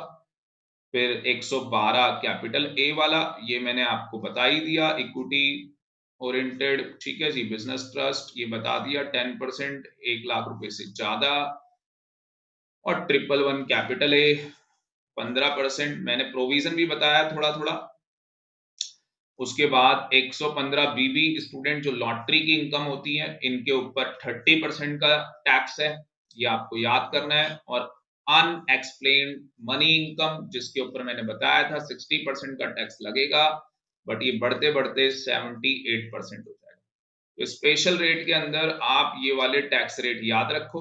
फिर 112 कैपिटल ए वाला, ये मैंने आपको बता ही दिया। इक्विटी ओरिएंटेड, ठीक है जी, बिजनेस ट्रस्ट, ये बता दिया 10%, 1 लाख रुपए से ज्यादा। और 111 कैपिटल ए 15%, मैंने प्रोविजन भी बताया थोड़ा थोड़ा। उसके बाद 115 बीबी, स्टूडेंट जो लॉटरी की इनकम होती है इनके ऊपर 30% का टैक्स है, ये आपको याद करना है। और अनएक्सप्लेन्ड मनी इनकम, जिसके ऊपर मैंने बताया था 60% का टैक्स लगेगा, बट ये बढ़ते बढ़ते 78% हो जाएगा। तो स्पेशल रेट के अंदर आप ये वाले टैक्स रेट याद रखो,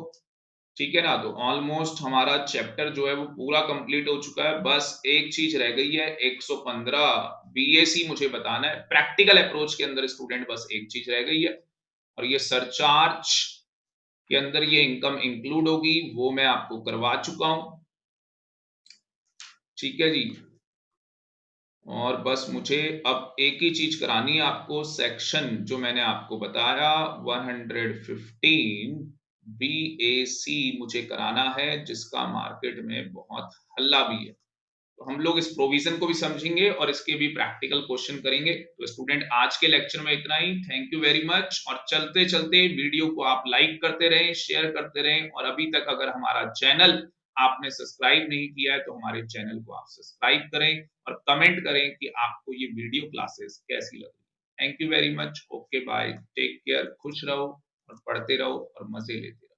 ठीक है ना। तो ऑलमोस्ट हमारा चैप्टर जो है वो पूरा कंप्लीट हो चुका है, बस एक चीज रह गई है 115 बीएसी मुझे बताना है प्रैक्टिकल अप्रोच के अंदर स्टूडेंट, बस एक चीज रह गई है, और ये सरचार्ज के अंदर ये इनकम इंक्लूड होगी, वो मैं आपको करवा चुका हूं, ठीक है जी। और बस मुझे अब एक ही चीज करानी है आपको, सेक्शन जो मैंने आपको बताया 115 बीएसी मुझे कराना है, जिसका मार्केट में बहुत हल्ला भी है। तो हम लोग इस प्रोविजन को भी समझेंगे और इसके भी प्रैक्टिकल क्वेश्चन करेंगे। तो स्टूडेंट आज के लेक्चर में इतना ही, थैंक यू वेरी मच। और चलते चलते वीडियो को आप लाइक करते रहें, शेयर करते रहें, और अभी तक अगर हमारा चैनल आपने सब्सक्राइब नहीं किया है तो हमारे चैनल को आप सब्सक्राइब करें और कमेंट करें कि आपको ये वीडियो क्लासेस कैसी लगी। Thank you very much, okay bye, take care, खुश रहो और पढ़ते रहो और मजे लेते रहो।